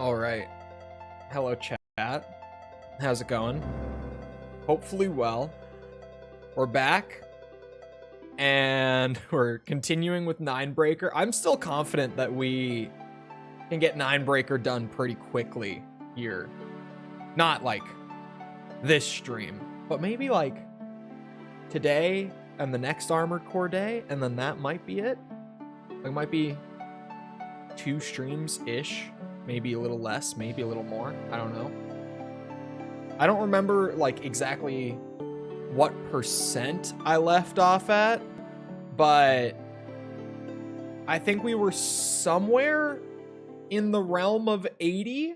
All right. Hello, chat. How's it going? Hopefully well. We're back. And we're continuing with Ninebreaker. I'm still confident that we can get Ninebreaker done pretty quickly here. Not like this stream, but maybe like today and the next Armored Core day, and then that might be it. Like, might be 2 streams-ish. Maybe a little less, maybe a little more. I don't know. I don't remember like exactly what percent I left off at, but I think we were somewhere in the realm of 80.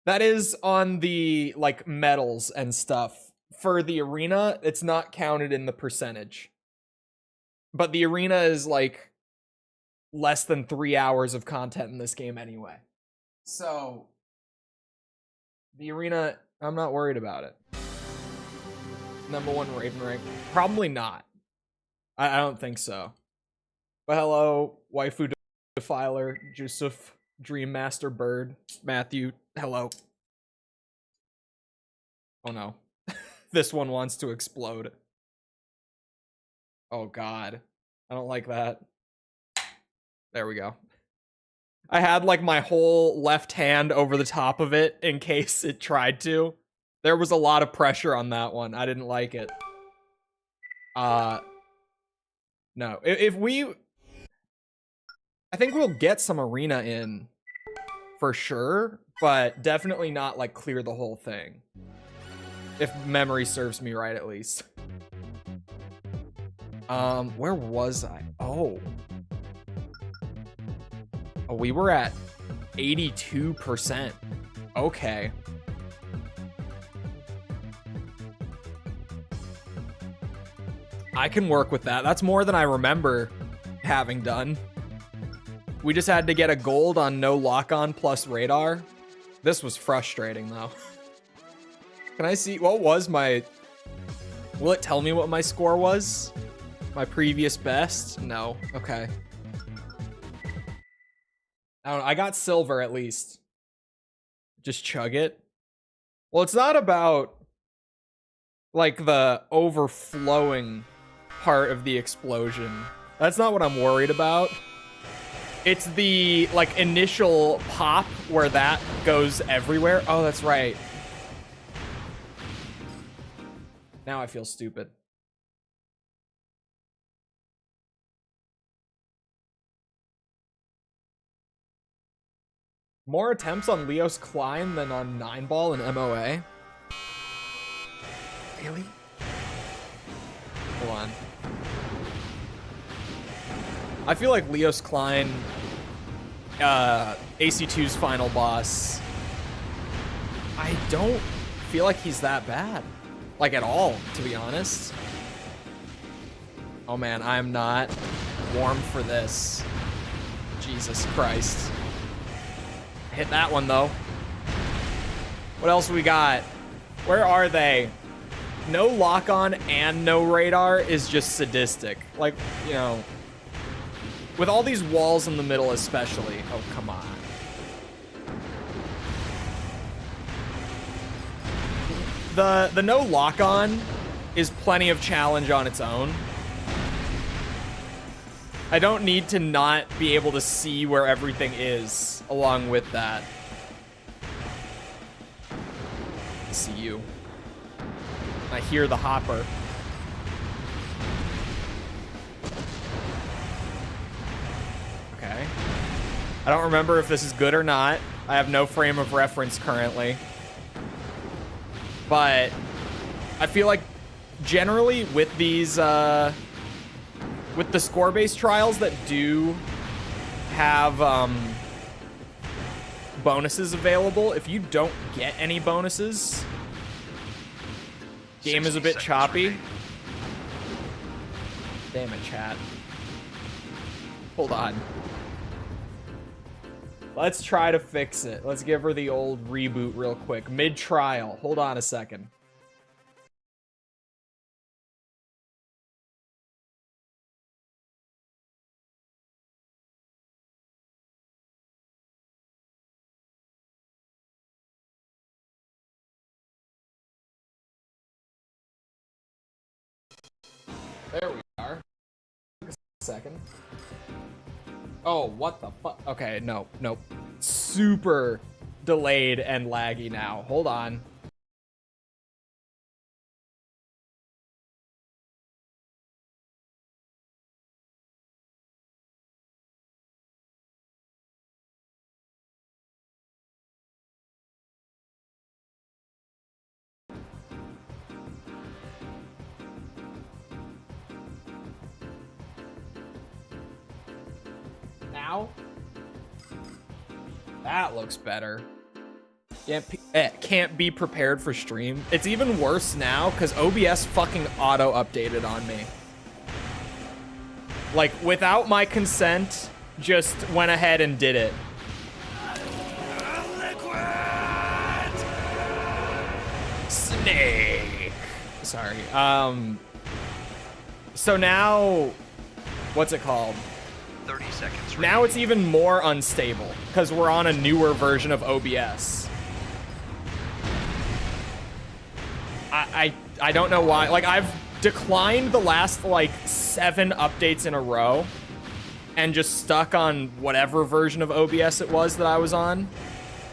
That is on the like medals and stuff. For the arena, it's not counted in the percentage. But the arena is like less than 3 hours of content in this game anyway. So the arena, I'm not worried about it. #1 Raven rank? Probably not. I don't think so. But hello, Waifu Defiler, Jusuf, Dreammaster Bird, Matthew, hello. Oh no. This one wants to explode. Oh god. I don't like that. There we go. I had like my whole left hand over the top of it in case it tried to. There was a lot of pressure on that one. I didn't like it. No. If we... I think we'll get some arena in for sure, but definitely not like clear the whole thing. If memory serves me right, at least. Where was I? Oh, we were at 82%. Okay. I can work with that. That's more than I remember having done. We just had to get a gold on no lock-on plus radar. This was frustrating, though. Can I see? What was my... Will it tell me what my score was? My previous best? No. Okay. I don't know. I got silver, at least. Just chug it. Well, it's not about, like, the overflowing part of the explosion. That's not what I'm worried about. It's the, like, initial pop where that goes everywhere. Oh, that's right. Now I feel stupid. More attempts on Leos Klein than on 9-ball and MOA? Really? Hold on. I feel like Leos Klein, AC2's final boss, I don't feel like he's that bad. Like, at all, to be honest. Oh man, I'm not warm for this. Jesus Christ. Hit that one, though. What else we got? Where are they? No lock-on and no radar is just sadistic. Like, you know, with all these walls in the middle especially. Oh, come on. The no lock-on is plenty of challenge on its own. I don't need to not be able to see where everything is along with that. I see you. I hear the hopper. Okay. I don't remember if this is good or not. I have no frame of reference currently. But I feel like generally with these, with the score-based trials that do have bonuses available, if you don't get any bonuses, game is a bit choppy. Damn it, chat. Hold on. Let's try to fix it. Let's give her the old reboot real quick. Mid-trial. Hold on a second. There we are. Second. Oh, what the fuck? Okay, no, nope. Super delayed and laggy now. Hold on. Now? That looks better. Can't be prepared for stream. It's even worse now because OBS fucking auto-updated on me. Like, without my consent, just went ahead and did it. Snake! Sorry. So now, what's it called? 30 seconds. Now it's even more unstable because we're on a newer version of OBS. I don't know why. Like, I've declined the last like 7 updates in a row and just stuck on whatever version of OBS it was that I was on.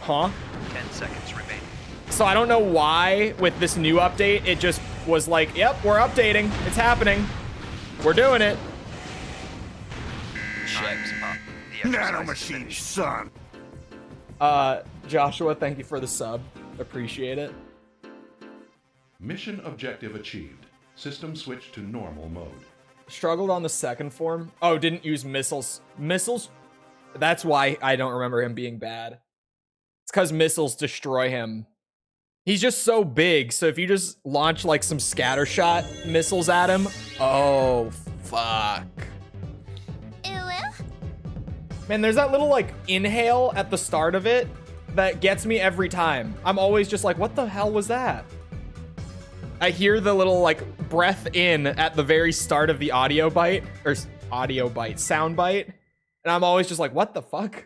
Huh? 10 seconds remaining. So I don't know why with this new update it just was like, yep, we're updating. It's happening. We're doing it. Time's up. The Nano exercise is machine, finished. son. Joshua, thank you for the sub. Appreciate it. Mission objective achieved. System switched to normal mode. Struggled on the second form. Oh, didn't use missiles. Missiles? That's why I don't remember him being bad. It's because missiles destroy him. He's just so big, so if you just launch like some scattershot missiles at him, oh, fuck. Man, there's that little like inhale at the start of it that gets me every time. I'm always just like, what the hell was that? I hear the little like breath in at the very start of the audio bite, or sound bite. And I'm always just like, what the fuck?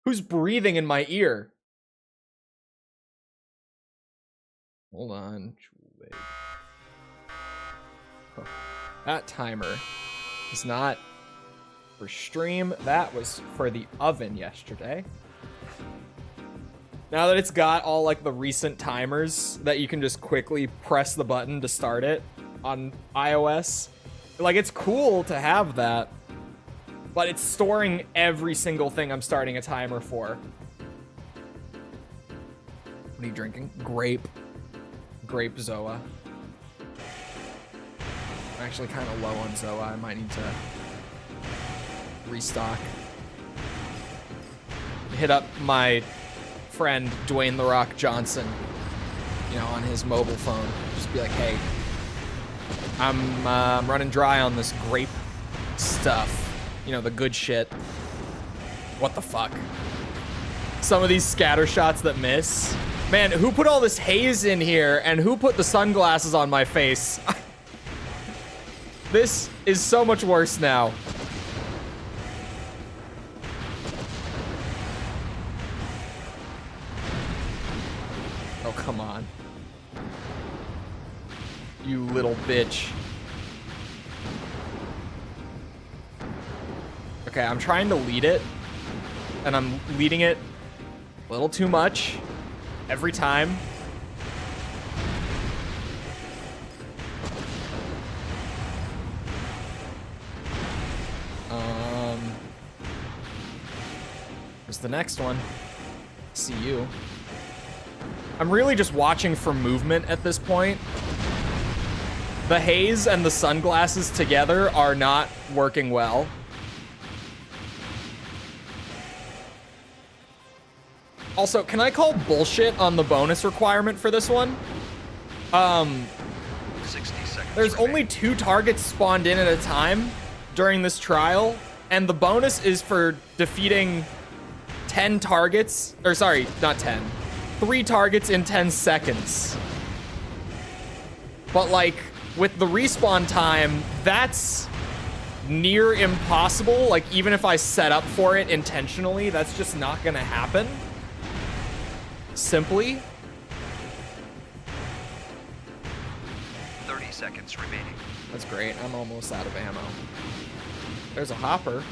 Who's breathing in my ear? Hold on. Huh. That timer is not for stream. That was for the oven yesterday. Now that it's got all like the recent timers that you can just quickly press the button to start it on iOS, like it's cool to have that, but it's storing every single thing I'm starting a timer for. What are you drinking? Grape Zoa. I'm actually kind of low on Zoa. I might need to restock. Hit up my friend Dwayne The Rock Johnson, you know, on his mobile phone. Just be like, hey, I'm running dry on this grape stuff. You know, the good shit. What the fuck? Some of these scatter shots that miss. Man, who put all this haze in here and who put the sunglasses on my face? This is so much worse now. Oh, come on. You little bitch. Okay, I'm trying to lead it, and I'm leading it a little too much every time. Where's the next one? See you. I'm really just watching for movement at this point. The haze and the sunglasses together are not working well. Also, can I call bullshit on the bonus requirement for this one? 60 seconds. There's remaining. only 2 targets spawned in at a time during this trial, and the bonus is for defeating 10 targets, or sorry, not 10. 3 targets in 10 seconds. But like, with the respawn time, that's near impossible. Like, even if I set up for it intentionally, that's just not gonna happen. Simply. 30 seconds remaining. That's great. I'm almost out of ammo. There's a hopper.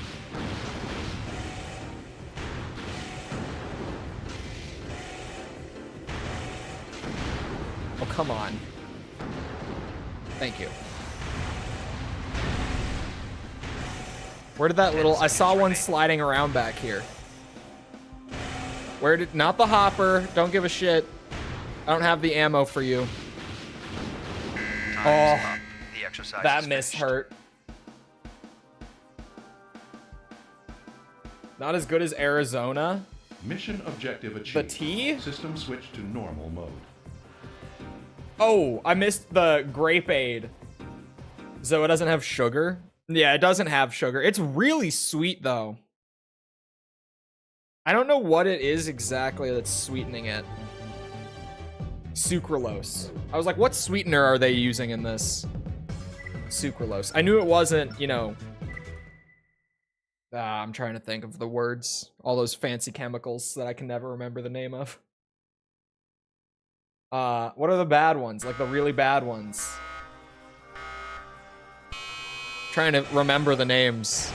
Oh, come on. Thank you. Where did that little... I saw one sliding around back here. Where did... Not the hopper. Don't give a shit. I don't have the ammo for you. Time's up. The exercise That is miss finished. hurt. Not as good as Arizona. Mission objective achieved. The T? System switch to normal mode. Oh, I missed the grape aid. So it doesn't have sugar? Yeah, it doesn't have sugar. It's really sweet, though. I don't know what it is exactly that's sweetening it. Sucralose. I was like, what sweetener are they using in this? Sucralose. I knew it wasn't, you know... I'm trying to think of the words. All those fancy chemicals that I can never remember the name of. What are the bad ones? Like the really bad ones. Trying to remember the names.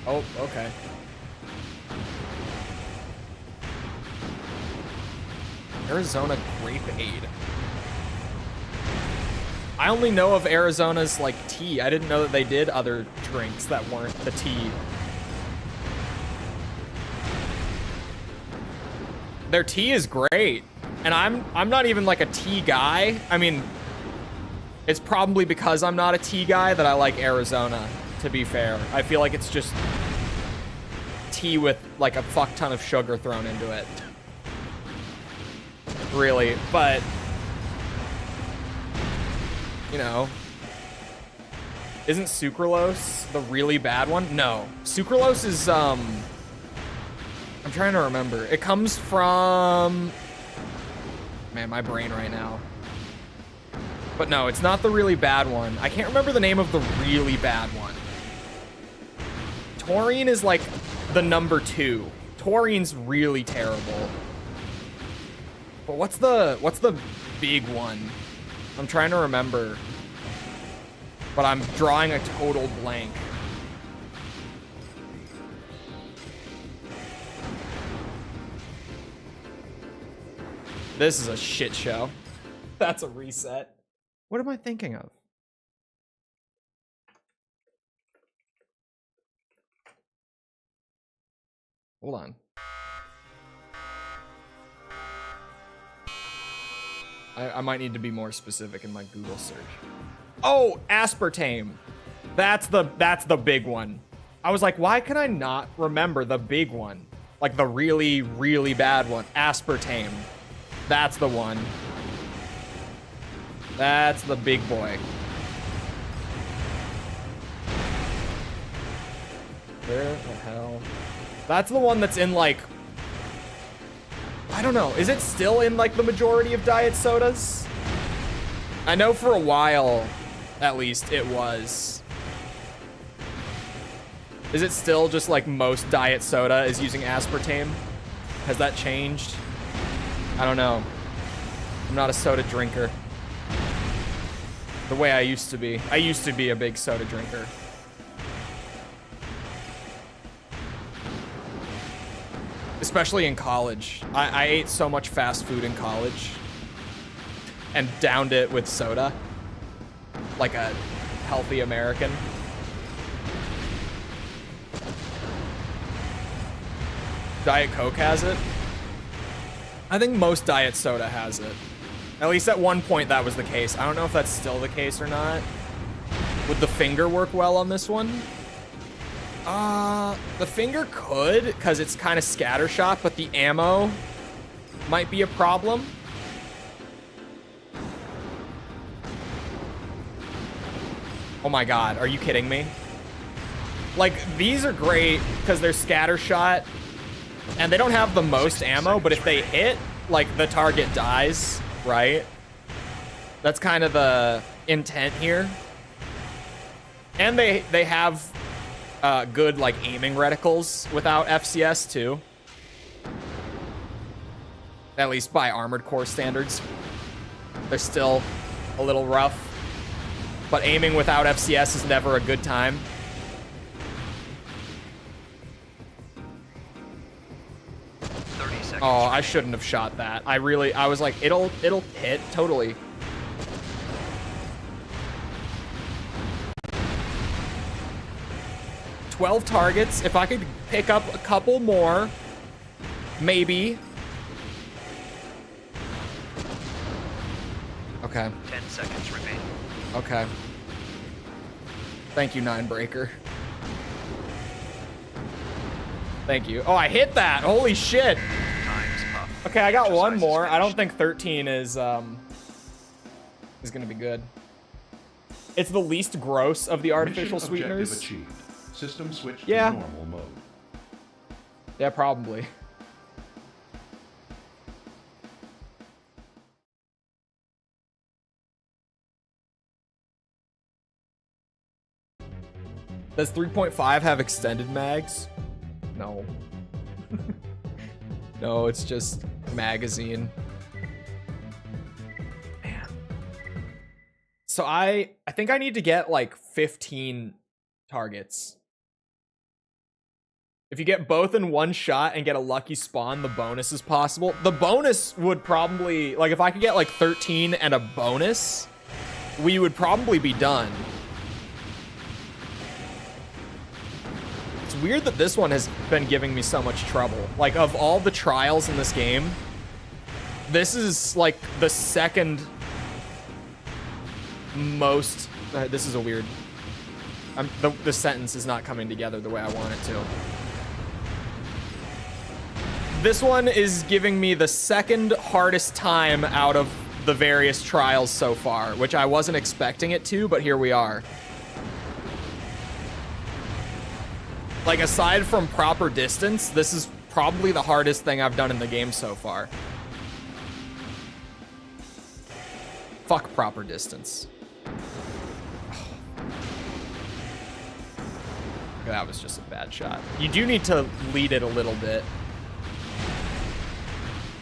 Oh, okay. Arizona grape aid. I only know of Arizona's like tea. I didn't know that they did other drinks that weren't the tea. Their tea is great. And I'm not even like a tea guy. I mean, it's probably because I'm not a tea guy that I like Arizona, to be fair. I feel like it's just tea with like a fuck ton of sugar thrown into it. Really, but you know, isn't sucralose the really bad one? No, sucralose is I'm trying to remember. It comes from, man, my brain right now. But no, it's not the really bad one. I can't remember the name of the really bad one. Taurine is like the number 2. Taurine's really terrible. But what's the big one? I'm trying to remember. But I'm drawing a total blank. This is a shit show. That's a reset. What am I thinking of? Hold on. I might need to be more specific in my Google search. Oh, aspartame. That's the big one. I was like, why can I not remember the big one? Like the really, really bad one. Aspartame. That's the one. That's the big boy. Where the hell? That's the one that's in like, I don't know. Is it still in like the majority of diet sodas? I know for a while, at least, it was. Is it still just like most diet soda is using aspartame? Has that changed? I don't know. I'm not a soda drinker. The way I used to be. I used to be a big soda drinker. Especially in college. I ate so much fast food in college and downed it with soda like a healthy American. Diet Coke has it. I think most diet soda has it. At least at one point that was the case. I don't know if that's still the case or not. Would the finger work well on this one? The finger could, because it's kind of scattershot, but the ammo might be a problem. Oh my god, are you kidding me? Like, these are great because they're scattershot, and they don't have the most ammo, but if they hit, like, the target dies, right? That's kind of the intent here. And they have good, like, aiming reticles without FCS, too. At least by Armored Core standards. They're still a little rough. But aiming without FCS is never a good time. Oh, I shouldn't have shot that. I was like, it'll hit, totally. "12 targets. If I could pick up a couple more, maybe. Okay. 10 seconds remaining. Okay. Thank you, Ninebreaker. Thank you. Oh, I hit that. Holy shit. Time's up. Okay, I got one Exercise is more. I don't finished. think 13 is gonna be good. It's the least gross of the artificial Mission sweeteners. objective achieved. System switched Yeah. to normal mode. Yeah, probably. Does 3.5 have extended mags? No. No, it's just magazine. Man. So I think I need to get like 15 targets. If you get both in one shot and get a lucky spawn, the bonus is possible. The bonus would probably, like if I could get like 13 and a bonus, we would probably be done. It's weird that this one has been giving me so much trouble. Like, of all the trials in this game, this is like the second most... this is a weird... the sentence is not coming together the way I want it to. This one is giving me the second hardest time out of the various trials so far, which I wasn't expecting it to, but here we are. Like, aside from proper distance, this is probably the hardest thing I've done in the game so far. Fuck proper distance. That was just a bad shot. You do need to lead it a little bit.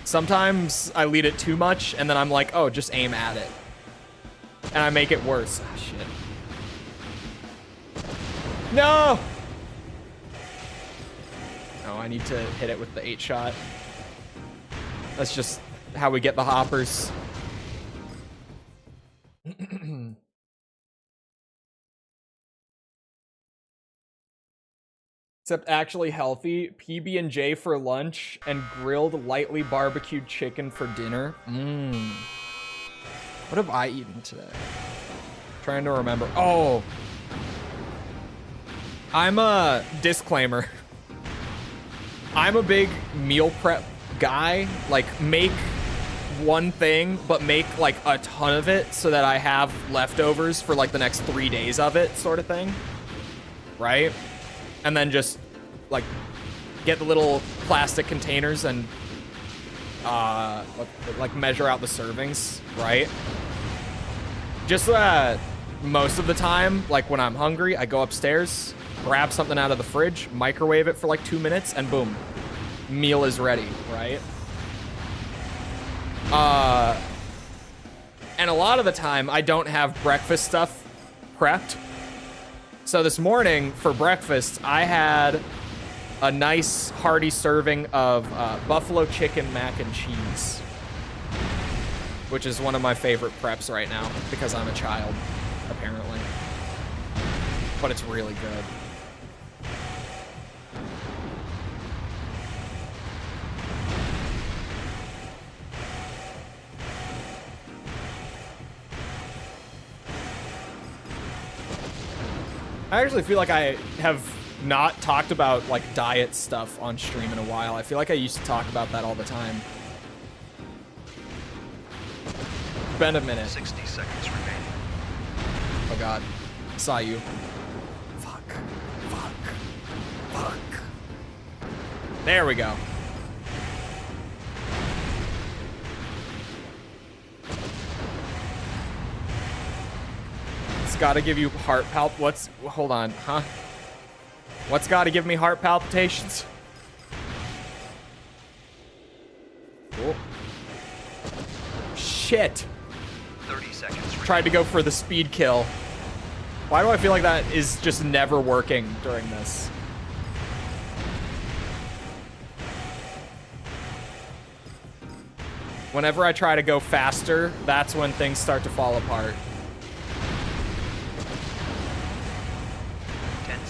Sometimes I lead it too much, and then I'm like, oh, just aim at it. And I make it worse. Ah, shit. No! No, I need to hit it with the 8-shot. That's just how we get the hoppers. Except actually healthy. PB&J for lunch and grilled lightly barbecued chicken for dinner. What have I eaten today? Trying to remember. Oh. I'm a disclaimer. I'm a big meal prep guy. Like, make one thing, but make like a ton of it so that I have leftovers for like the next 3 days of it, sort of thing. Right? And then just like get the little plastic containers and like measure out the servings, right? Just most of the time, like when I'm hungry, I go upstairs, grab something out of the fridge, microwave it for like 2 minutes, and boom, meal is ready, right? And a lot of the time, I don't have breakfast stuff prepped. So this morning, for breakfast, I had a nice hearty serving of buffalo chicken mac and cheese, which is one of my favorite preps right now because I'm a child, apparently. But it's really good. I actually feel like I have not talked about like diet stuff on stream in a while. I feel like I used to talk about that all the time. It's been a minute. 60 seconds remaining. Oh god. Saw you. Fuck. Fuck. Fuck. There we go. It's gotta give you heart hold on, huh? What's gotta give me heart palpitations? Cool. Shit. 30 seconds tried to go for the speed kill. Why do I feel like that is just never working during this? Whenever I try to go faster, that's when things start to fall apart.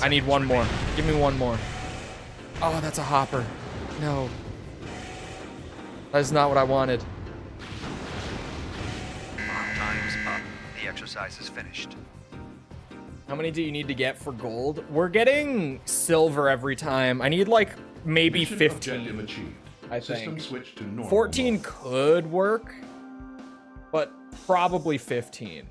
I need one more. Give me one more. Oh, that's a hopper. No. That is not what I wanted. Time's up. The exercise is finished. How many do you need to get for gold? We're getting silver every time. I need like maybe Mission 15. objective achieved. I System think. switch to normal 14 mode. could work, but probably 15.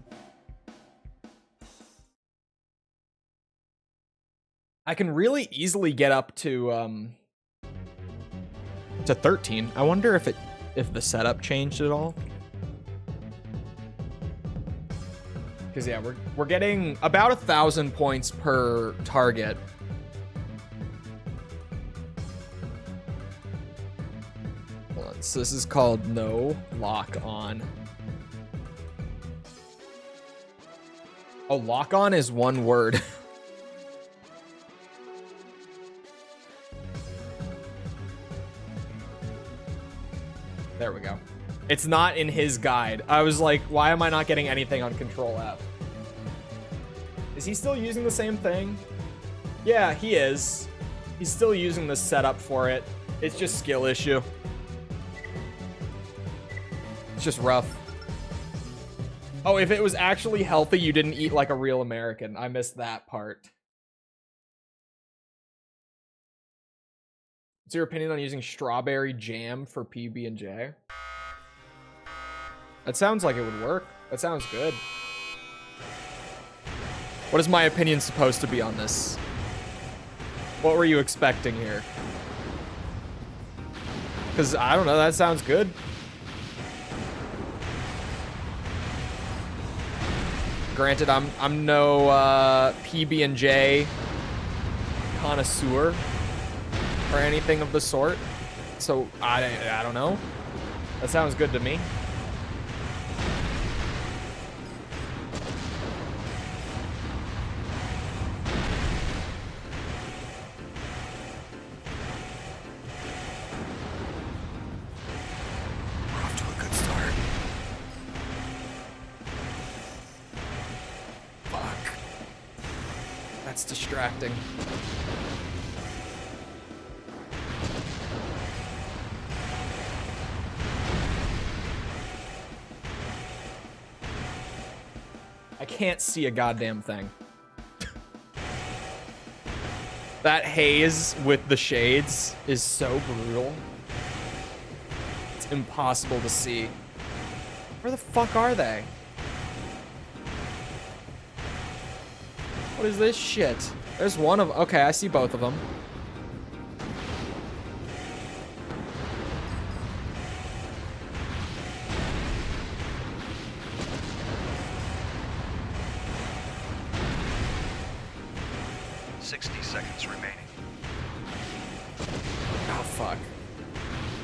I can really easily get up to 13. I wonder if the setup changed at all. Because yeah, we're getting about 1,000 points per target. Hold on, so this is called no lock on. Oh, lock on is one word. There we go. It's not in his guide. I was like, why am I not getting anything on Control F? Is he still using the same thing? Yeah, he is. He's still using the setup for it. It's just skill issue. It's just rough. Oh, if it was actually healthy, you didn't eat like a real American. I missed that part. What's your opinion on using strawberry jam for PB&J? That sounds like it would work. That sounds good. What is my opinion supposed to be on this? What were you expecting here? Because, I don't know, that sounds good. Granted, I'm no PB&J connoisseur or anything of the sort, so I don't know. That sounds good to me. We're off to a good start. Fuck. That's distracting. I can't see a goddamn thing. That haze with the shades is so brutal. It's impossible to see. Where the fuck are they? What is this shit? There's one of... Okay, I see both of them.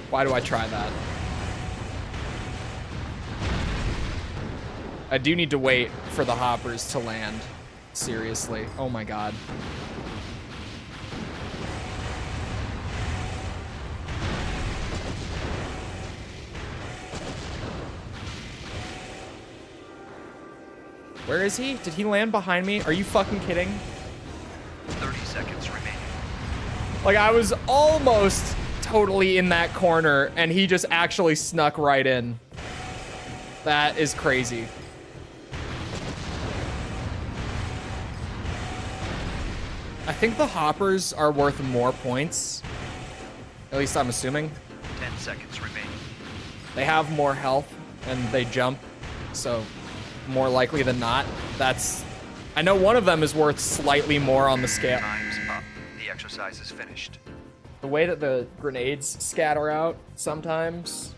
Why do I try that? I do need to wait for the hoppers to land. Seriously. Oh my god. Where is he? Did he land behind me? Are you fucking kidding? 30 seconds remaining. Like, I was almost totally in that corner, and he just actually snuck right in. That is crazy. I think the hoppers are worth more points. At least I'm assuming. 10 seconds remaining. They have more health, and they jump, so more likely than not. That's... I know one of them is worth slightly more on the scale. Time's up. The exercise is finished. The way that the grenades scatter out sometimes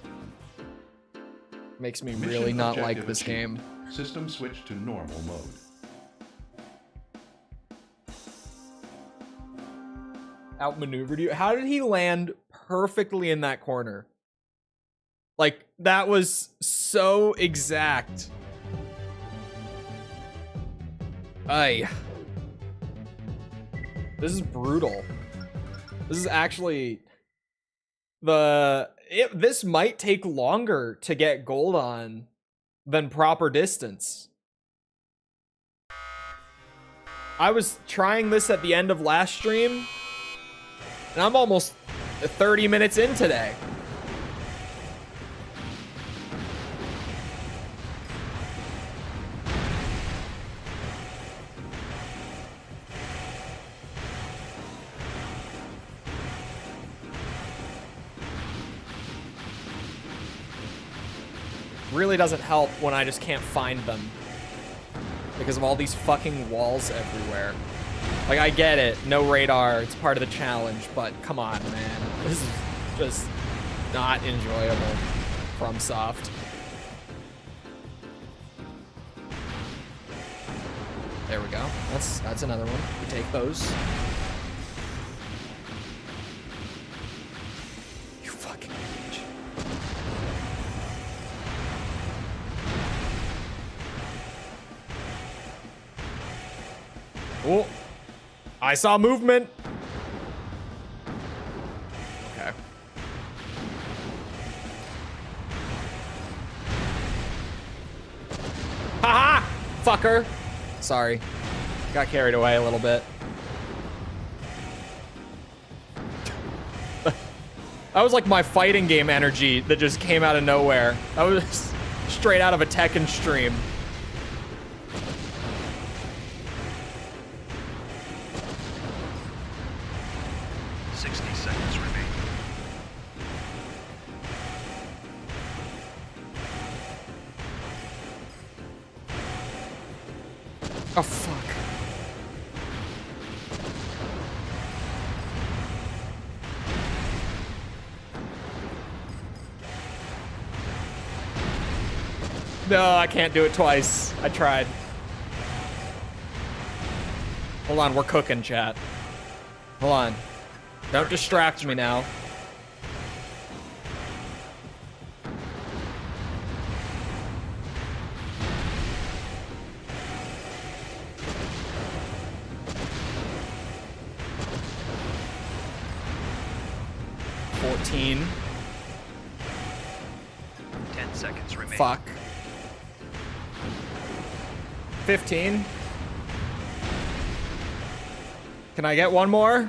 makes me really Mission not objective like this achieved. game. System switch to normal mode. Outmaneuvered you? How did he land perfectly in that corner? Like, that was so exact. Ay. This is brutal. This is actually this might take longer to get gold on than proper distance. I was trying this at the end of last stream, and I'm almost 30 minutes in today. Really doesn't help when I just can't find them because of all these fucking walls everywhere. Like, I get it, no radar, it's part of the challenge, but come on, man. This is just not enjoyable. FromSoft. There we go. That's another one. We take those. You fucking bitch. Oh, I saw movement. Okay. Haha! Fucker. Sorry. Got carried away a little bit. That was like my fighting game energy that just came out of nowhere. That was straight out of a Tekken stream. Oh, fuck. No, I can't do it twice. I tried. Hold on, we're cooking, chat. Hold on. Don't distract me now. $14. 10 seconds remain. Fuck. 15. Can I get one more?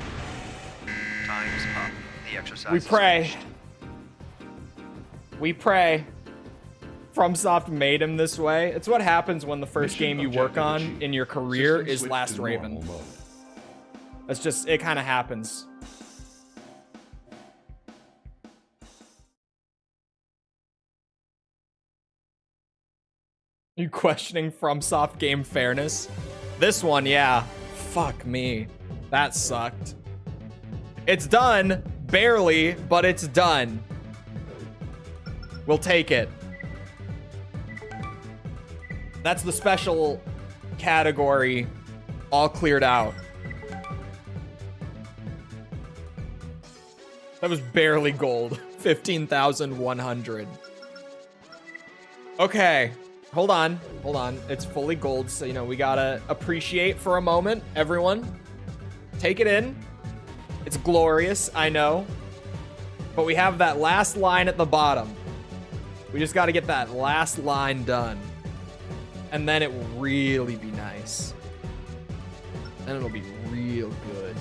Time's up. The exercise We is pray. finished. We pray. FromSoft made him this way. It's what happens when the first Mission game you work objective on achieved. in your career System is switched Last to Raven. normal mode. That's just, it kind of happens. You questioning FromSoft game fairness? This one, yeah. Fuck me. That sucked. It's done. Barely, but it's done. We'll take it. That's the special category all cleared out. That was barely gold. 15,100. Okay. Hold on. Hold on. It's fully gold, so, you know, we gotta appreciate for a moment, everyone. Take it in. It's glorious, I know. But we have that last line at the bottom. We just gotta get that last line done. And then it will really be nice. Then it'll be real good.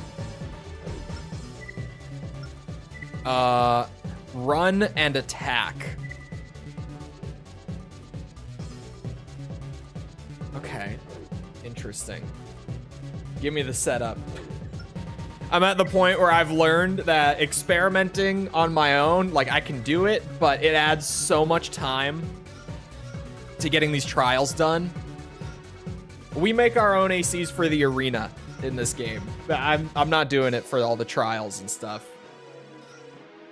Run and attack. Okay. Interesting. Give me the setup. I'm at the point where I've learned that experimenting on my own, like, I can do it, but it adds so much time to getting these trials done. We make our own ACs for the arena in this game. I'm not doing it for all the trials and stuff.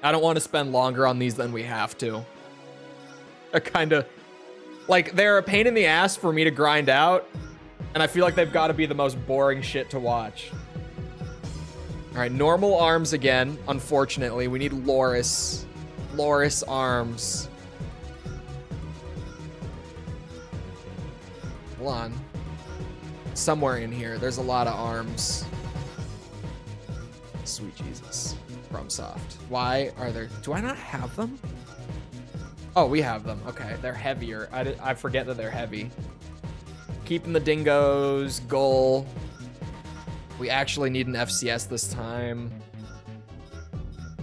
I don't want to spend longer on these than we have to. I kind of... Like, they're a pain in the ass for me to grind out, and I feel like they've got to be the most boring shit to watch. All right, normal arms again, unfortunately. We need Loris. Loris arms. Hold on. somewhere in here. There's a lot of arms. Sweet Jesus. FromSoft. Why are there... Do I not have them? Oh, we have them. Okay, they're heavier. I forget that they're heavy. Keeping the dingoes. Goal. We actually need an FCS this time.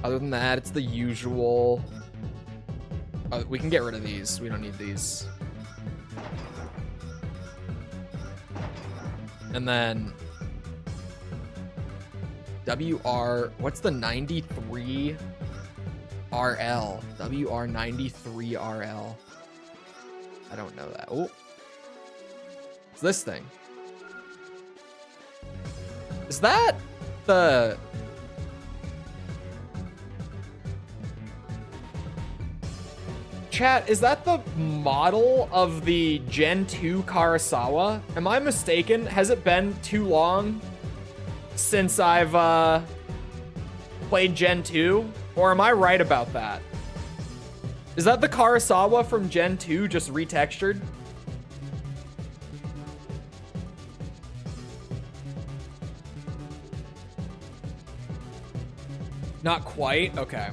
Other than that, it's the usual. Oh, we can get rid of these. We don't need these. And then WR, what's the 93 RL? WR 93 RL. I don't know that. Oh, it's this thing. Is that the... Chat, is that the model of the Gen 2 Karasawa? Am I mistaken? Has it been too long since I've played Gen 2? Or am I right about that? Is that the Karasawa from Gen 2 just retextured? Not quite? Okay.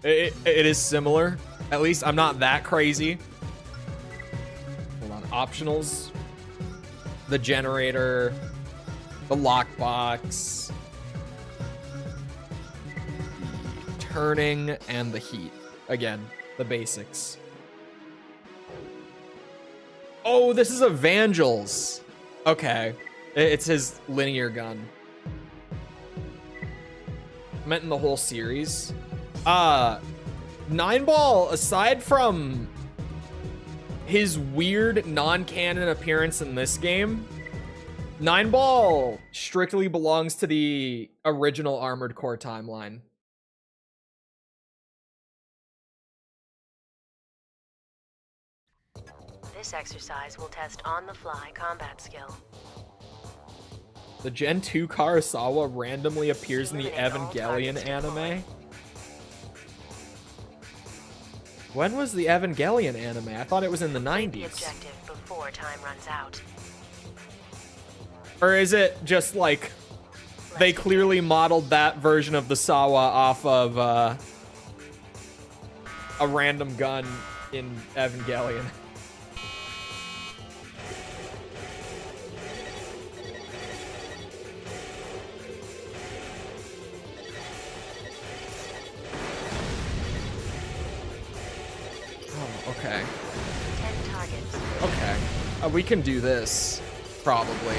It is similar. At least I'm not that crazy. Hold on. Optionals. The generator. The lockbox. Turning and the heat. Again, the basics. Oh, this is Evangel's. Okay. It's his linear gun. I meant in the whole series. Nineball, aside from his weird non-canon appearance in this game, Nineball strictly belongs to the original Armored Core timeline. This exercise will test on-the-fly combat skill. The Gen 2 Karasawa randomly appears in the Evangelion anime. When was the Evangelion anime? I thought it was in the 90s. The objective before time runs out. Or is it just like they clearly modeled that version of the Sawa off of a random gun in Evangelion? Okay. 10 targets. Okay. We can do this, probably.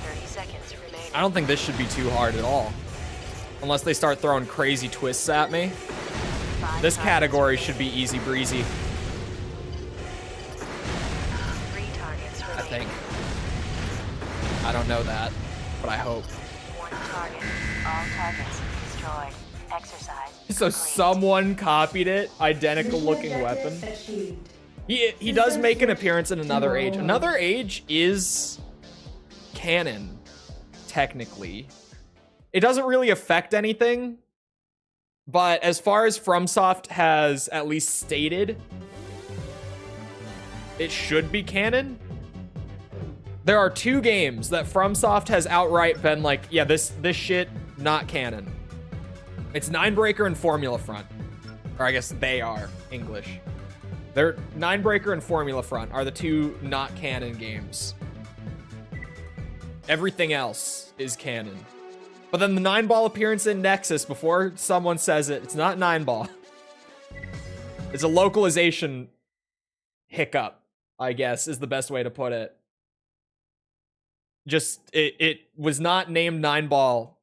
30 seconds remaining. I don't think this should be too hard at all. Unless they start throwing crazy twists at me. This category should be easy breezy. 3 targets remaining. I think. I don't know that, but I hope. 1 target. All targets destroyed. Exercise. So someone copied it, identical looking weapon. He does make an appearance in Another Age. Another Age is canon, technically. It doesn't really affect anything, but as far as FromSoft has at least stated, it should be canon. There are 2 games that FromSoft has outright been like, yeah, this shit not canon. It's Ninebreaker and Formula Front. Or I guess they are English. They're Ninebreaker and Formula Front are the 2 not canon games. Everything else is canon. But then the 9-ball appearance in Nexus, before someone says it, it's not 9-ball. It's a localization hiccup, I guess, is the best way to put it. Just, it was not named 9-ball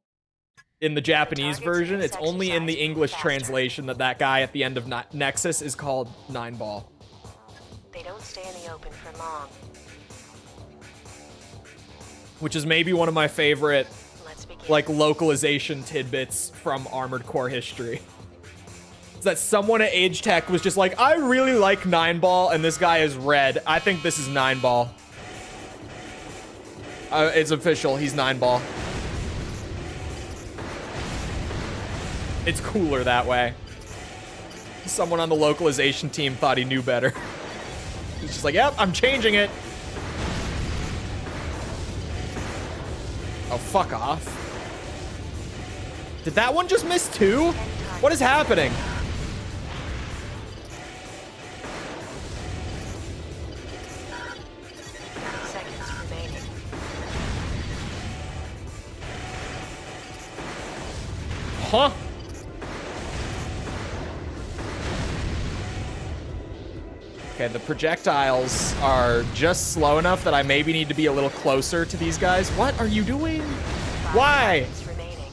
in the Japanese version. It's only in the English translation that guy at the end of Nexus is called 9-ball. They don't stay in the open for long. Which is maybe one of my favorite, Let's begin. like, localization tidbits from Armored Core history. It's that someone at Age Tech was just like, I really like 9-ball, and this guy is red. I think this is 9-ball. It's official. He's 9-ball. It's cooler that way. Someone on the localization team thought he knew better. He's just like, yep, I'm changing it. Oh, fuck off. Did that one just miss too? What is happening? Seconds remaining. Huh? Okay, the projectiles are just slow enough that I maybe need to be a little closer to these guys. What are you doing? Why? 5 seconds remaining.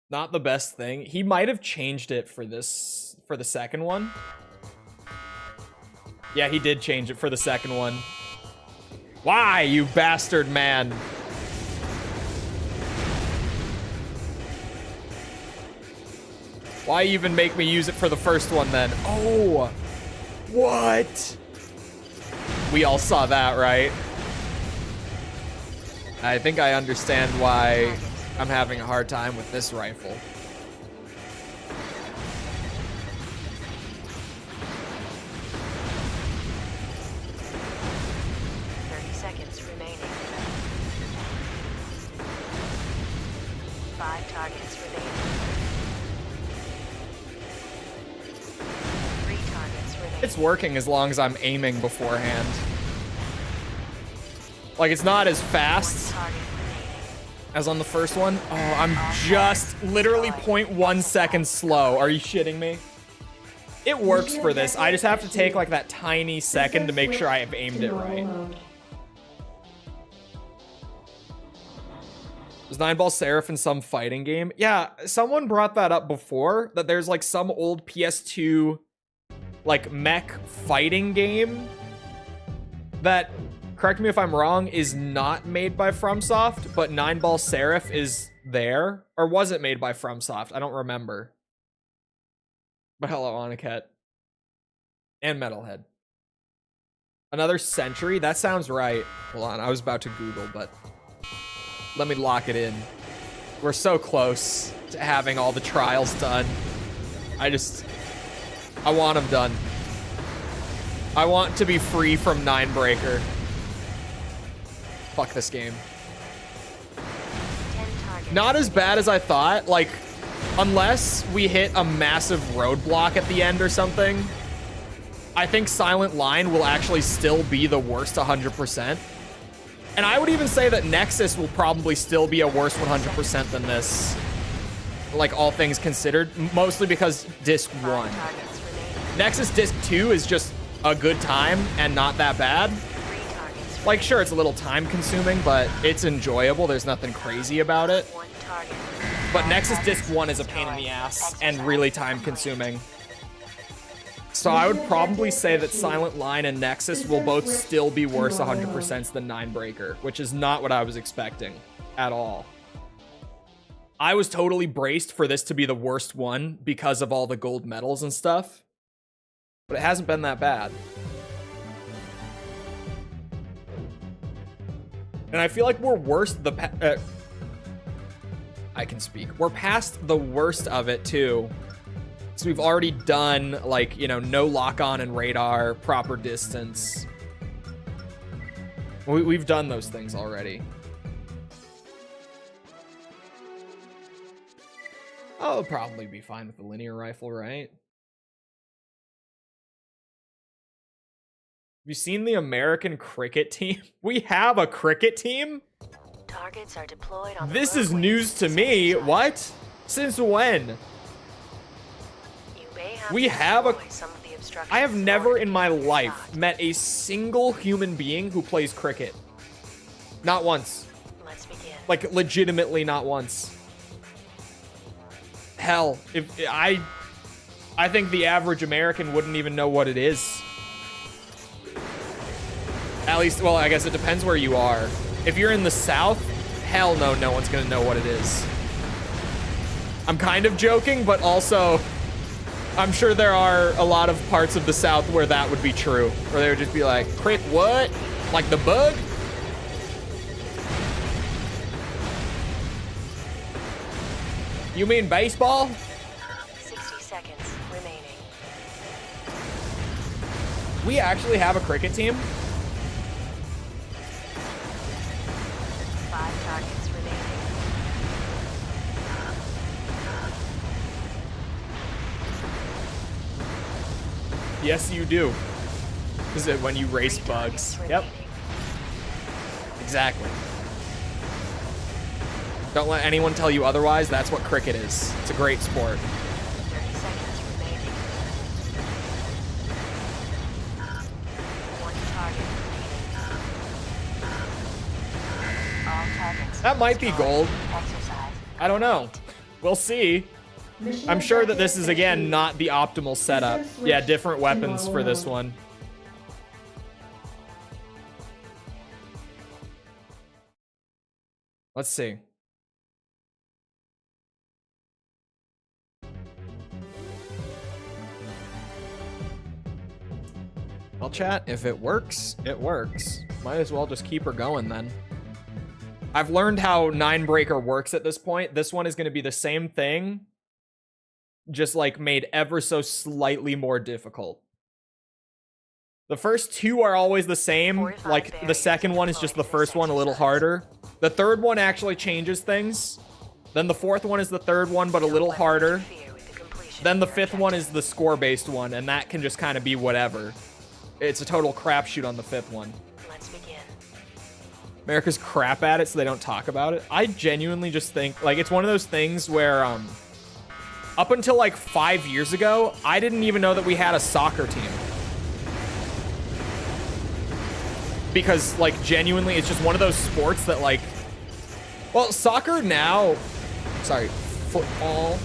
Not the best thing. He might have changed it for this, for the second one. Yeah, he did change it for the second one. Why, you bastard man? Why even make me use it for the first one then? Oh, what? We all saw that, right? I think I understand why I'm having a hard time with this rifle. Seconds remaining. 5 targets remaining. 3 targets remaining. It's working as long as I'm aiming beforehand. Like, it's not as 1 fast target remaining. as on the first one. Oh, I'm just literally 0.1 seconds slow. Are you shitting me? It works for this. I just have to take like that tiny second to make sure I have aimed it right. Is 9-Ball Seraph in some fighting game? Yeah, someone brought that up before, that there's like some old PS2 like mech fighting game that, correct me if I'm wrong, is not made by FromSoft, but 9-Ball Seraph is there. Or was it made by FromSoft? I don't remember. But hello, Oniket. And Metalhead. Another century? That sounds right. Hold on, I was about to Google, but let me lock it in. We're so close to having all the trials done. I want them done. I want to be free from Ninebreaker. Fuck this game. 10 targets. Not as bad as I thought. Like, unless we hit a massive roadblock at the end or something, I think Silent Line will actually still be the worst 100%. And I would even say that Nexus will probably still be a worse 100% than this. Like, all things considered. Mostly because Disc 1. 5 targets remaining. Nexus Disc 2 is just a good time and not that bad. 3 targets Like, sure, it's a little time consuming, but it's enjoyable. There's nothing crazy about it. 1 target. But Nexus Disc 1 is a pain in the ass and really time consuming. So I would probably say that Silent Line and Nexus will both still be worse 100% than Ninebreaker, which is not what I was expecting at all. I was totally braced for this to be the worst one because of all the gold medals and stuff. But it hasn't been that bad. And I feel like we're worse I can speak. We're past the worst of it too. So we've already done, like, you know, no lock-on and radar, proper distance. We've done those things already. Oh, it'll probably be fine with the linear rifle, right? Have you seen the American cricket team? We have a cricket team? Targets are deployed on the This is roadways. news to me. What? Since when? You may We to have a- destroy some of the obstructions I have never ordered in my to be life stopped. met a single human being who plays cricket. Not once. Let's begin. Like, legitimately not once. Hell, if I think the average American wouldn't even know what it is. At least, well, I guess it depends where you are. If you're in the South, hell no, no one's gonna know what it is. I'm kind of joking, but also, I'm sure there are a lot of parts of the South where that would be true. Where they would just be like, crick what? Like the bug? You mean baseball? We actually have a cricket team. 5 targets remaining. Yes, you do. Is it when you race 3 bugs? targets Yep, remaining. exactly. Don't let anyone tell you otherwise. That's what cricket is. It's a great sport. 30 seconds remaining. 1 target remaining. All targets. That might be destroyed. gold. Exercise. I don't know. We'll see. I'm sure that this is, again, not the optimal setup. Yeah, different weapons for this one. Let's see. Well, chat, if it works, it works. Might as well just keep her going then. I've learned how 9-breaker works at this point. This one is going to be the same thing, just like made ever so slightly more difficult. The first 2 are always the same. Like the second one is just the first one a little harder. The third one actually changes things. Then the fourth one is the third one, but a little harder. Then the fifth one is the score-based one, and that can just kind of be whatever. It's a total crapshoot on the fifth one. Let's begin. America's crap at it, so they don't talk about it. I genuinely just think, like, it's one of those things where, up until, like, 5 years ago, I didn't even know that we had a soccer team. Because, like, genuinely, it's just one of those sports that, like... Well, soccer now... Sorry, football.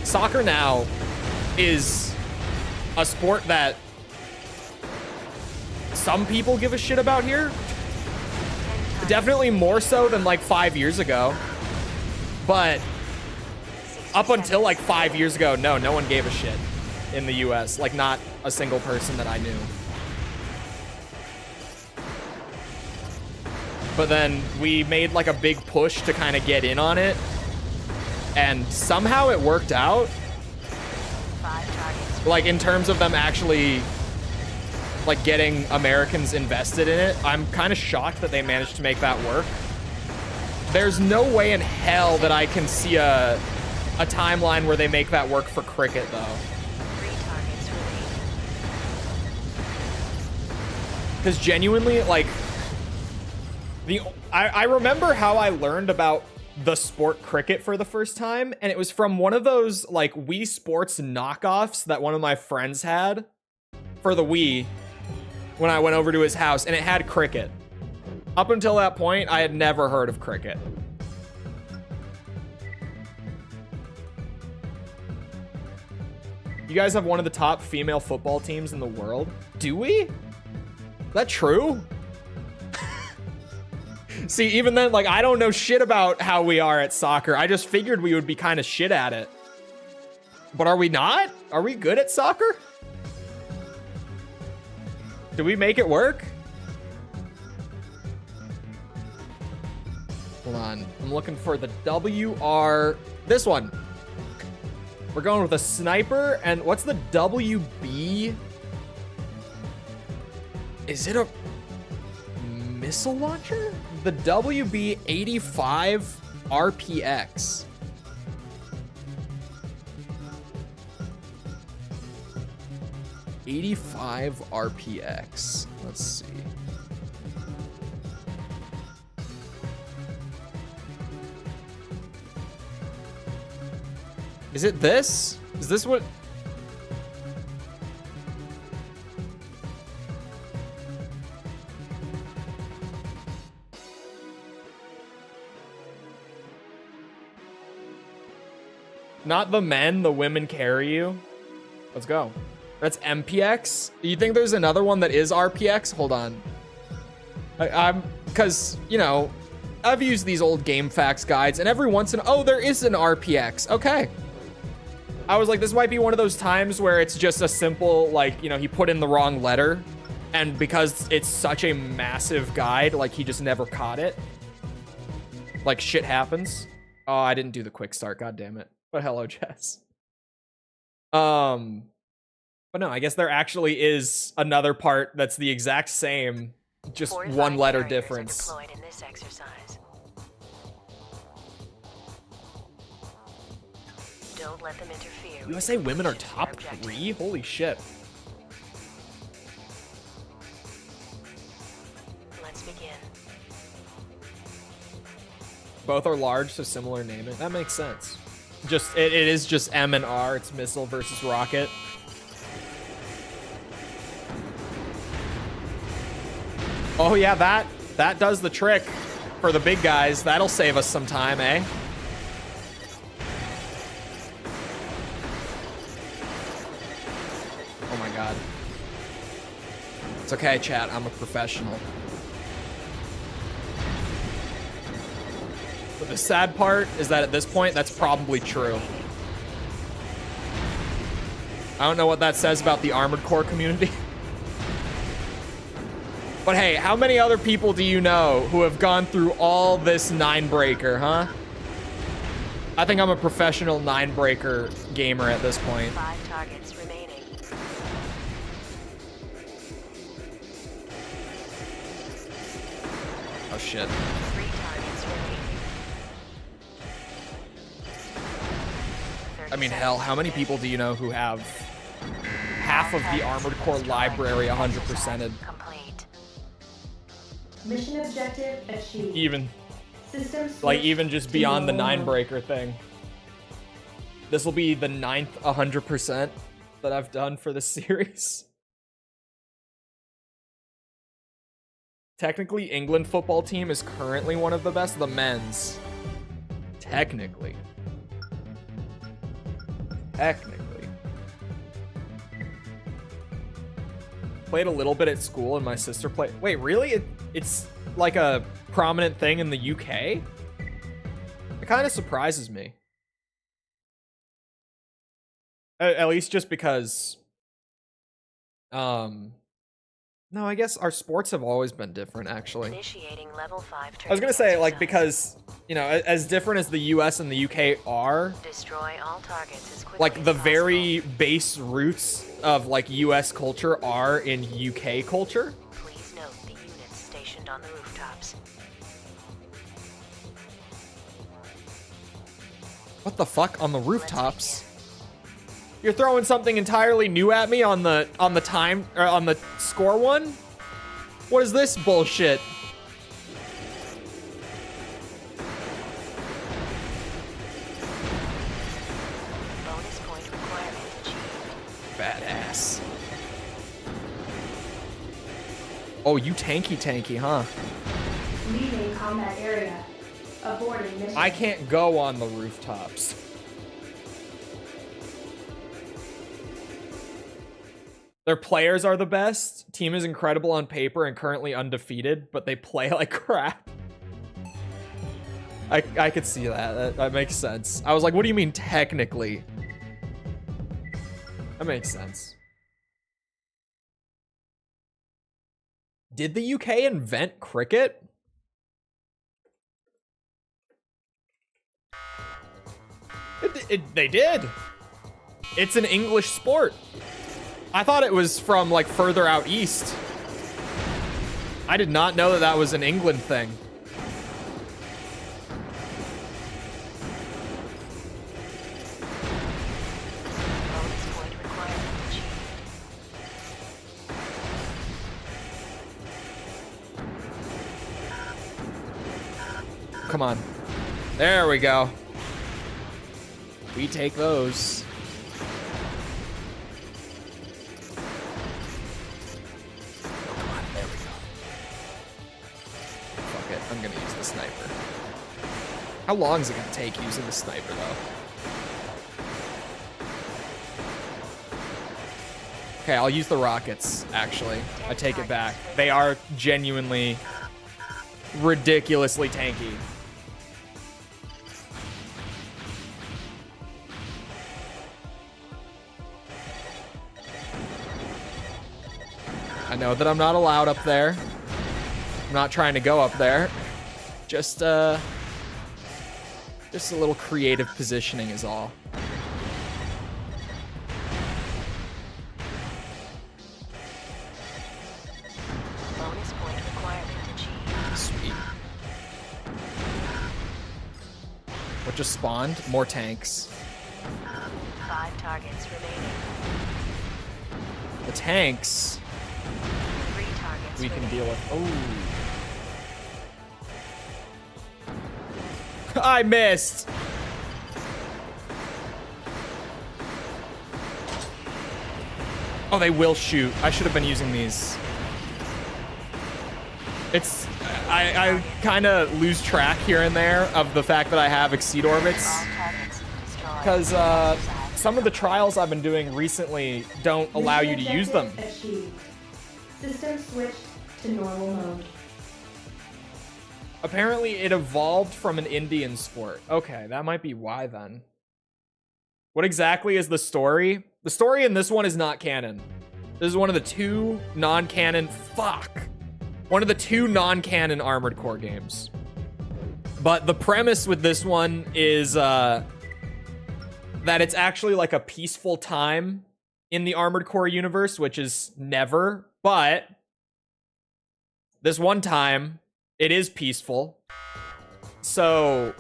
Soccer now is a sport that some people give a shit about here. Definitely more so than, like, 5 years ago. But up until, like, 5 years ago, no one gave a shit in the US. Like, not a single person that I knew. But then we made like a big push to kind of get in on it. And somehow it worked out. 5 targets. Like in terms of them actually like getting Americans invested in it. I'm kind of shocked that they managed to make that work. There's no way in hell that I can see a timeline where they make that work for cricket though. 3 targets remaining. Because genuinely, like, I remember how I learned about the sport cricket for the first time, and it was from one of those, like, Wii Sports knockoffs that one of my friends had for the Wii when I went over to his house, and it had cricket. Up until that point, I had never heard of cricket. You guys have one of the top female football teams in the world? Do we? Is that true? See, even then, like, I don't know shit about how we are at soccer. I just figured we would be kind of shit at it. But are we not? Are we good at soccer? Do we make it work? Hold on. I'm looking for the WR... This one. We're going with a sniper. And what's the WB? Is it a missile launcher? The WB-85 RPX. '85 RPX. Let's see. Is it this? Is this what? Not the men, the women carry you. Let's go. That's MPX. You think there's another one that is RPX? Hold on. I'm because, you know, I've used these old game facts guides and every once in, oh, there is an RPX. Okay. I was like, this might be one of those times where it's just a simple, like, you know, he put in the wrong letter and because it's such a massive guide, like he just never caught it. Like shit happens. Oh, I didn't do the quick start. God damn it. But hello, Jess. But no, I guess there actually is another part that's the exact same, just one letter difference. Deployed in this exercise. Don't let them interfere. with USA the women are completion of top their objective. 3? Holy shit. Let's begin. Both are large, so similar naming. That makes sense. Just it is just M and R. It's missile versus rocket. Oh yeah, that does the trick for the big guys. That'll save us some time, eh? Oh my god. It's okay, chat. I'm a professional. But the sad part is that at this point, that's probably true. I don't know what that says about the Armored Core community. But hey, how many other people do you know who have gone through all this 9-breaker, huh? I think I'm a professional 9-breaker gamer at this point. 5 targets remaining. Oh shit. 3 targets remaining. I mean, hell, how many people do you know who have half of the Armored Core library 100%ed? Complete. Mission objective achieved. Even, System like, switch even just to beyond the normal mode. 9-breaker thing. This will be the 9th 100% that I've done for this series. Technically, England football team is currently one of the best. The men's. Technically. Played a little bit at school and my sister played. Wait, really? It's like a prominent thing in the UK? It kind of surprises me. At least just because... No, I guess our sports have always been different, actually. Initiating level 5 I was gonna training say, like, exercise. because, you know, as different as the US and the UK are, Destroy all targets as quickly like, as the possible. very base roots of, like, US culture are in UK culture. Please note the units stationed on the rooftops. What the fuck? On the rooftops? You're throwing something entirely new at me on the time, or on the score one? What is this bullshit? Bonus point requirement achieved. Badass. Oh, you tanky, huh? Leaving combat area. Aborting mission. I can't go on the rooftops. Their players are the best. Team is incredible on paper and currently undefeated, but they play like crap. I could see that. That makes sense. I was like, what do you mean technically? That makes sense. Did the UK invent cricket? They did. It's an English sport. I thought it was from, like, further out east. I did not know that that was an England thing. Bonus point requirement achieved. Come on. There we go. We take those. Come on, there we go. Fuck it, I'm gonna use the sniper. How long is it gonna take using the sniper, though? Okay, I'll use the rockets, actually. I take it back. They are genuinely ridiculously tanky. I know that I'm not allowed up there. I'm not trying to go up there. Just a little creative positioning is all. what just spawned? More tanks. 5 targets remaining. The tanks 3 targets we can remaining. deal with. Oh. I missed. Oh, they will shoot. I should have been using these. It's I kind of lose track here and there of the fact that I have exceed orbits All targets destroyed. because Exercise some of the trials I've been doing recently don't allow you to Mission use them. objective achieved. System switched to normal mode. Apparently, it evolved from an Indian sport. Okay, that might be why then. What exactly is the story? The story in this one is not canon. This is one of the 2 non-canon. One of the 2 non-canon Armored Core games. But the premise with this one is that it's actually like a peaceful time in the Armored Core universe, which is never. But this one time, it is peaceful. So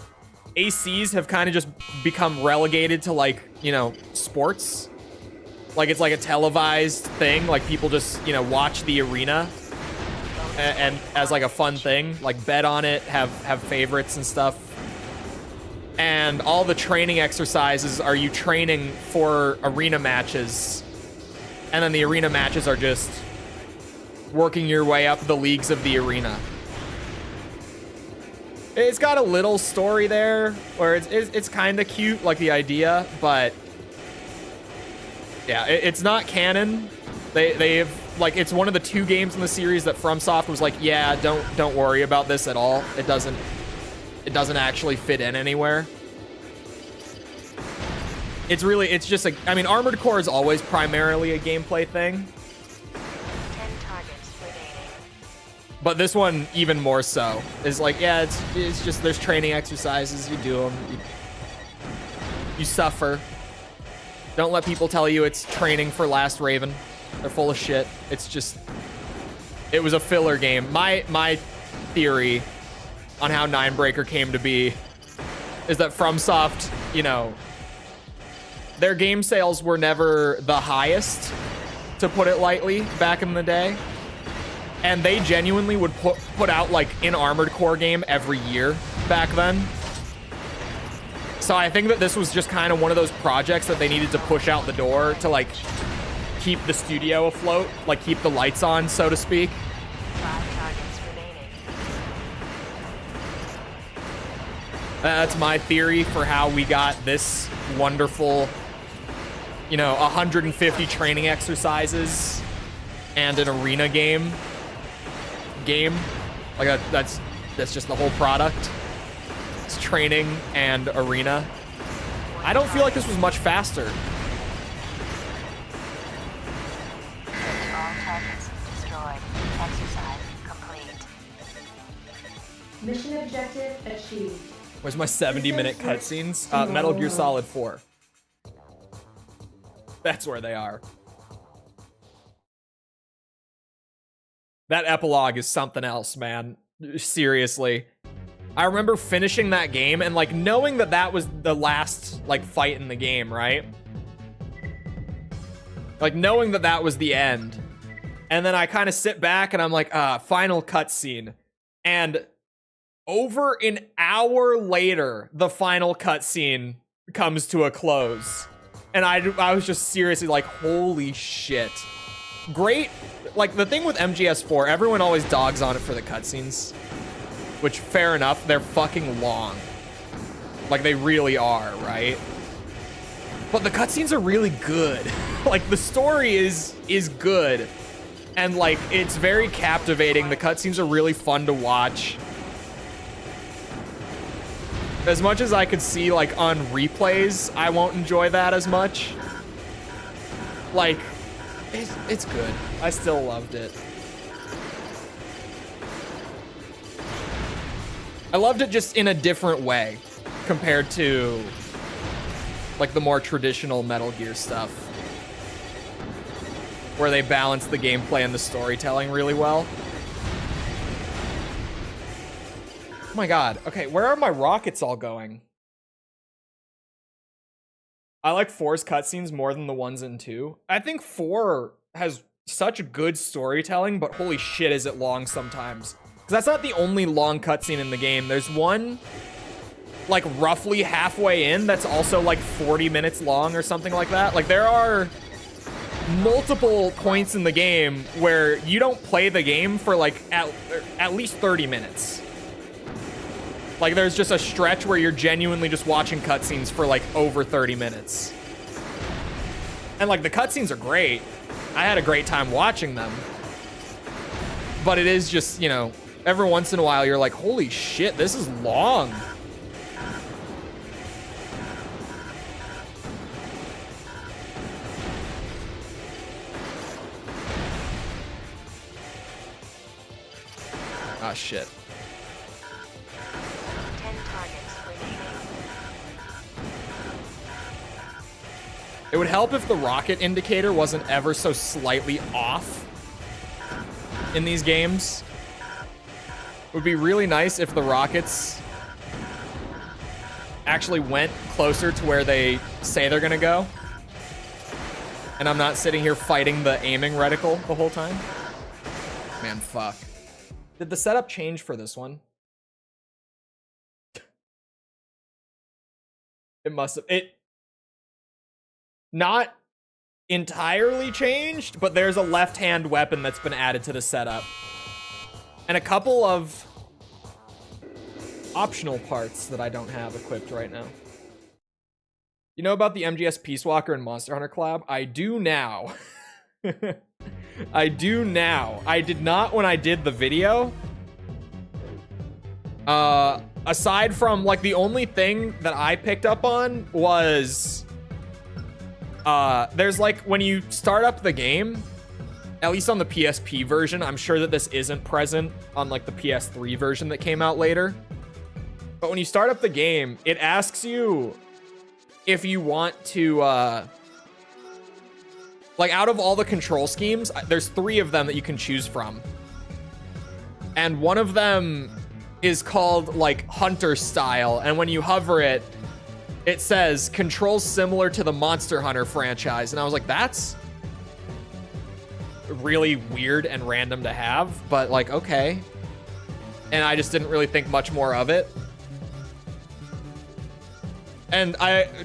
ACs have kind of just become relegated to, like, you know, sports. Like, it's like a televised thing. Like, people just, you know, watch the arena and as like a fun thing, like bet on it, have favorites and stuff. And all the training exercises are you training for arena matches, and then the arena matches are just working your way up the leagues of the arena. It's got a little story there where it's kind of cute, like the idea, but yeah, it's not canon. They've like, it's one of the 2 games in the series that FromSoft was like, yeah, don't worry about this at all. It doesn't actually fit in anywhere. It's just I mean, Armored Core is always primarily a gameplay thing, 10 targets remaining. but this one even more so. Is like, yeah, it's just there's training exercises, you do them, you suffer. Don't let people tell you it's training for Last Raven. They're full of shit. It's just, it was a filler game. My theory on how Ninebreaker came to be is that FromSoft, you know, their game sales were never the highest, to put it lightly, back in the day. And they genuinely would put out like an Armored Core game every year back then. So I think that this was just kind of one of those projects that they needed to push out the door to like keep the studio afloat, like keep the lights on, so to speak. 5 targets remaining. That's my theory for how we got this wonderful, you know, 150 training exercises and an arena game. Like that's just the whole product. It's training and arena. I don't feel like this was much faster. All targets destroyed. Exercise complete. Mission objective achieved. Where's my 70-minute cutscenes? Metal Gear Solid 4. That's where they are. That epilogue is something else, man. Seriously. I remember finishing that game and like knowing that that was the last like fight in the game, right? Like knowing that that was the end. And then I kind of sit back and I'm like, final cutscene. And over an hour later, the final cutscene comes to a close. And I was just seriously like, holy shit. Great. Like, the thing with MGS4, everyone always dogs on it for the cutscenes. Which, fair enough, they're fucking long. Like, they really are, right? But the cutscenes are really good. Like, the story is good. And, like, it's very captivating. The cutscenes are really fun to watch. As much as I could see, like, on replays, I won't enjoy that as much. Like, it's good. I still loved it. I loved it just in a different way compared to, like, the more traditional Metal Gear stuff, where they balance the gameplay and the storytelling really well. Oh my god. Okay, where are my rockets all going? I like 4's cutscenes more than the ones in 2. I think 4 has such good storytelling, but holy shit, is it long sometimes. Because that's not the only long cutscene in the game. There's one, like, roughly halfway in that's also, like, 40 minutes long or something like that. Like, there are multiple points in the game where you don't play the game for, like, at least 30 minutes. Like, there's just a stretch where you're genuinely just watching cutscenes for, like, over 30 minutes. And, like, the cutscenes are great. I had a great time watching them. But it is just, you know, every once in a while you're like, holy shit, this is long. Ah, shit. 10 targets remaining. It would help if the rocket indicator wasn't ever so slightly off in these games. It would be really nice if the rockets actually went closer to where they say they're gonna go. And I'm not sitting here fighting the aiming reticle the whole time. Man, fuck. Did the setup change for this one? It must have. It not entirely changed, but there's a left-hand weapon that's been added to the setup. And a couple of optional parts that I don't have equipped right now. You know about the MGS Peace Walker and Monster Hunter collab? I do now. I do now. I did not when I did the video. Aside from, like, the only thing that I picked up on was there's, like, when you start up the game, at least on the PSP version, I'm sure that this isn't present on, like, the PS3 version that came out later. But when you start up the game, it asks you if you want to, like, out of all the control schemes, there's 3 of them that you can choose from. And one of them is called, like, Hunter style. And when you hover it, it says controls similar to the Monster Hunter franchise. And I was like, that's really weird and random to have, but, like, okay. And I just didn't really think much more of it. And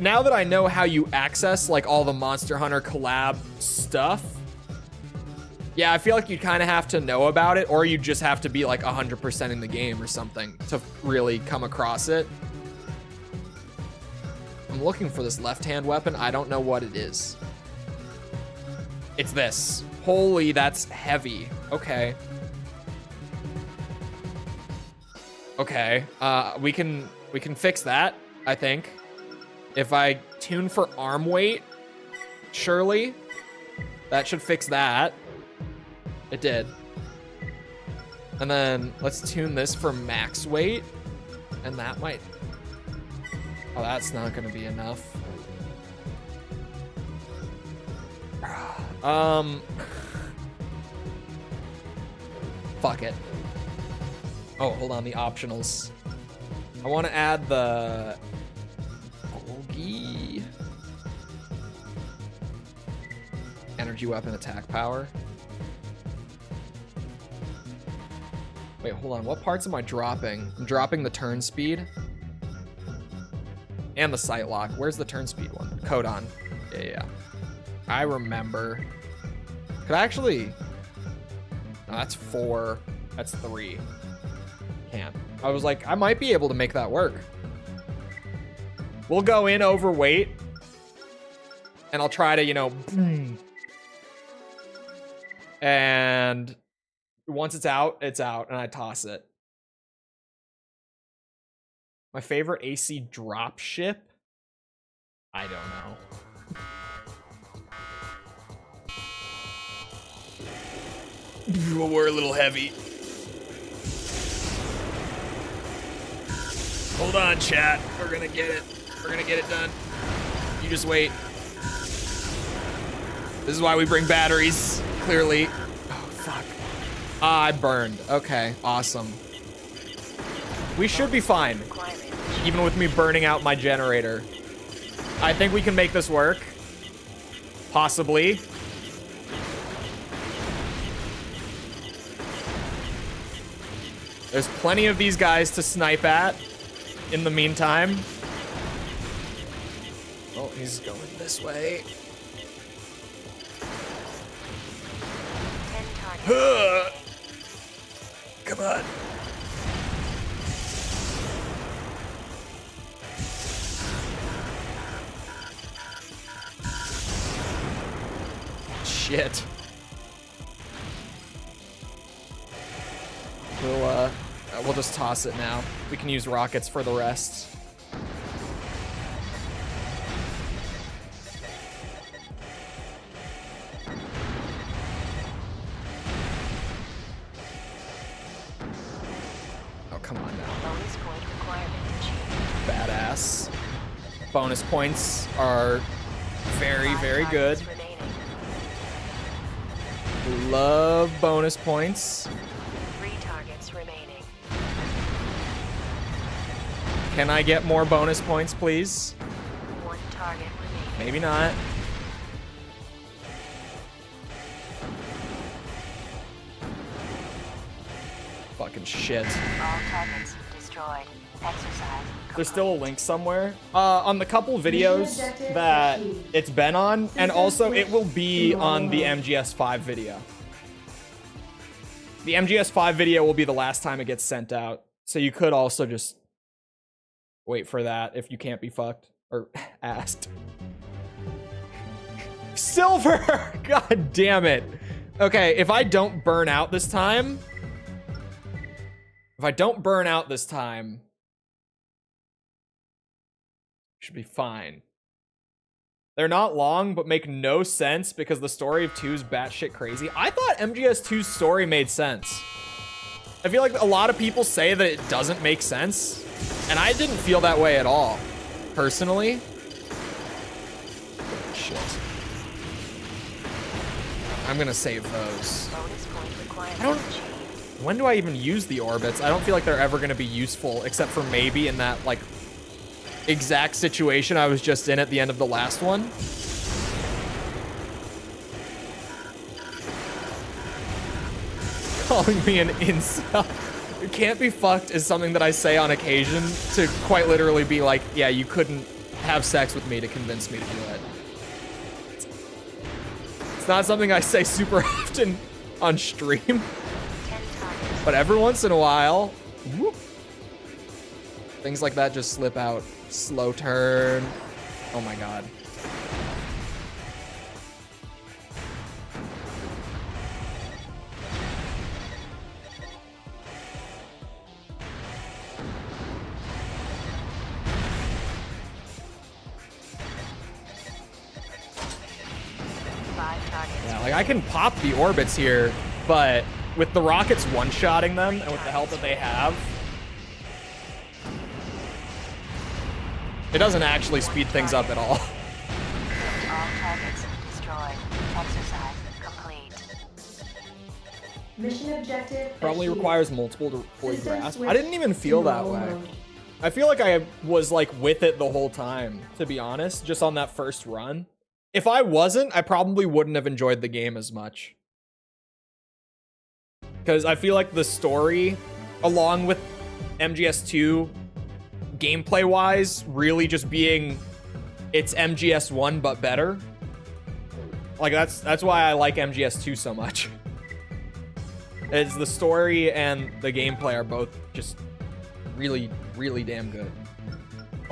now that I know how you access, like, all the Monster Hunter collab stuff, yeah, I feel like you kind of have to know about it, or you just have to be, like, 100% in the game or something to really come across it. I'm looking for this left-hand weapon. I don't know what it is. It's this. Holy, that's heavy. Okay. Okay. We can fix that, I think. If I tune for arm weight, surely that should fix that. It did. And then let's tune this for max weight, and that might. Oh, that's not gonna be enough. Fuck it. Oh, hold on, the optionals. I want to add the Golgi energy weapon attack power. Wait, hold on. What parts am I dropping? I'm dropping the turn speed and the sight lock. Where's the turn speed one? Codon. Yeah. I remember. Could I actually? No, that's 4. That's 3. Can't. I was like, I might be able to make that work. We'll go in overweight, and I'll try to, you know, and once it's out, and I toss it. My favorite AC drop ship? I don't know. We're a little heavy. Hold on, chat. We're gonna get it. We're gonna get it done. You just wait. This is why we bring batteries, clearly. Oh, fuck. Ah, I burned. Okay, awesome. We should be fine, even with me burning out my generator. I think we can make this work. Possibly. There's plenty of these guys to snipe at in the meantime. Oh, he's going this way. 10 targets. Come on. Shit. We'll just toss it now. We can use rockets for the rest. Oh, come on now. Bonus point requirement achieved. Badass. Bonus points are very, 5 very good. targets remaining. Love bonus points. 3 targets remaining. Can I get more bonus points, please? 1 target remaining. Maybe not. Fucking shit. All targets destroyed. Exercise. There's still a link somewhere on the couple videos that it's been on, and also it will be on the MGS5 video. The MGS5 video will be the last time it gets sent out, so you could also just wait for that if you can't be fucked or asked. Silver! God damn it. Okay, if I don't burn out this time, should be fine. They're not long, but make no sense because the story of 2 is batshit crazy. I thought MGS2's story made sense. I feel like a lot of people say that it doesn't make sense, and I didn't feel that way at all, personally. Shit. I'm gonna save those. Bonus point requirement I don't- achieved. When do I even use the orbits? I don't feel like they're ever gonna be useful, except for maybe in that, like, exact situation I was just in at the end of the last one. Calling me an incel. It can't be fucked is something that I say on occasion to quite literally be like, yeah, you couldn't have sex with me to convince me to do it. It's not something I say super often on stream, 10 targets. but every once in a while, whoop, things like that just slip out. Slow turn. Oh my god. Yeah, like I can pop the orbits here, but with the rockets one-shotting them and with the help that they have, it doesn't actually speed things up at all. All targets destroyed. Exercise complete. Mission objective Probably achieved. requires multiple to fully System grasp. switch I didn't even feel to that normal way. mode. I feel like I was like with it the whole time, to be honest, just on that first run. If I wasn't, I probably wouldn't have enjoyed the game as much. Because I feel like the story, along with MGS2, gameplay-wise, really just being it's MGS1 but better. Like that's why I like MGS2 so much. It's the story and the gameplay are both just really, really damn good.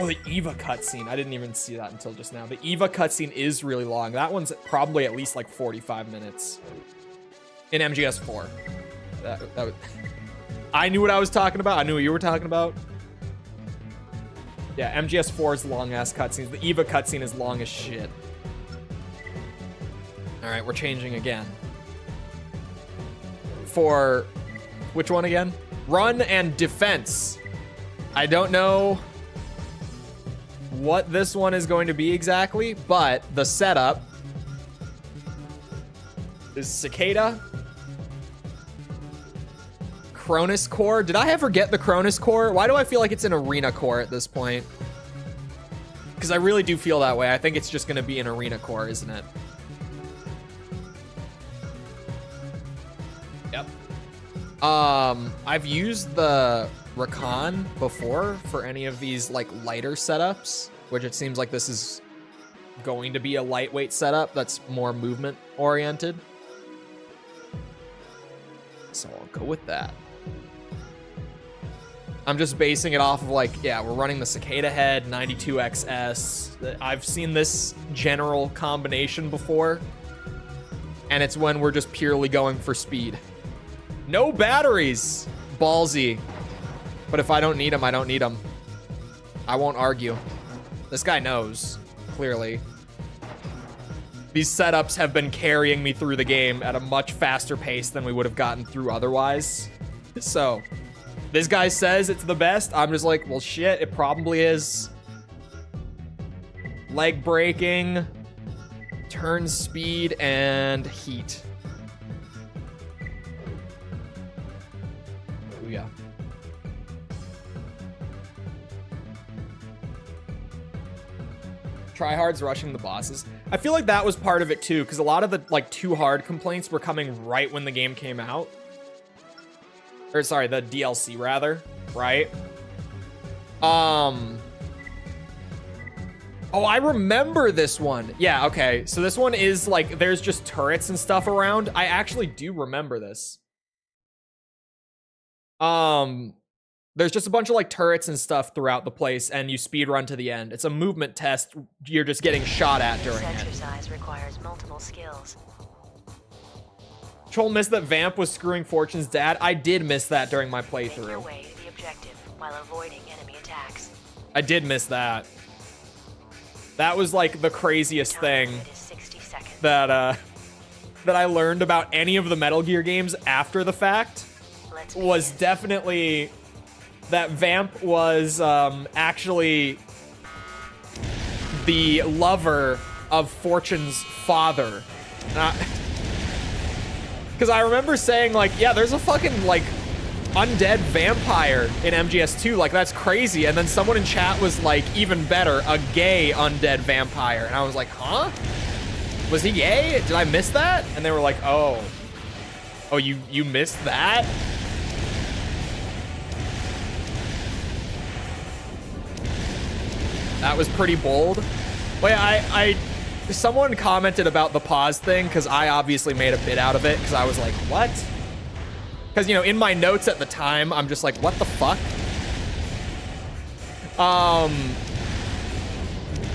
Oh, the Eva cutscene. I didn't even see that until just now. The Eva cutscene is really long. That one's probably at least like 45 minutes. In MGS4. That was, I knew what I was talking about. I knew what you were talking about. Yeah, MGS4's long-ass cutscenes. The Eva cutscene is long as shit. All right, we're changing again. For which one again? Run and defense. I don't know what this one is going to be exactly, but the setup is Cicada, Cronus Core. Did I ever get the Cronus Core? Why do I feel like it's an Arena Core at this point? Because because I really do feel that way. I think it's just going to be an arena core, isn't it? Yep. I've used the Rakan before for any of these like lighter setups, which it seems like this is going to be a lightweight setup that's more movement oriented. So I'll go with that. I'm just basing it off of like, yeah, we're running the Cicada head, 92XS. I've seen this general combination before. And it's when we're just purely going for speed. No batteries. Ballsy. But if I don't need them, I don't need them. I won't argue. This guy knows, clearly. These setups have been carrying me through the game at a much faster pace than we would have gotten through otherwise. So, this guy says it's the best. I'm just like, well, shit, it probably is. Leg breaking, turn speed, and heat. Oh, yeah. Tryhards rushing the bosses. I feel like that was part of it too, because a lot of the like too hard complaints were coming right when the game came out. Or sorry, the DLC rather, right? Oh, I remember this one. Yeah, okay. So this one is like, there's just turrets and stuff around. I actually do remember this. There's just a bunch of like turrets and stuff throughout the place, and you speed run to the end. It's a movement test. You're just getting shot at during This it. exercise requires multiple skills. Chole missed that Vamp was screwing Fortune's dad. I did miss that during my Make your playthrough. way to the objective while avoiding enemy attacks. I did miss that. That was like the craziest Time thing limit is 60 seconds. that I learned about any of the Metal Gear games after the fact. Let's Was begin. definitely that Vamp was actually the lover of Fortune's father. Because I remember saying like, yeah, there's a fucking like undead vampire in MGS2, like that's crazy. And then someone in chat was like, even better, a gay undead vampire. And I was like, huh? Was he gay? Did I miss that? And they were like, oh, you missed that? That was pretty bold. Wait, someone commented about the pause thing because I obviously made a bit out of it because I was like, what? Because, you know, in my notes at the time, I'm just like, what the fuck?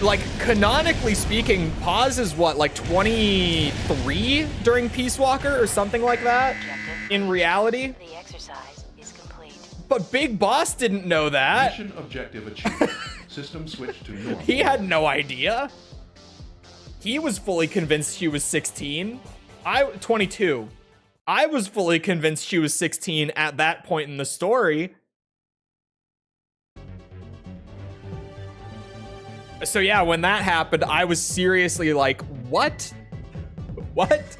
Like, canonically speaking, pause is what, like 23 during Peace Walker or something like that? Objective. In reality? The exercise is complete. But Big Boss didn't know that. Mission objective achieved. System switch to normal. He had no idea. He was fully convinced she was 16. 22. I was fully convinced she was 16 at that point in the story. So yeah, when that happened, I was seriously like, what? What?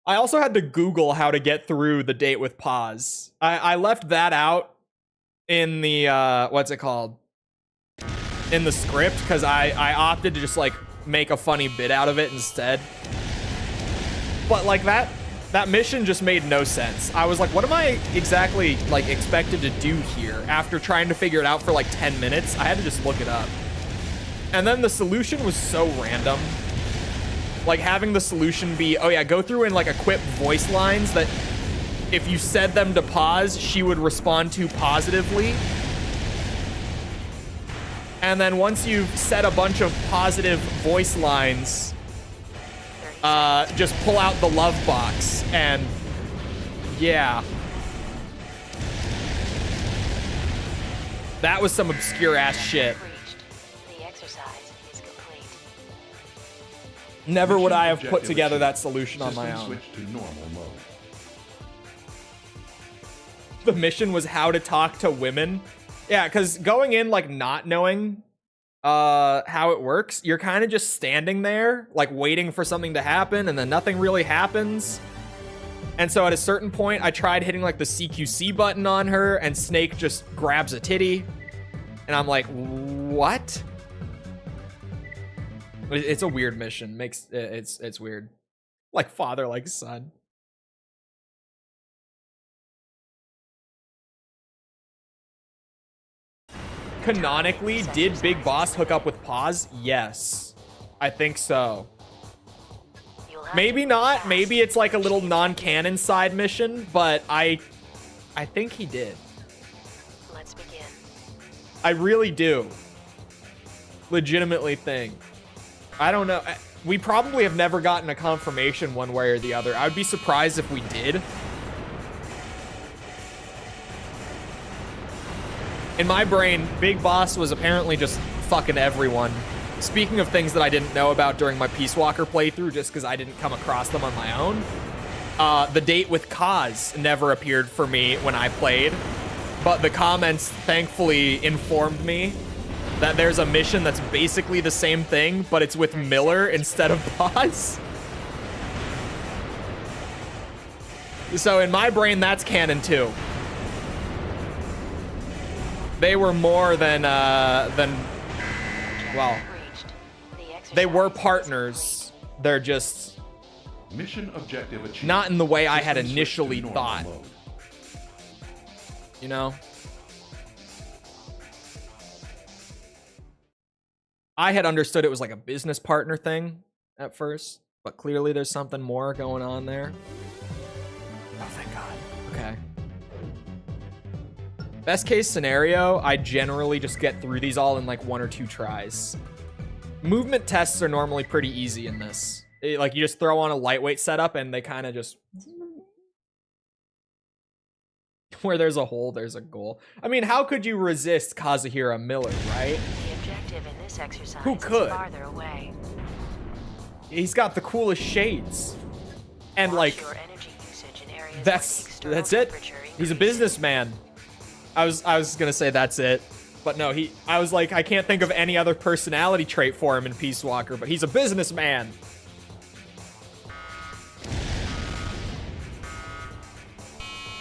I also had to Google how to get through the date with pause. I left that out in the, what's it called? In the script, because I opted to just like make a funny bit out of it instead. But like that mission just made no sense. I was like, what am I exactly like expected to do here? After trying to figure it out for like 10 minutes, I had to just look it up. And then the solution was so random. Like having the solution be, oh yeah, go through and like equip voice lines that if you said them to pause, she would respond to positively. And then once you've set a bunch of positive voice lines, just pull out the love box and yeah. That was some obscure ass shit. Reached. The exercise is complete. Never would Mission I have put objective together achieved. that solution on my System own. switch to normal mode. The mission was how to talk to women. Yeah, because going in like not knowing how it works, you're kind of just standing there like waiting for something to happen and then nothing really happens. And so at a certain point I tried hitting like the CQC button on her and Snake just grabs a titty. And I'm like, what? It's a weird mission. It's weird. Like father, like son. Canonically, did Big Boss hook up with Paz? Yes. I think so. Maybe not. Maybe it's like a little non-canon side mission, but I think he did. Let's begin. I really do. Legitimately think. I don't know. We probably have never gotten a confirmation one way or the other. I would be surprised if we did. In my brain, Big Boss was apparently just fucking everyone. Speaking of things that I didn't know about during my Peace Walker playthrough, just because I didn't come across them on my own, the date with Kaz never appeared for me when I played, but the comments thankfully informed me that there's a mission that's basically the same thing, but it's with Miller instead of Paz. So in my brain, that's canon too. They were more than well, they were partners. They're just Mission objective achieved. not in the way I had System switch to initially normal thought. mode. You know? I had understood it was like a business partner thing at first, but clearly there's something more going on there. Oh, thank God. Okay. Best case scenario, I generally just get through these all in like 1 or 2 tries. Movement tests are normally pretty easy in this. Like you just throw on a lightweight setup and they kind of just... Where there's a hole, there's a goal. I mean, how could you resist Kazuhira Miller, right? The objective in this exercise Who could? is farther away. He's got the coolest shades. And Watch like, your energy usage in areas where the that's external it. temperature He's a increases. businessman. I was gonna say that's it. But no, I was like, I can't think of any other personality trait for him in Peace Walker, but he's a businessman.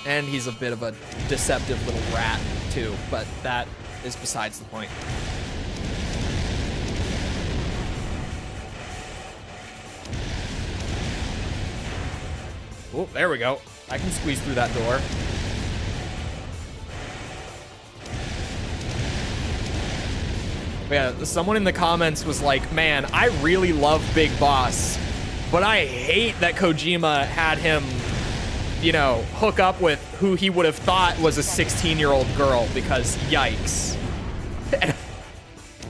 And he's a bit of a deceptive little rat, too, but that is besides the point. Oh, there we go. I can squeeze through that door. Yeah, someone in the comments was like, man, I really love Big Boss, but I hate that Kojima had him, you know, hook up with who he would have thought was a 16-year-old girl, because yikes. And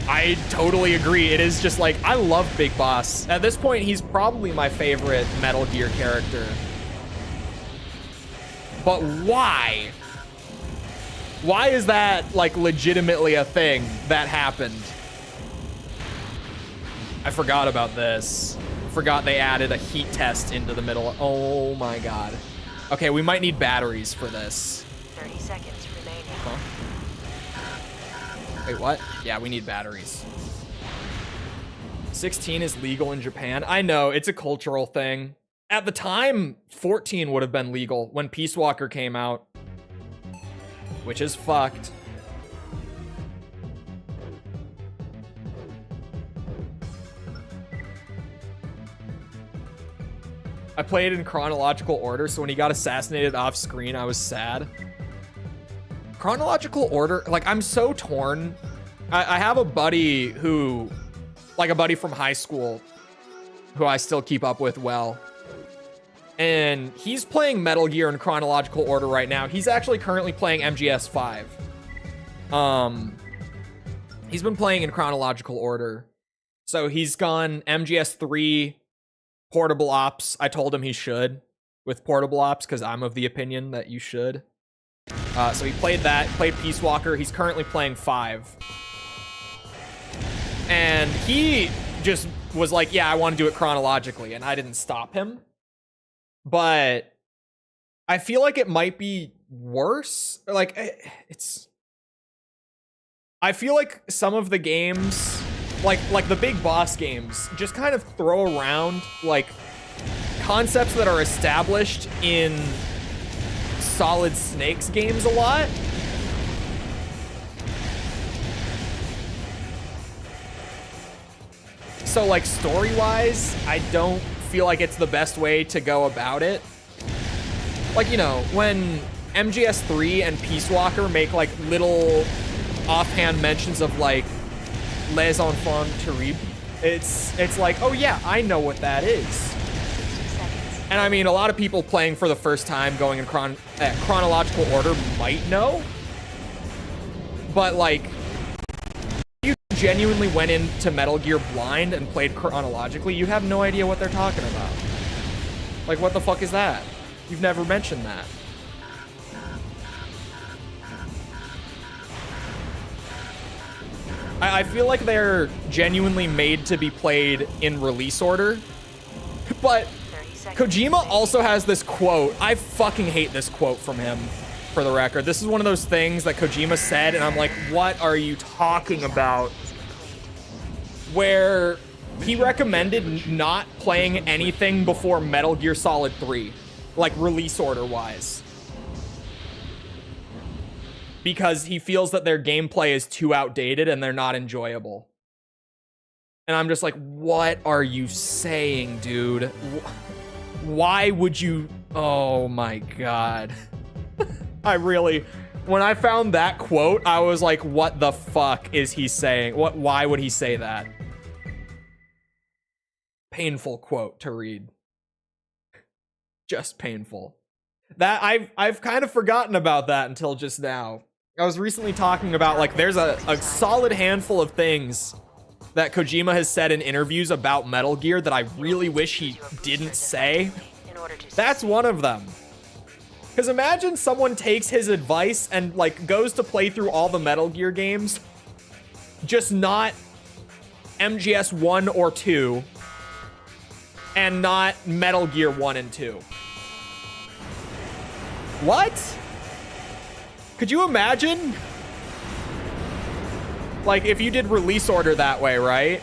I totally agree. It is just like, I love Big Boss. At this point, he's probably my favorite Metal Gear character. But why? Why is that, like, legitimately a thing that happened? I forgot about this. Forgot they added a heat test into the middle. Oh my God. Okay, we might need batteries for this. 30 seconds remaining. Huh? Wait, what? Yeah, we need batteries. 16 is legal in Japan. I know, it's a cultural thing. At the time, 14 would have been legal when Peace Walker came out. Which is fucked. I played in chronological order, so when he got assassinated off screen, I was sad. Chronological order, like, I'm so torn. I have a buddy who, like a buddy from high school, who I still keep up with well. And he's playing Metal Gear in chronological order right now. He's actually currently playing MGS 5. He's been playing in chronological order. So he's gone MGS 3, Portable Ops. I told him he should with Portable Ops because I'm of the opinion that you should. So he played that, played Peace Walker. He's currently playing 5. And he just was like, yeah, I want to do it chronologically. And I didn't stop him. But I feel like it might be worse. Like, I feel like some of the games, like the Big Boss games, just kind of throw around, like, concepts that are established in Solid Snakes games a lot. so like story-wise, I don't feel like it's the best way to go about it. Like, you know, when MGS3 and Peace Walker make like little offhand mentions of like les enfants terribles, it's like, oh yeah, I know what that is. And I mean, a lot of people playing for the first time going in chronological order might know. But like, you genuinely went into Metal Gear blind and played chronologically, you have no idea what they're talking about. Like, what the fuck is that? You've never mentioned that. I feel like they're genuinely made to be played in release order. But Kojima also has this quote. I fucking hate this quote from him, for the record. This is one of those things that Kojima said, and I'm like, what are you talking about? Where he recommended not playing anything before Metal Gear Solid 3, like release order wise, because he feels that their gameplay is too outdated and they're not enjoyable. And I'm just like, what are you saying, dude? Why would you? Oh my god. I really, when I found that quote, I was like, what the fuck is he saying? Why would he say that? Painful quote to read. Just painful. That I've kind of forgotten about that until just now. I was recently talking about, like, there's a solid handful of things that Kojima has said in interviews about Metal Gear that I really wish he didn't say. That's one of them. Because imagine someone takes his advice and, like, goes to play through all the Metal Gear games, just not MGS 1 or 2, and not Metal Gear 1 and 2. What? Could you imagine? Like, if you did release order that way, right?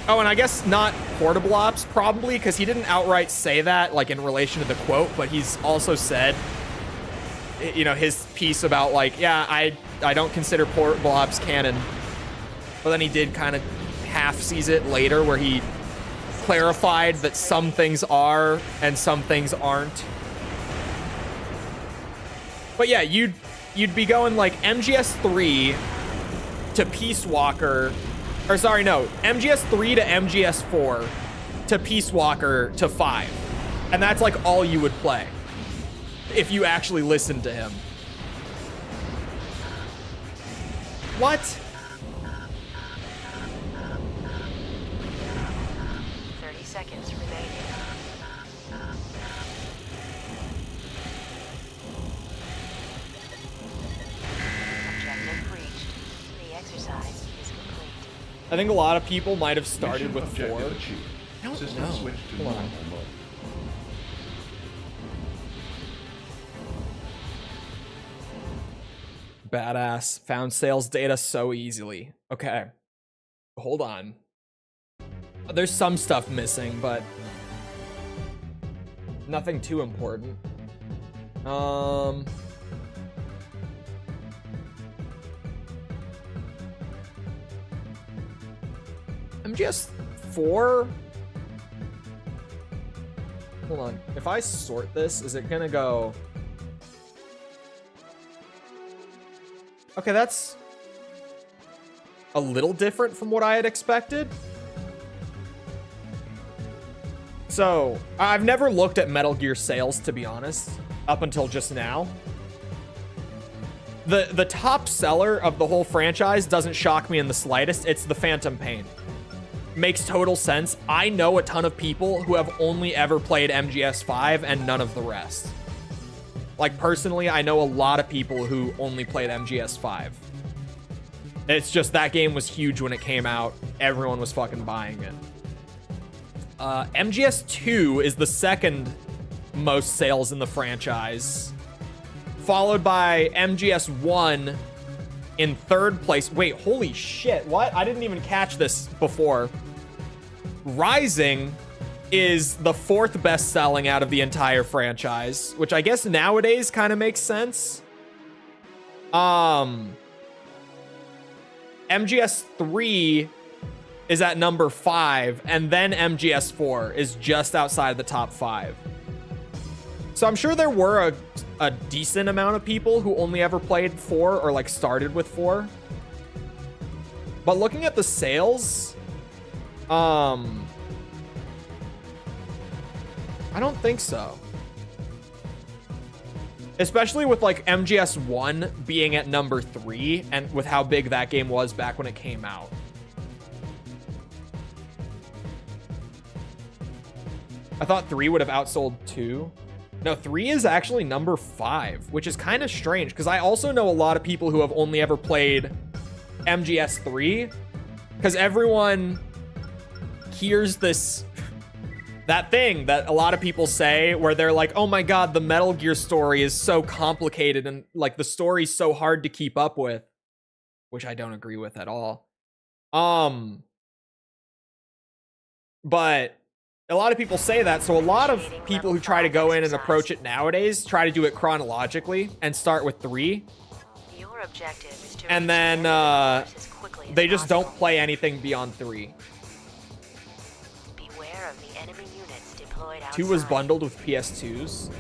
Oh, and I guess not Portable Ops, probably, because he didn't outright say that, like, in relation to the quote, but he's also said, you know, his piece about, like, yeah, I don't consider Portable Ops canon. But then he did kind of half-sees it later, where he clarified that some things are and some things aren't. But yeah, you'd be going, like, MGS3 to Peace Walker, or sorry, no, MGS3 to MGS4 to Peace Walker to 5. And that's, like, all you would play if you actually listened to him. What? 30 seconds remaining. Objective reached. The exercise is complete. I think a lot of people might have started with 4. Achieved. I don't System know. switch to Hold on. normal mode. Badass. Found sales data so easily. Okay. Hold on. There's some stuff missing, but nothing too important. MGS4? Hold on. If I sort this, is it gonna go... Okay, that's a little different from what I had expected. So, I've never looked at Metal Gear sales, to be honest, up until just now. The top seller of the whole franchise doesn't shock me in the slightest. It's the Phantom Pain. Makes total sense. I know a ton of people who have only ever played MGS5 and none of the rest. Like, personally, I know a lot of people who only played MGS5. It's just that game was huge when it came out. Everyone was fucking buying it. MGS2 is the second most sales in the franchise, followed by MGS1 in third place. Wait, holy shit, what? I didn't even catch this before. Rising is the 4th best selling out of the entire franchise, which I guess nowadays kind of makes sense. MGS3 is at number 5, and then MGS4 is just outside the top 5. So I'm sure there were a decent amount of people who only ever played 4 or like started with 4. But looking at the sales, I don't think so. Especially with like MGS1 being at number 3 and with how big that game was back when it came out. I thought 3 would have outsold 2. No, 3 is actually number 5, which is kind of strange because I also know a lot of people who have only ever played MGS3 because everyone hears that thing that a lot of people say where they're like, oh my god, the Metal Gear story is so complicated and like the story's so hard to keep up with, which I don't agree with at all. But a lot of people say that, so a lot of people who try to go in and approach it nowadays try to do it chronologically and start with 3. Your objective is to And then they just don't play anything beyond 3. Beware of the enemy units deployed outside. 2 was bundled with PS2s.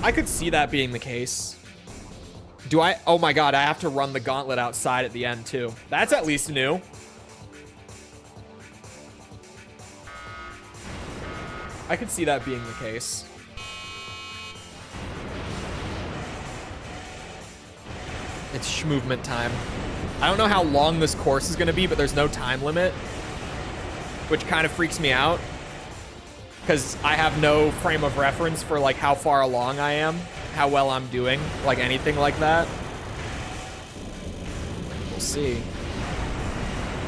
I could see that being the case. Do I? Oh my god, I have to run the gauntlet outside at the end too. That's at least new. I could see that being the case. It's movement time. I don't know how long this course is going to be, but there's no time limit, which kind of freaks me out because I have no frame of reference for like how far along I am, how well I'm doing, like anything like that. We'll see.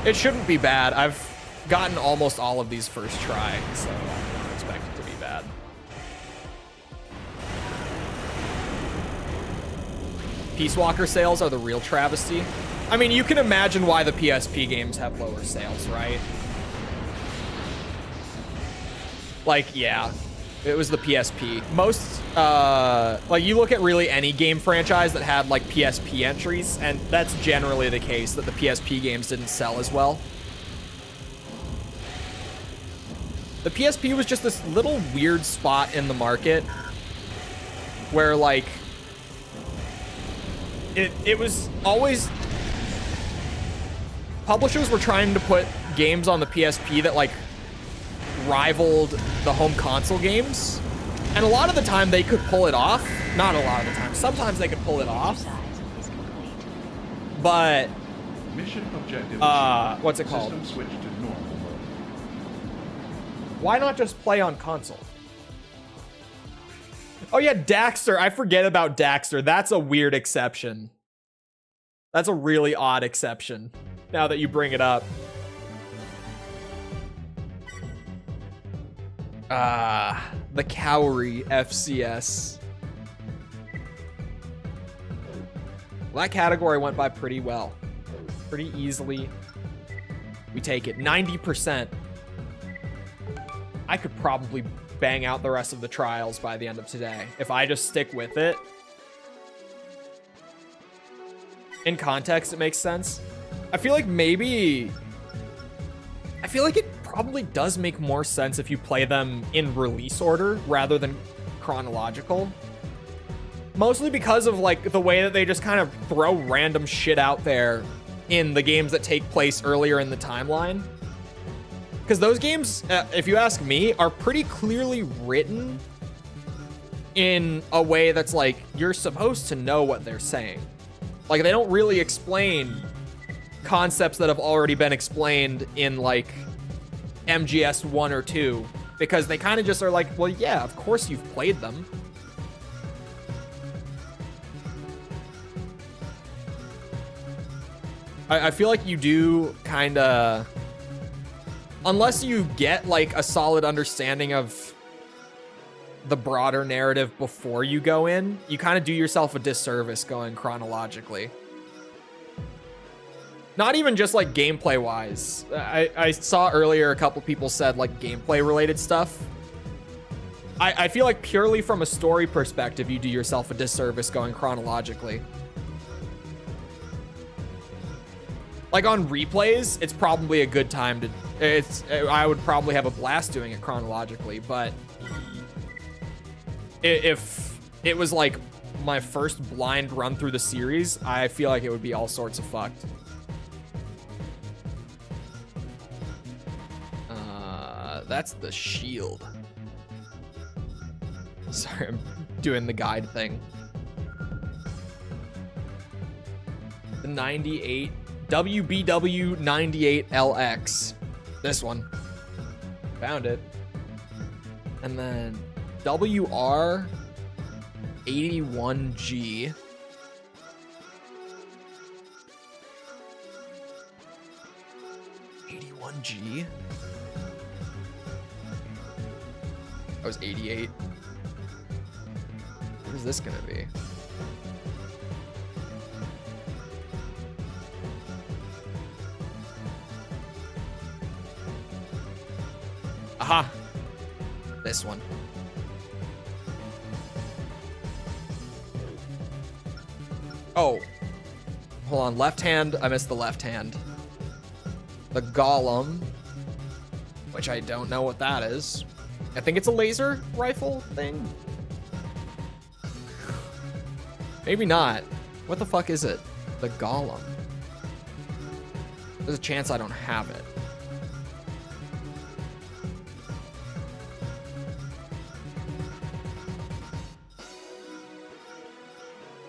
It shouldn't be bad. I've gotten almost all of these first try, so I don't expect it to be bad. Peace Walker sales are the real travesty. I mean, you can imagine why the PSP games have lower sales, right? Like, yeah, it was the PSP. Most, like, you look at really any game franchise that had, like, PSP entries, and that's generally the case, that the PSP games didn't sell as well. The PSP was just this little weird spot in the market where, like, it was always... Publishers were trying to put games on the PSP that, like, rivaled the home console games. And a lot of the time they could pull it off. Not a lot of the time. Sometimes they could pull it off. But... Mission objective what's it called? System switch to normal mode. Why not just play on console? Oh yeah, Daxter. I forget about Daxter. That's a weird exception. That's a really odd exception, now that you bring it up. The Cowrie FCS. Well, that category went by pretty well. Pretty easily. We take it. 90%. I could probably bang out the rest of the trials by the end of today if I just stick with it. In context, it makes sense. I feel like maybe... I feel like it probably does make more sense if you play them in release order rather than chronological. Mostly because of, like, the way that they just kind of throw random shit out there in the games that take place earlier in the timeline. Because those games, if you ask me, are pretty clearly written in a way that's like, you're supposed to know what they're saying. Like, they don't really explain concepts that have already been explained in, like, MGS 1 or 2. Because they kind of just are like, well, yeah, of course you've played them. I feel like you do kind of... Unless you get, like, a solid understanding of the broader narrative before you go in, you kind of do yourself a disservice going chronologically. Not even just, like, gameplay-wise. I saw earlier a couple people said, like, gameplay-related stuff. I feel like purely from a story perspective, you do yourself a disservice going chronologically. Like on replays, it's probably a good time to, I would probably have a blast doing it chronologically, but if it was like my first blind run through the series, I feel like it would be all sorts of fucked. That's the shield. Sorry, I'm doing the guide thing. The 98, WBW 98LX. This one. Found it. And then WR 81G. G. That was 88. What is this gonna be? Aha! This one. Oh. Hold on, left hand. I missed the left hand. The Golem, which I don't know what that is. I think it's a laser rifle thing. Maybe not. What the fuck is it? The Golem. There's a chance I don't have it.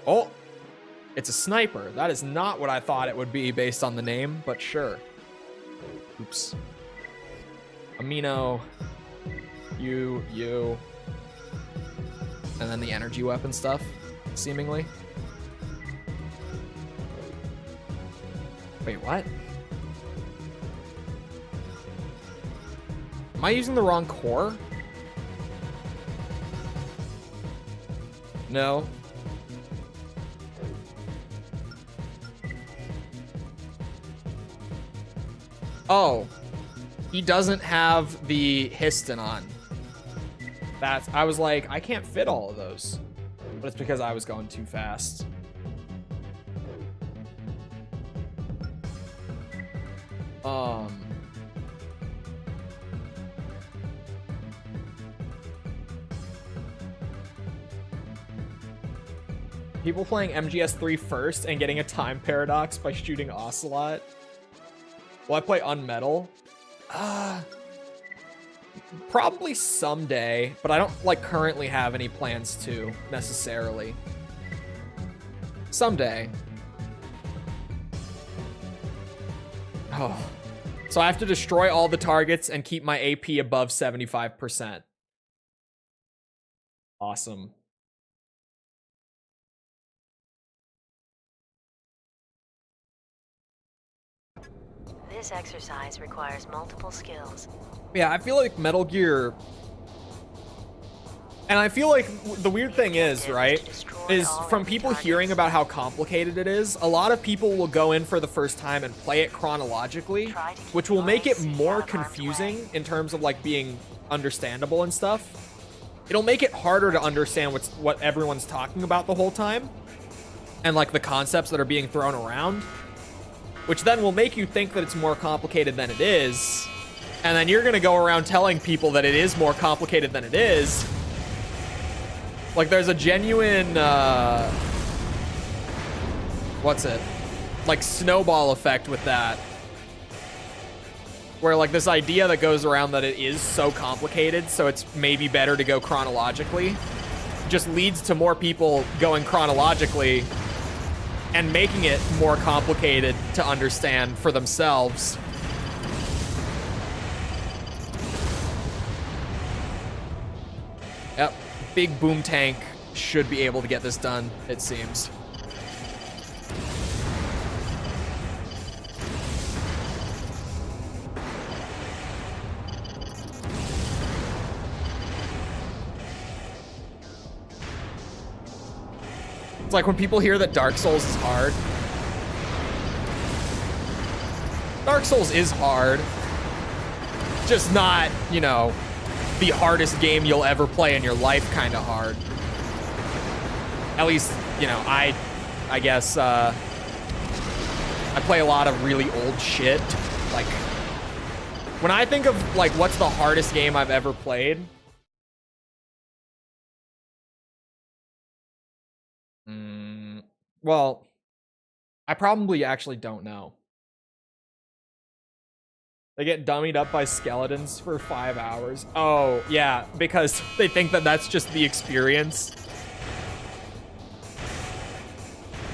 Oh, it's a sniper. That is not what I thought it would be based on the name, but sure. Oops. Amino. You. And then the energy weapon stuff, seemingly. Wait, what? Am I using the wrong core? No. Oh, he doesn't have the Histon on. I was like, I can't fit all of those. But it's because I was going too fast. People playing MGS3 first and getting a time paradox by shooting Ocelot. Will I play Unmetal? Probably someday, but I don't like currently have any plans to necessarily. Someday. Oh. So I have to destroy all the targets and keep my AP above 75%. Awesome. This exercise requires multiple skills. Yeah, I feel like Metal Gear... And I feel like the weird thing is, right, is from people hearing about how complicated it is, a lot of people will go in for the first time and play it chronologically, which will make it more confusing in terms of like being understandable and stuff. It'll make it harder to understand what everyone's talking about the whole time, and like the concepts that are being thrown around, which then will make you think that it's more complicated than it is, and then you're gonna go around telling people that it is more complicated than it is. Like, there's a genuine, what's it? Like, snowball effect with that. Where, like, this idea that goes around that it is so complicated, so it's maybe better to go chronologically, just leads to more people going chronologically and making it more complicated to understand for themselves. Yep. Big boom tank should be able to get this done, it seems. It's like when people hear that Dark Souls is hard. Dark Souls is hard. Just not, you know, the hardest game you'll ever play in your life kind of hard. At least, you know, I guess I play a lot of really old shit. Like, when I think of, like, what's the hardest game I've ever played? Well, I probably actually don't know. They get dummied up by skeletons for 5 hours. Oh, yeah, because they think that that's just the experience.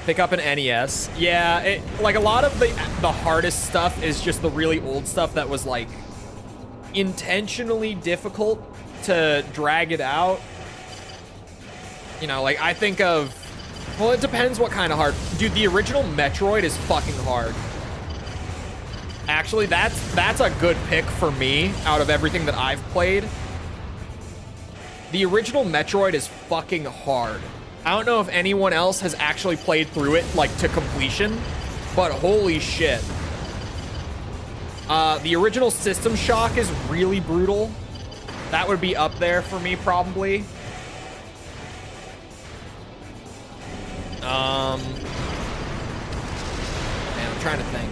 Pick up an NES. Yeah, like a lot of the hardest stuff is just the really old stuff that was like intentionally difficult to drag it out. You know, like I think of, well, it depends what kind of hard. Dude, the original Metroid is fucking hard. Actually, that's a good pick for me out of everything that I've played. The original Metroid is fucking hard. I don't know if anyone else has actually played through it, like, to completion, but holy shit. The original System Shock is really brutal. That would be up there for me, probably. Man, I'm trying to think.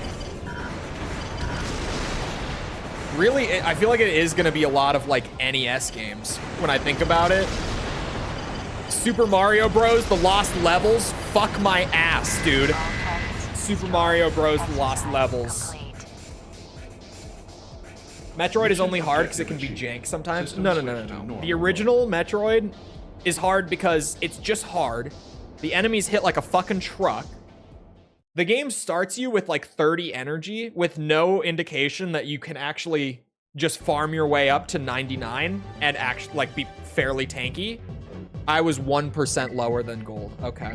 Really, I feel like it is going to be a lot of, like, NES games when I think about it. Super Mario Bros. The Lost Levels. Fuck my ass, dude. Super Mario Bros. The Lost Levels. Metroid is only hard because it can be jank sometimes. No. The original Metroid is hard because it's just hard. The enemies hit like a fucking truck. The game starts you with like 30 energy with no indication that you can actually just farm your way up to 99 and actually like be fairly tanky. I was 1% lower than gold. Okay.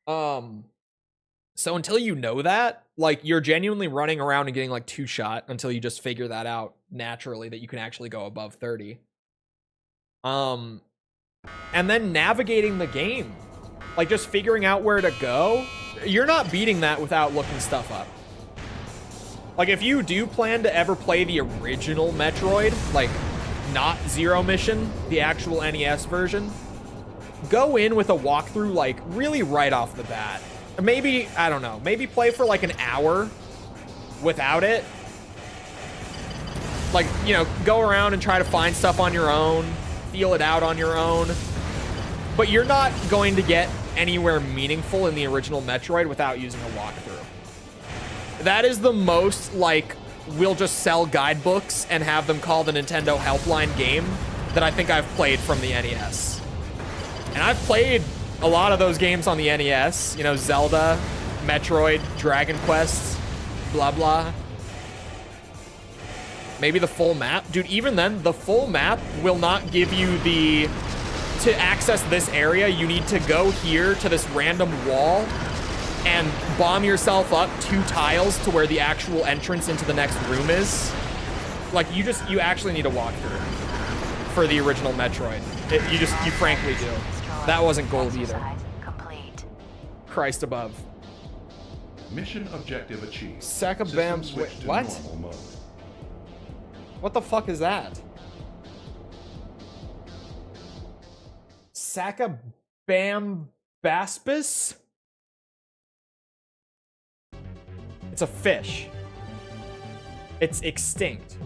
So until you know that, like, you're genuinely running around and getting like 2-shot until you just figure that out naturally that you can actually go above 30. And then navigating the game, like just figuring out where to go. You're not beating that without looking stuff up. Like, if you do plan to ever play the original Metroid, like not Zero Mission, the actual NES version, go in with a walkthrough like really right off the bat. Maybe, I don't know, maybe play for like an hour without it. Like, you know, go around and try to find stuff on your own, feel it out on your own. But you're not going to get anywhere meaningful in the original Metroid without using a walkthrough. That is the most, like, we'll just sell guidebooks and have them call the Nintendo Helpline game that I think I've played from the NES. And I've played a lot of those games on the NES. You know, Zelda, Metroid, Dragon Quest, blah, blah. Maybe the full map. Dude, even then, the full map will not give you the... To access this area, you need to go here to this random wall and bomb yourself up 2 tiles to where the actual entrance into the next room is. Like, you actually need a walkthrough for the original Metroid. You frankly do. That wasn't gold either. Christ above. Mission objective achieved. Sakabam. Switch to What? normal mode. What the fuck is that? Sakabambaspis? It's a fish. It's extinct.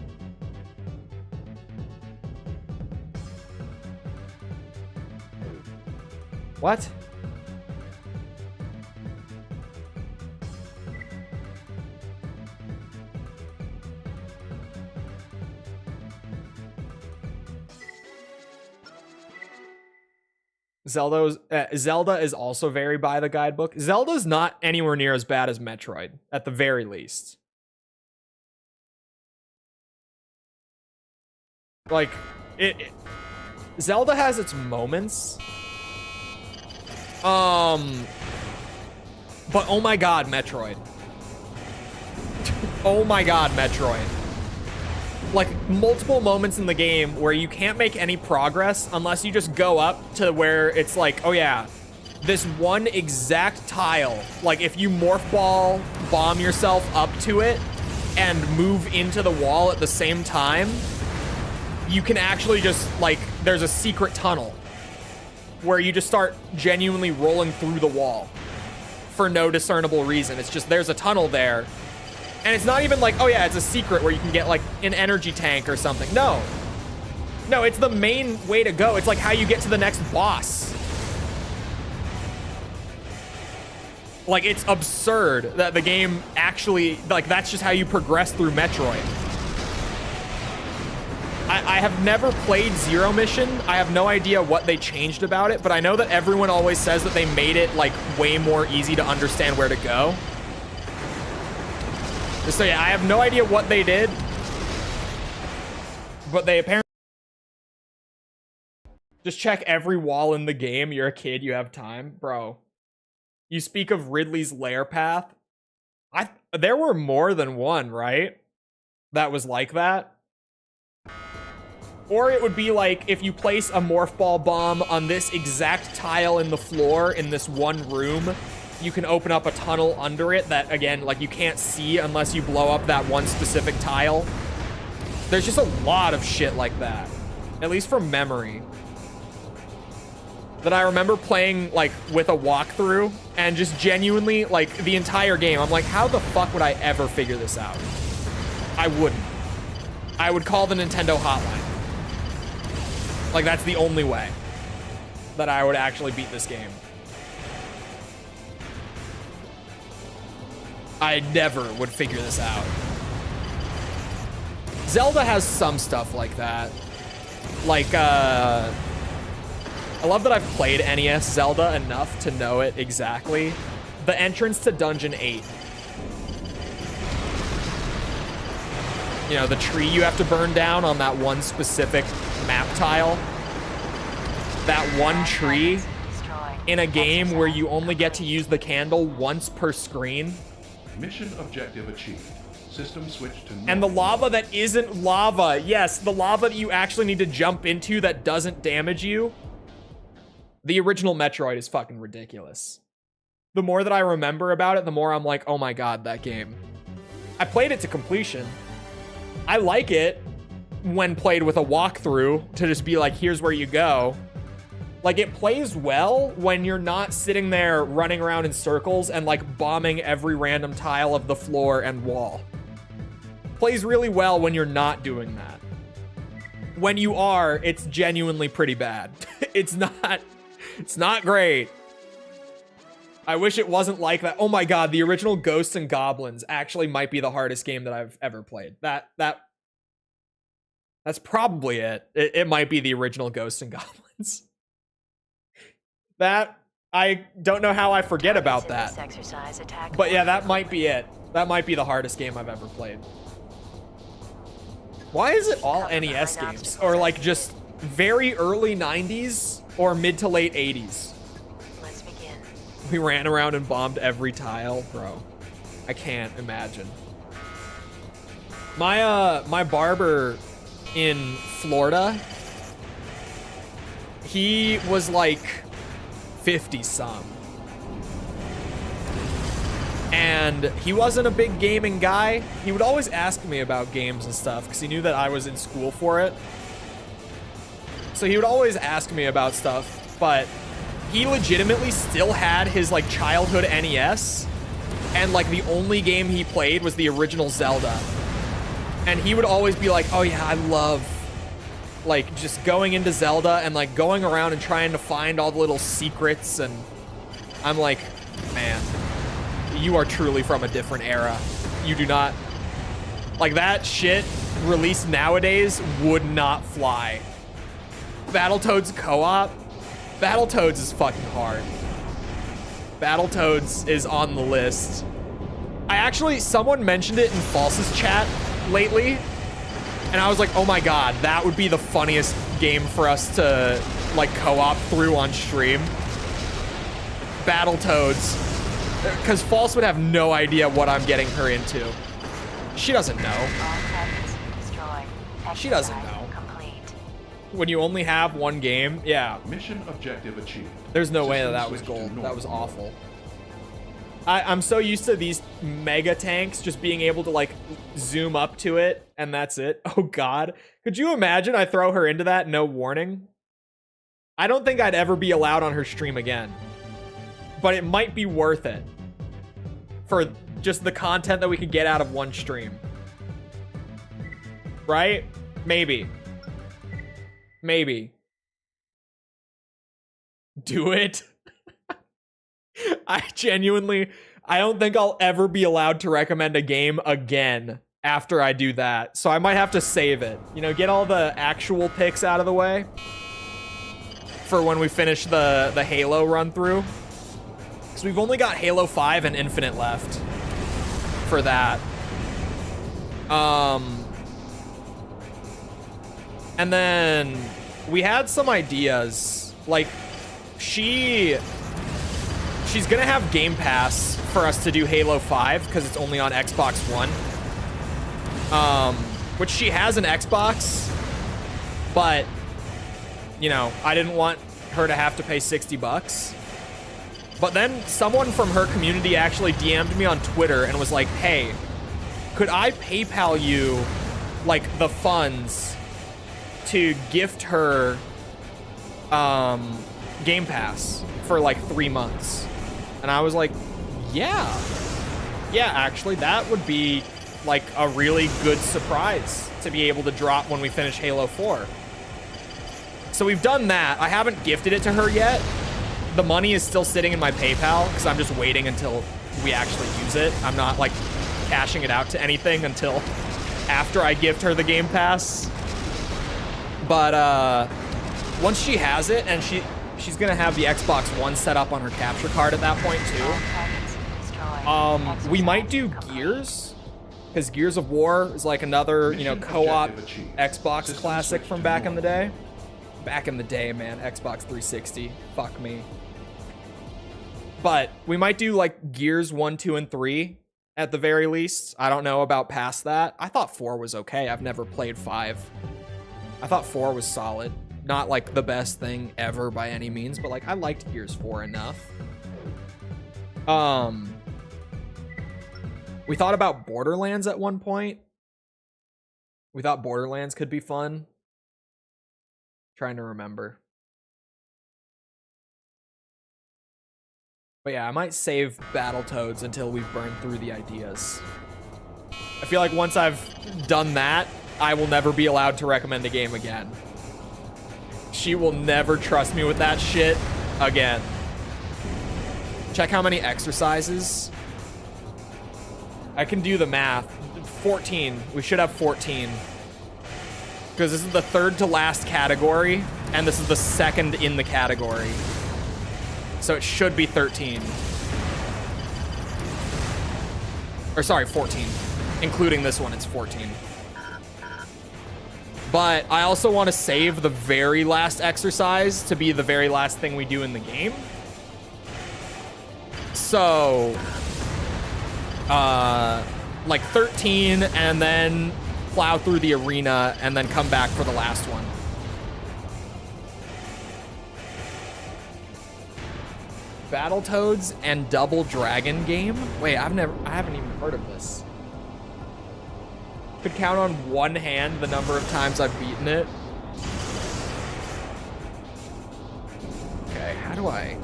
What? Zelda is also very by the guidebook. Zelda's not anywhere near as bad as Metroid, at the very least. Like, Zelda has its moments. But oh my god, Metroid. Oh my god, Metroid. Like, multiple moments in the game where you can't make any progress unless you just go up to where it's like, oh yeah, this one exact tile. Like, if you morph ball bomb yourself up to it and move into the wall at the same time, you can actually just, like, there's a secret tunnel where you just start genuinely rolling through the wall for no discernible reason. It's just there's a tunnel there. And it's not even like, oh yeah, it's a secret where you can get like an energy tank or something. No. No, it's the main way to go. It's like how you get to the next boss. Like, it's absurd that the game actually, like, that's just how you progress through Metroid. I have never played Zero Mission. I have no idea what they changed about it, but I know that everyone always says that they made it, like, way more easy to understand where to go. So yeah, I have no idea what they did, but they apparently just check every wall in the game. You're a kid, you have time. Bro, you speak of Ridley's lair path. There were more than one, right? That was like that. Or it would be like if you place a morph ball bomb on this exact tile in the floor in this one room, you can open up a tunnel under it that, again, like you can't see unless you blow up that one specific tile. There's just a lot of shit like that, at least from memory, that I remember playing like with a walkthrough and just genuinely like the entire game. I'm like, how the fuck would I ever figure this out? I wouldn't. I would call the Nintendo hotline. Like, that's the only way that I would actually beat this game. I never would figure this out. Zelda has some stuff like that. Like, I love that I've played NES Zelda enough to know it exactly. The entrance to Dungeon 8. You know, the tree you have to burn down on that one specific map tile. That one tree in a game where you only get to use the candle once per screen. Mission objective achieved. System switch to normal. And the lava that isn't lava. Yes, the lava that you actually need to jump into that doesn't damage you. The original Metroid is fucking ridiculous. The more that I remember about it, the more I'm like, oh my god, that game. I played it to completion. I like it when played with a walkthrough to just be like, here's where you go. Like, it plays well when you're not sitting there running around in circles and like bombing every random tile of the floor and wall. Plays really well when you're not doing that. When you are, it's genuinely pretty bad. It's not great. I wish it wasn't like that. Oh my god, the original Ghosts and Goblins actually might be the hardest game that I've ever played. That's probably it. It might be the original Ghosts and Goblins. That, I don't know how I forget about that. But yeah, that might be it. That might be the hardest game I've ever played. Why is it all NES games? Or like just very early 90s or mid to late 80s? We ran around and bombed every tile, bro. I can't imagine. My barber in Florida, he was like 50-some. And he wasn't a big gaming guy. He would always ask me about games and stuff because he knew that I was in school for it. So he would always ask me about stuff, but he legitimately still had his like childhood NES, and like the only game he played was the original Zelda. And he would always be like, oh yeah, I love like just going into Zelda and like going around and trying to find all the little secrets. And I'm like, man, you are truly from a different era. You do not, like, that shit released nowadays would not fly. Battletoads co-op, Battletoads is fucking hard. Battletoads is on the list. I actually, someone mentioned it in False's chat lately, and I was like, oh my god, that would be the funniest game for us to like co-op through on stream. Battletoads. Because False would have no idea what I'm getting her into. She doesn't know. She doesn't know. When you only have one game, yeah. Mission objective achieved. There's no way that was gold. That was awful. I'm so used to these mega tanks just being able to like zoom up to it and that's it. Oh god. Could you imagine I throw her into that, no warning? I don't think I'd ever be allowed on her stream again. But it might be worth it. for just the content that we could get out of one stream. Right? Maybe. Maybe. Do it. I don't think I'll ever be allowed to recommend a game again after I do that. So I might have to save it. You know, get all the actual picks out of the way for when we finish the Halo run through. Because we've only got Halo 5 and Infinite left for that. And then we had some ideas. Like, she's gonna have Game Pass for us to do Halo 5 because it's only on Xbox One. Which she has an Xbox, but you know, I didn't want her to have to pay $60. But then someone from her community actually DM'd me on Twitter and was like, hey, could I PayPal you like the funds to gift her Game Pass for like 3 months? And I was like, yeah, actually that would be like a really good surprise to be able to drop when we finish Halo 4. So we've done that. I haven't gifted it to her yet. The money is still sitting in my PayPal because I'm just waiting until we actually use it. I'm not like cashing it out to anything until after I gift her the Game Pass. But once she has it, and she's gonna have the Xbox One set up on her capture card at that point too. We might do Gears, because Gears of War is like another, you know, co-op Xbox classic from back in the day. Back in the day, man. Xbox 360. Fuck me. But we might do like Gears 1, 2, and 3 at the very least. I don't know about past that. I thought 4 was okay. I've never played 5. I thought 4 was solid. Not like the best thing ever by any means, but like I liked Gears 4 enough. We thought about Borderlands at one point. We thought Borderlands could be fun. Trying to remember. But yeah, I might save Battletoads until we've burned through the ideas. I feel like once I've done that, I will never be allowed to recommend a game again. She will never trust me with that shit again. Check how many exercises. I can do the math. 14. We should have 14. Because this is the third to last category, and this is the second in the category. So it should be 13. Or sorry, 14. Including this one, it's 14. But I also want to save the very last exercise to be the very last thing we do in the game. So, like 13, and then plow through the arena, and then come back for the last one. Battletoads and Double Dragon game? Wait, I haven't even heard of this. Could count on one hand the number of times I've beaten it. Okay, how do I...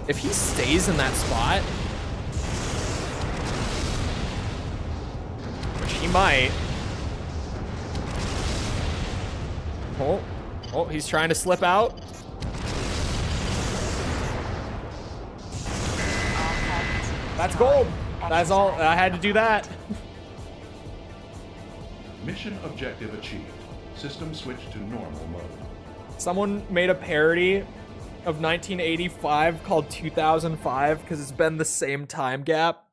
If he stays in that spot, which he might. Oh, he's trying to slip out. That's gold. That's all. I had to do that. Mission objective achieved. System switched to normal mode. Someone made a parody of 1985 called 2005 because it's been the same time gap.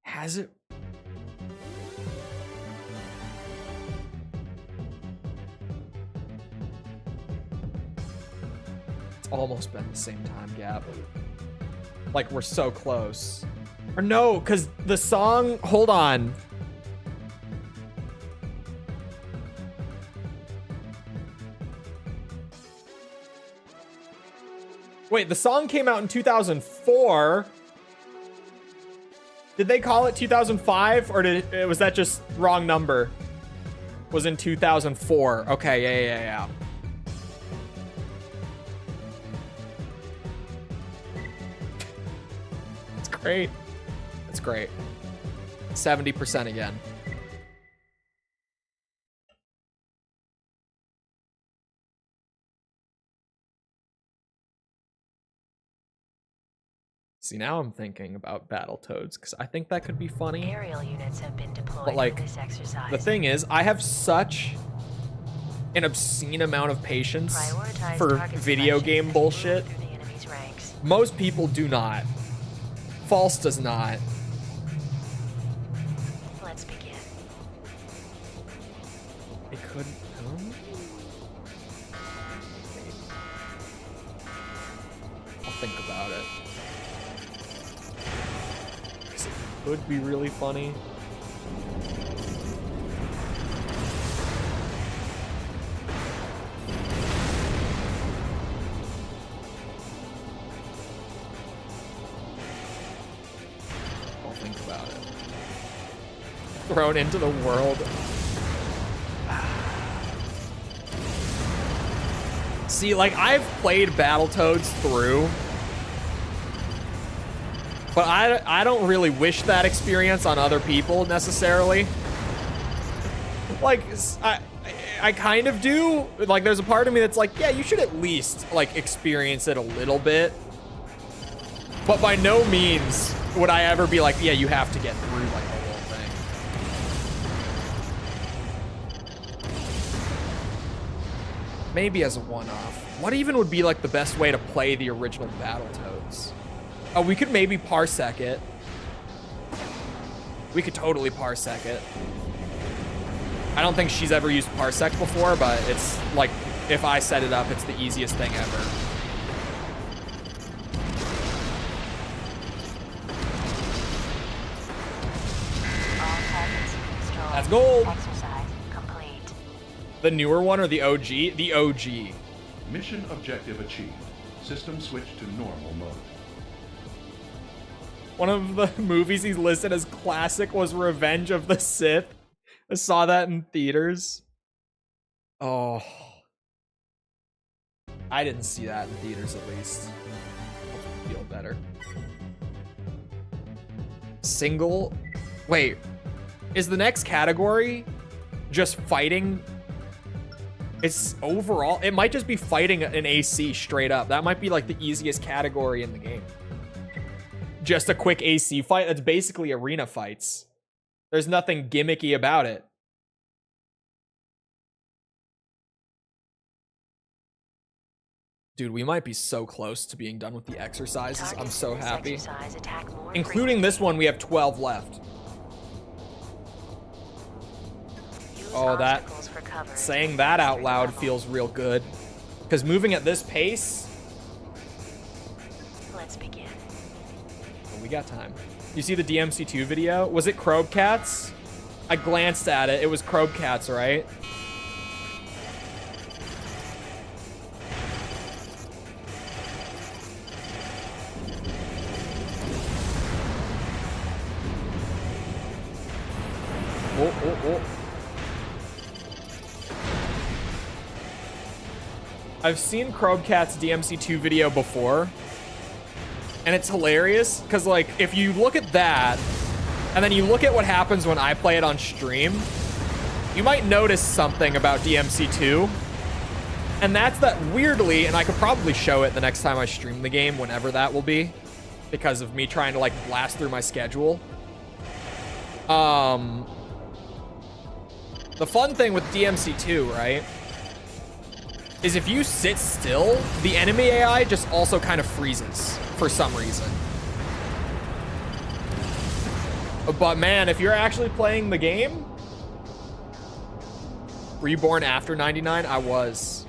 Has it? It's almost been the same time gap. Like, we're so close. Or no, because the song... Hold on. Wait, the song came out in 2004. Did they call it 2005, or was that just wrong number? Was in 2004. Okay, yeah. great. That's great. 70% again. See, now I'm thinking about Battletoads because I think that could be funny. Aerial units have been deployed But like, for this exercise. the thing is, I have such an obscene amount of patience Prioritize for target video selection game and bullshit. move through the enemy's ranks. Most people do not. False does not. Let's begin. It could. I'll think about it. 'Cause it could be really funny. I'll think about it. Thrown into the world. See, like, I've played Battletoads through, but I don't really wish that experience on other people necessarily. Like, I kind of do. Like, there's a part of me that's like, yeah, you should at least, like, experience it a little bit. But by no means would I ever be like, yeah, you have to get through, like, the whole thing. Maybe as a one-off. What even would be like the best way to play the original Battletoads? Oh, we could maybe parsec it. We could totally parsec it. I don't think she's ever used parsec before, but it's like, if I set it up, it's the easiest thing ever. All targets destroyed. That's gold. Exercise complete. The newer one or the OG? The OG. Mission objective achieved. System switch to normal mode. One of the movies he's listed as classic was Revenge of the Sith. I saw that in theaters. Oh. I didn't see that in theaters, at least. I'll feel better. Single? Wait. Is the next category just fighting? It's overall, it might just be fighting an AC straight up. That might be like the easiest category in the game. Just a quick AC fight. That's basically arena fights. There's nothing gimmicky about it. Dude, we might be so close to being done with the exercises. I'm so happy. Including this one, we have 12 left. Oh, that, saying that out loud feels real good. Because moving at this pace, Let's begin. oh, we got time. You see the DMC2 video? Was it Crobcats? I glanced at it. It was Crobcats, right? Oh, oh, oh. I've seen Crobcat's DMC2 video before, and it's hilarious, because, like, if you look at that, and then you look at what happens when I play it on stream, you might notice something about DMC2, and that's that weirdly, and I could probably show it the next time I stream the game, whenever that will be, because of me trying to, like, blast through my schedule. The fun thing with DMC2, right, is if you sit still, the enemy AI just also kind of freezes for some reason. But man, if you're actually playing the game, were you born after 99? I was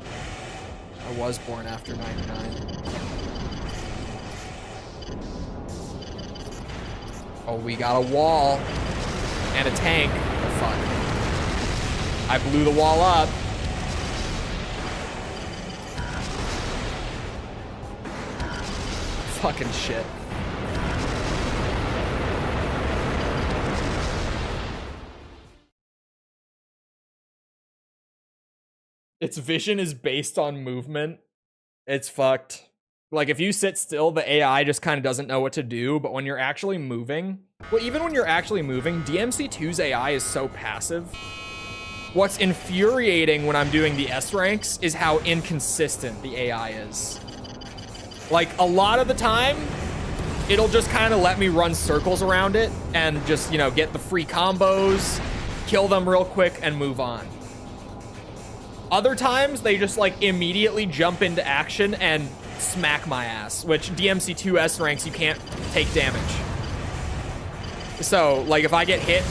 born after 99. Oh, we got a wall and a tank. Oh, fuck. I blew the wall up. Fucking shit. Its vision is based on movement. It's fucked. Like, if you sit still, the AI just kind of doesn't know what to do, but when you're actually moving, well, even when you're actually moving, DMC2's AI is so passive. What's infuriating when I'm doing the S ranks is how inconsistent the AI is. Like, a lot of the time, it'll just kind of let me run circles around it and just, you know, get the free combos, kill them real quick, and move on. Other times, they just, like, immediately jump into action and smack my ass, which DMC2 S ranks, you can't take damage. So, like, if I get hit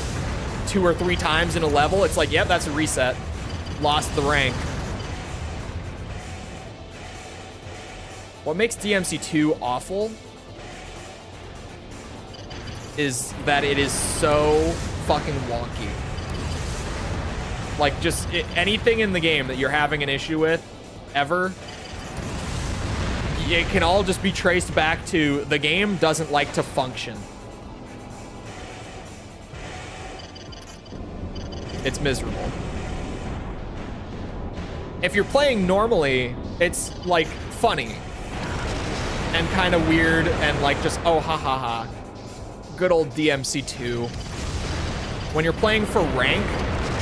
2 or 3 times in a level, it's like, yep, that's a reset. Lost the rank. What makes DMC2 awful is that it is so fucking wonky. Like, just anything in the game that you're having an issue with, ever, it can all just be traced back to the game doesn't like to function. It's miserable. If you're playing normally, it's like funny and kind of weird and like just, oh, ha ha ha. Good old DMC2. When you're playing for rank,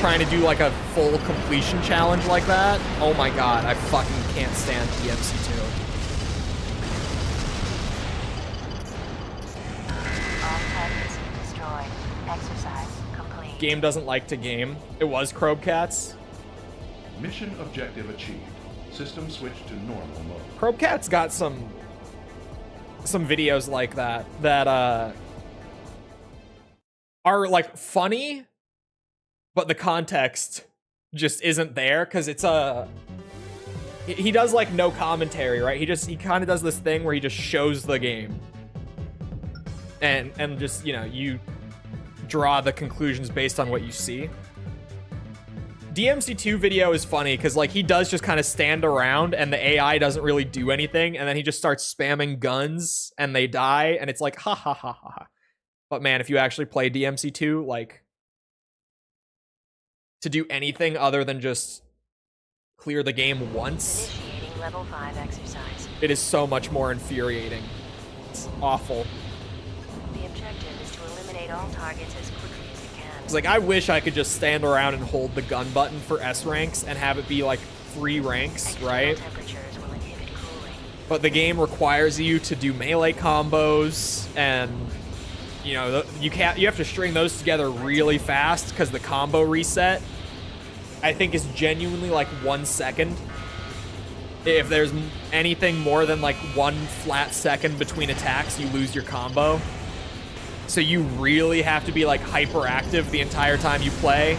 trying to do like a full completion challenge like that, oh my god, I fucking can't stand DMC2. All targets destroyed. Exercise complete. Game doesn't like to game. It was Crobcats. Mission objective achieved. System switched to normal mode. Crobcats got some videos like that are like funny, but the context just isn't there because it's he does like no commentary, right? He kind of does this thing where he just shows the game and just, you know, you draw the conclusions based on what you see. DMC2 video is funny because like he does just kind of stand around and the AI doesn't really do anything, and then he just starts spamming guns and they die, and it's like ha ha ha ha ha. But man, if you actually play DMC2, like, to do anything other than just clear the game once, Initiating level 5 exercise. it is so much more infuriating. It's awful. The objective is to eliminate all targets as quickly as you can. It's like, I wish I could just stand around and hold the gun button for S ranks and have it be like 3 ranks, External right? temperatures will inhibit cooling. But the game requires you to do melee combos, and you know, you have to string those together really fast because the combo reset, I think, is genuinely like 1 second. If there's anything more than like 1 flat second between attacks, you lose your combo. So you really have to be like hyperactive the entire time you play.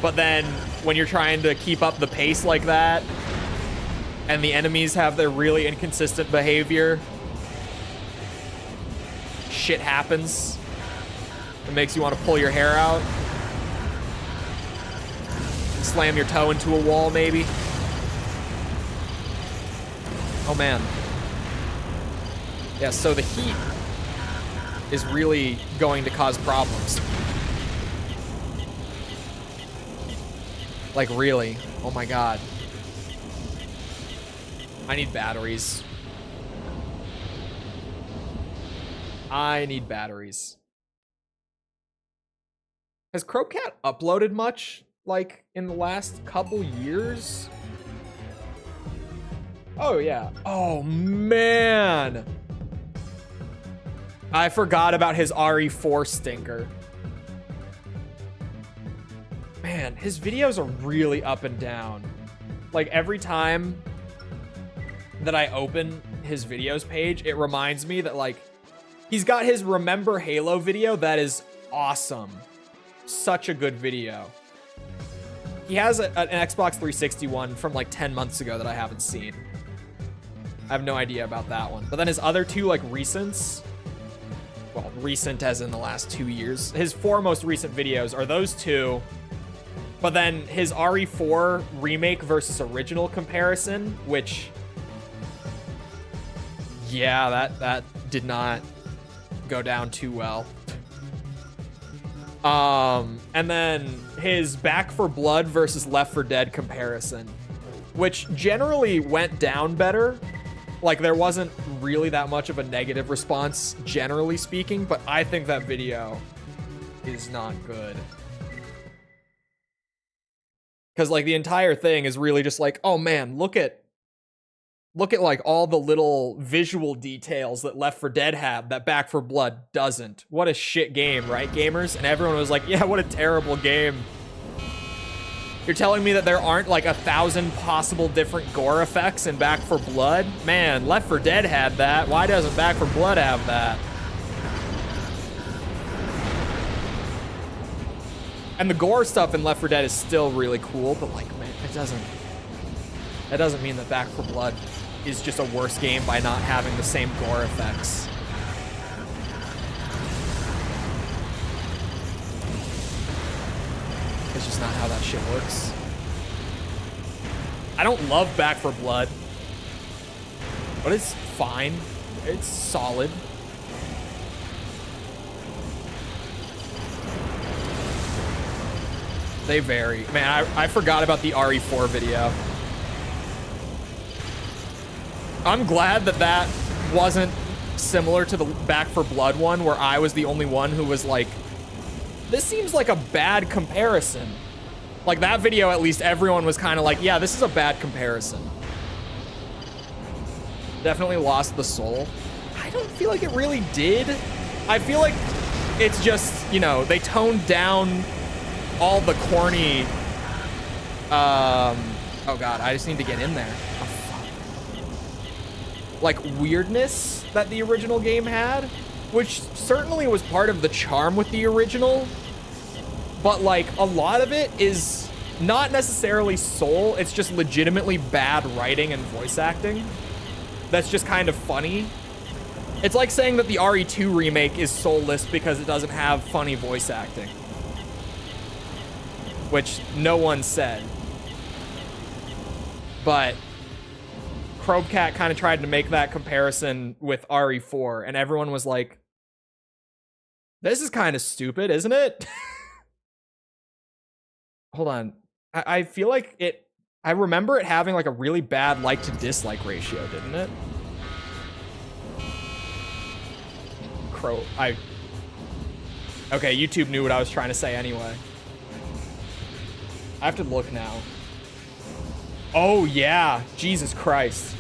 But then when you're trying to keep up the pace like that, and the enemies have their really inconsistent behavior, shit happens. It makes you want to pull your hair out. Slam your toe into a wall, maybe. Oh, man. Yeah, so the heat is really going to cause problems. Like, really. Oh, my God. I need batteries. I need batteries. Has Crobcat uploaded much, like, in the last couple years? Oh, yeah. Oh, man. I forgot about his RE4 stinker. Man, his videos are really up and down. Like, every time that I open his videos page, it reminds me that, like, he's got his Remember Halo video that is awesome. Such a good video. He has an Xbox 360 one from like 10 months ago that I haven't seen. I have no idea about that one. But then his other 2 like recents, well, recent as in the last 2 years, his 4 most recent videos are those 2. But then his RE4 remake versus original comparison, which, yeah, that did not go down too well. And then his Back 4 Blood versus Left 4 Dead comparison, which generally went down better, Like, there wasn't really that much of a negative response, generally speaking, but I think that video is not good. Because, like, the entire thing is really just like, oh man, look at like all the little visual details that Left 4 Dead had that Back 4 Blood doesn't. What a shit game, right, gamers? And everyone was like, yeah, what a terrible game. You're telling me that there aren't like 1,000 possible different gore effects in Back 4 Blood? Man, Left 4 Dead had that. Why doesn't Back 4 Blood have that? And the gore stuff in Left 4 Dead is still really cool, but like, man, that doesn't mean that Back 4 Blood is just a worse game by not having the same gore effects. It's just not how that shit works. I don't love Back 4 Blood, but it's fine. It's solid. They vary. Man, I forgot about the RE4 video. I'm glad that that wasn't similar to the Back 4 Blood one, where I was the only one who was like, this seems like a bad comparison. Like, that video, at least everyone was kind of like, yeah, this is a bad comparison. Definitely lost the soul. I don't feel like it really did. I feel like it's just, you know, they toned down all the corny, oh god, I just need to get in there. Oh, fuck. Like, weirdness that the original game had, which certainly was part of the charm with the original, but like, a lot of it is not necessarily soul, it's just legitimately bad writing and voice acting. That's just kind of funny. It's like saying that the RE2 remake is soulless because it doesn't have funny voice acting. Which no one said. But Crobecat kind of tried to make that comparison with RE4, and everyone was like, this is kind of stupid, isn't it? Hold on. I feel like it... I remember it having like a really bad like to dislike ratio, didn't it? Okay, YouTube knew what I was trying to say anyway. I have to look now. Oh yeah, Jesus Christ.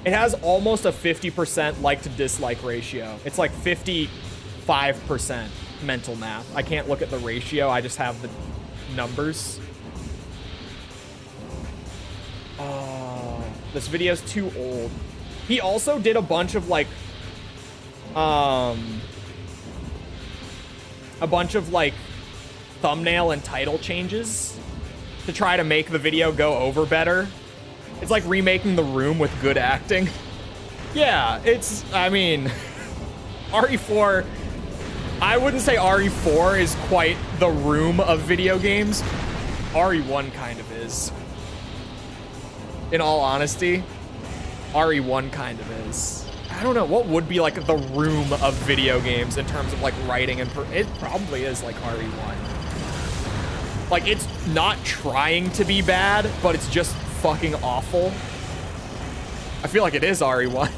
It has almost a 50% like to dislike ratio. It's like 55% mental math. I can't look at the ratio, I just have the numbers. Oh, this video's too old. He also did a bunch of like, thumbnail and title changes to try to make the video go over better. It's like remaking The Room with good acting. Yeah, it's, I mean, RE4, I wouldn't say RE4 is quite The Room of video games. RE1 kind of is. In all honesty, RE1 kind of is. I don't know, what would be like The Room of video games in terms of like writing and it probably is like RE1. Like, it's not trying to be bad, but it's just fucking awful. I feel like it is RE1.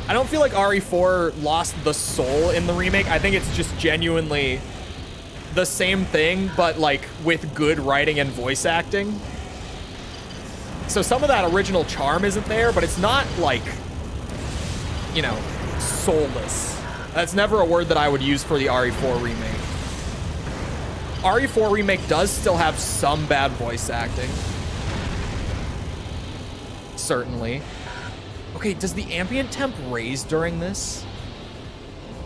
I don't feel like RE4 lost the soul in the remake. I think it's just genuinely the same thing, but like with good writing and voice acting. So some of that original charm isn't there, but it's not like, you know, soulless. That's never a word that I would use for the RE4 remake. RE4 remake does still have some bad voice acting. Certainly. Okay, does the ambient temp raise during this?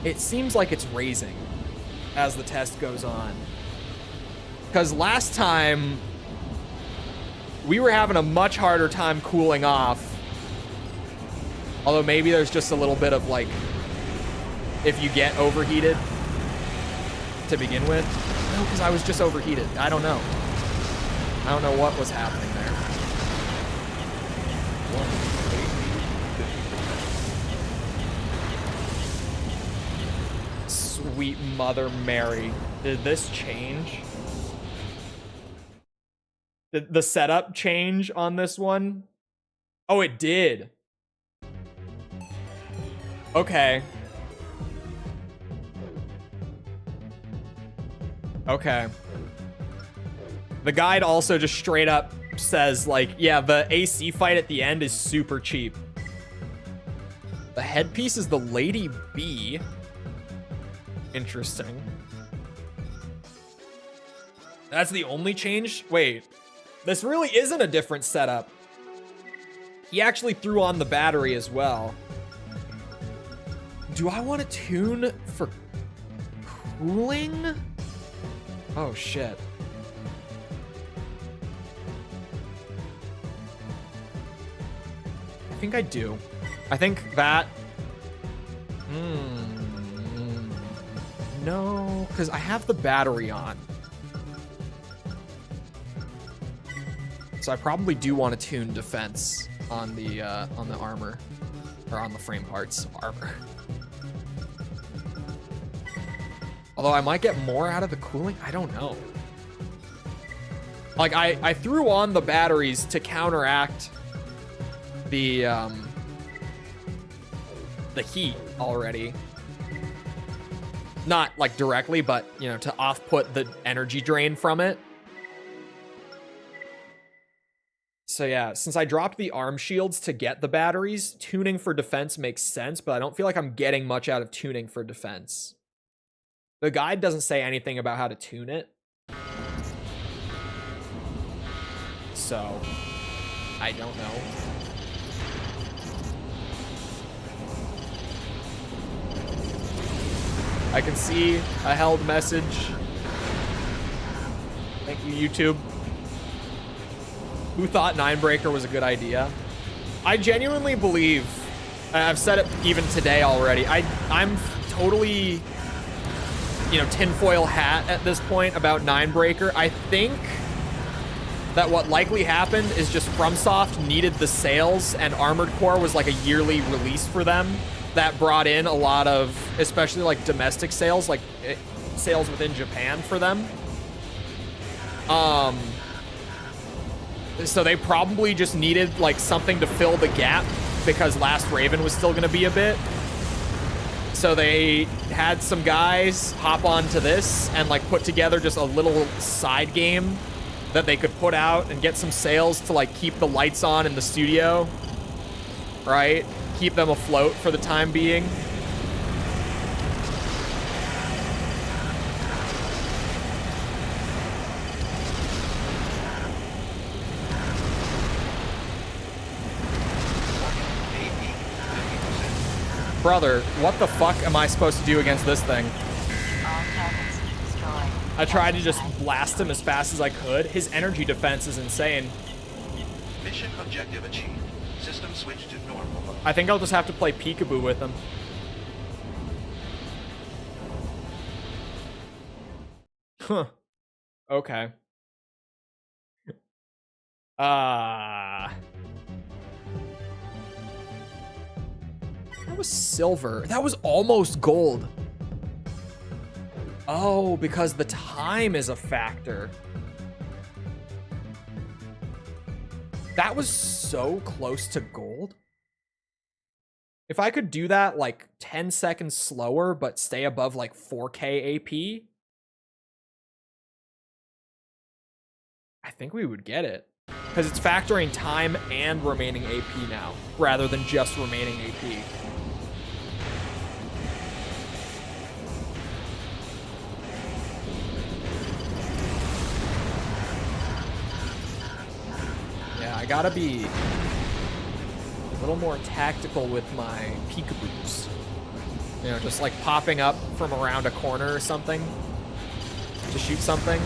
It seems like it's raising as the test goes on. Because last time, we were having a much harder time cooling off. Although maybe there's just a little bit of like, if you get overheated to begin with. No, because I was just overheated. I don't know. I don't know what was happening there. Sweet Mother Mary. Did this change? Did the setup change on this one? Oh, it did. Okay. Okay. The guide also just straight up says, like, yeah, the AC fight at the end is super cheap. The headpiece is the Lady B. Interesting. That's the only change? Wait, this really isn't a different setup. He actually threw on the battery as well. Do I want to tune for cooling? Oh, shit. I think I do. I think that... No, because I have the battery on. So I probably do want to tune defense on the armor. Or on the frame parts. Armor. Although I might get more out of the cooling. I don't know. Like, I threw on the batteries to counteract the heat already. Not, like, directly, but, you know, to off-put the energy drain from it. So, yeah, since I dropped the arm shields to get the batteries, tuning for defense makes sense, but I don't feel like I'm getting much out of tuning for defense. The guide doesn't say anything about how to tune it. So, I don't know. I can see a held message. Thank you, YouTube. Who thought Ninebreaker was a good idea? I genuinely believe, I've said it even today already, I'm totally, you know, tinfoil hat at this point about Ninebreaker. I think that what likely happened is just FromSoft needed the sales, and Armored Core was like a yearly release for them that brought in a lot of, especially like domestic sales, like sales within Japan for them. So they probably just needed like something to fill the gap because Last Raven was still gonna be a bit. So they had some guys hop onto this and like put together just a little side game that they could put out and get some sales to like keep the lights on in the studio, right? Keep them afloat for the time being. Brother, what the fuck am I supposed to do against this thing? All targets destroyed. I tried to just blast him as fast as I could. His energy defense is insane. Mission objective achieved. System switch to normal mode. I think I'll just have to play peekaboo with him. Huh. Okay. That was silver. That was almost gold. Oh, because the time is a factor. That was so close to gold. If I could do that like 10 seconds slower, but stay above like 4K AP, I think we would get it. Because it's factoring time and remaining AP now, rather than just remaining AP. Yeah, I gotta be a little more tactical with my peekaboos. You know, just like popping up from around a corner or something to shoot something.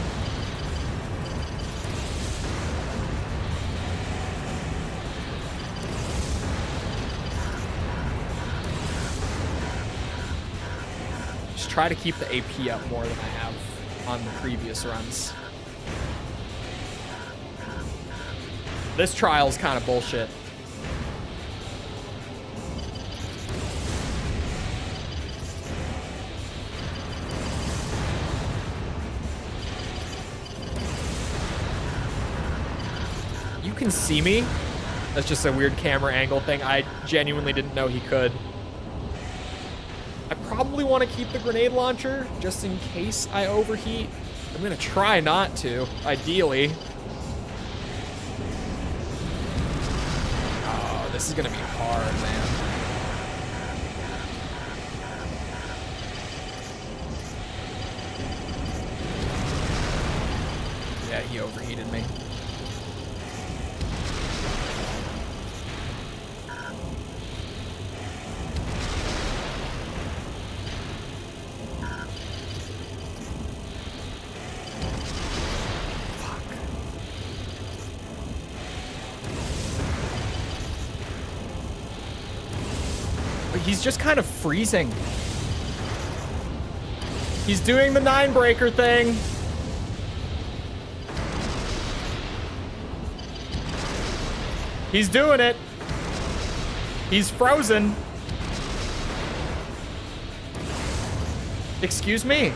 Just try to keep the AP up more than I have on the previous runs. This trial's kind of bullshit. You can see me. That's just a weird camera angle thing. I genuinely didn't know he could. I probably want to keep the grenade launcher just in case I overheat. I'm gonna try not to, ideally. Oh, this is gonna be hard, man. Yeah, he overheated me. He's just kind of freezing. He's doing the 9-breaker thing. He's doing it. He's frozen. Excuse me.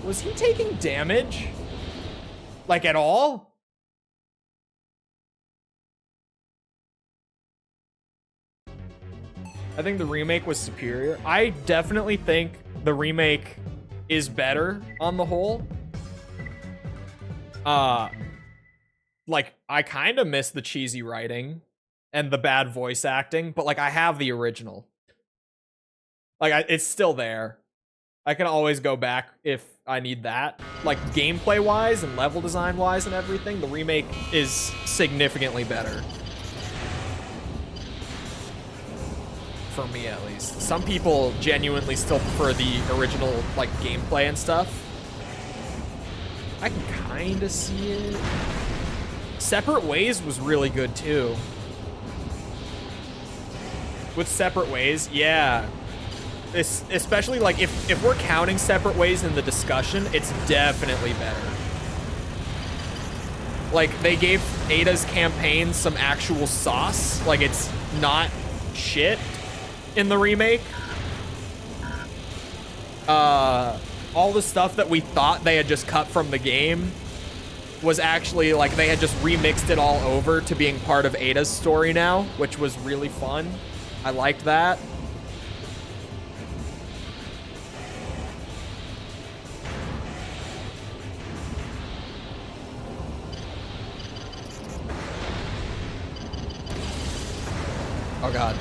Was he taking damage? Like, at all? I think the remake was superior. I definitely think the remake is better on the whole. Like, I kind of miss the cheesy writing and the bad voice acting, but like, I have the original. Like, it's still there. I can always go back if I need that. Like, gameplay-wise and level design-wise and everything, the remake is significantly better. For me, at least. Some people genuinely still prefer the original, like, gameplay and stuff. I can kind of see it. Separate Ways was really good, too. With Separate Ways, yeah. Especially, like, if we're counting Separate Ways in the discussion, it's definitely better. Like, they gave Ada's campaign some actual sauce. Like, it's not shit in the remake. All the stuff that we thought they had just cut from the game was actually, like, they had just remixed it all over to being part of Ada's story now, which was really fun. I liked that. Oh, God.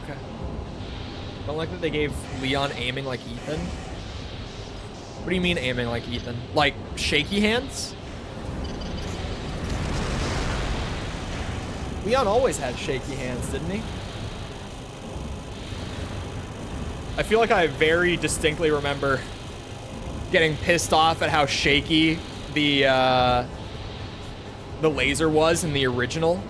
Okay. Don't like that they gave Leon aiming like Ethan. What do you mean aiming like Ethan? Like shaky hands? Leon always had shaky hands, didn't he? I feel like I very distinctly remember getting pissed off at how shaky the laser was in the original.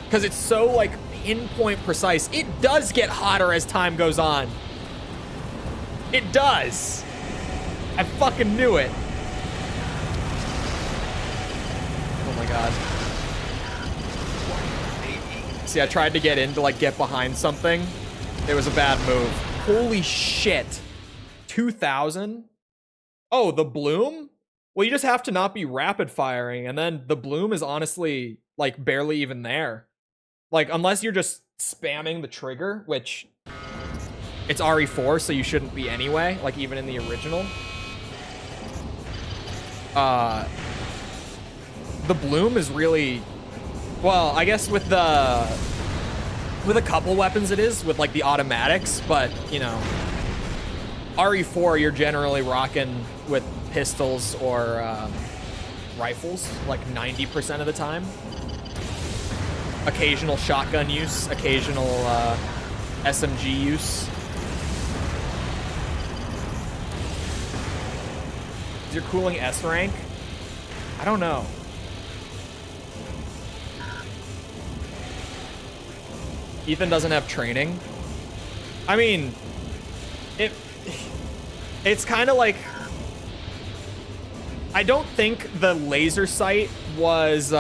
Because it's so, like, pinpoint precise. It does get hotter as time goes on. It does. I fucking knew it. Oh my God. See, I tried to get in to, like, get behind something. It was a bad move. Holy shit. 2,000? Oh, the bloom? Well, you just have to not be rapid firing, and then the bloom is honestly, like, barely even there. Like, unless you're just spamming the trigger, which it's RE4, so you shouldn't be anyway, like, even in the original. The bloom is really, well, I guess with a couple weapons it is, with like the automatics, but you know, RE4 you're generally rocking with pistols or rifles like 90% of the time. Occasional shotgun use, occasional SMG use. Is your cooling S rank? I don't know. Ethan doesn't have training. I mean, it's kind of like, I don't think the laser sight was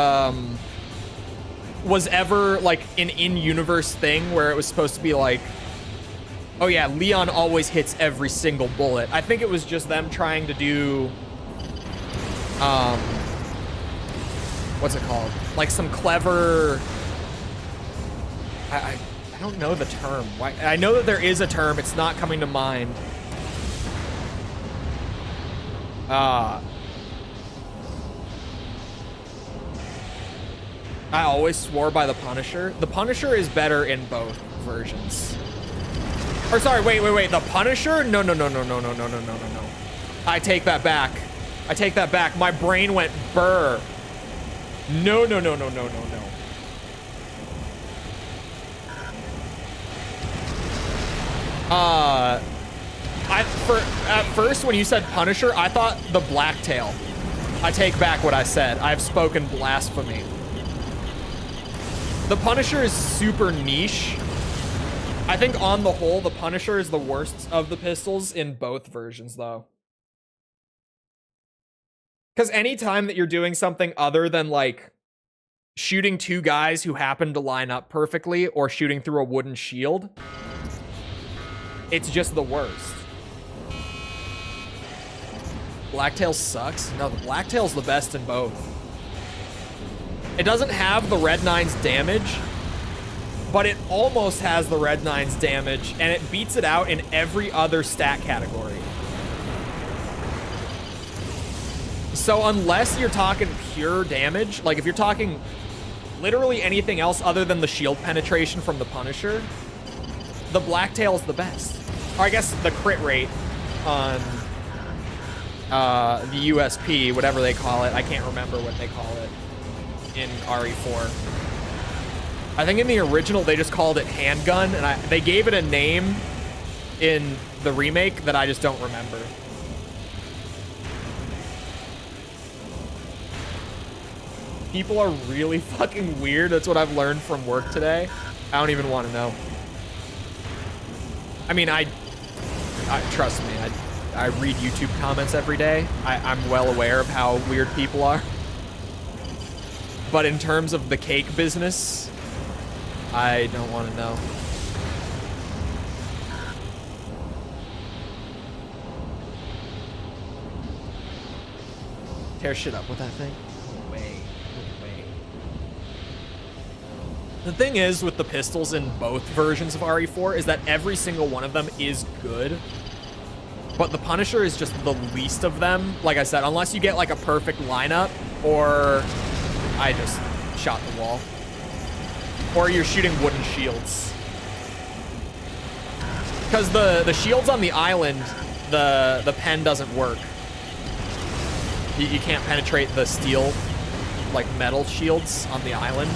ever like an in-universe thing where it was supposed to be like, oh yeah, Leon always hits every single bullet. I think it was just them trying to do, what's it called? Like some clever, I don't know the term. I know that there is a term. It's not coming to mind. I always swore by the Punisher. The Punisher is better in both versions. Or sorry, wait. The Punisher? No. I take that back. I take that back. My brain went burr. No. At first when you said Punisher, I thought the Blacktail. I take back what I said. I've spoken blasphemy. The Punisher is super niche. I think on the whole, the Punisher is the worst of the pistols in both versions, though. Because anytime that you're doing something other than, like, shooting two guys who happen to line up perfectly or shooting through a wooden shield, it's just the worst. Blacktail sucks? No, the Blacktail's the best in both. It doesn't have the Red 9's damage, but it almost has the Red 9's damage, and it beats it out in every other stat category. So unless you're talking pure damage, like if you're talking literally anything else other than the shield penetration from the Punisher, the Blacktail's the best. Or I guess the crit rate on the USP, whatever they call it. I can't remember what they call it in RE4. I think in the original they just called it handgun, and they gave it a name in the remake that I just don't remember. People are really fucking weird. That's what I've learned from work today. I don't even want to know. I mean, I trust me, I read YouTube comments every day. I'm well aware of how weird people are. But in terms of the cake business, I don't want to know. Tear shit up with that thing. No way. The thing is with the pistols in both versions of RE4 is that every single one of them is good. But the Punisher is just the least of them. Like I said, unless you get like a perfect lineup, or I just shot the wall. Or you're shooting wooden shields. Because the shields on the island, the pen doesn't work. You can't penetrate the steel, like metal shields on the island.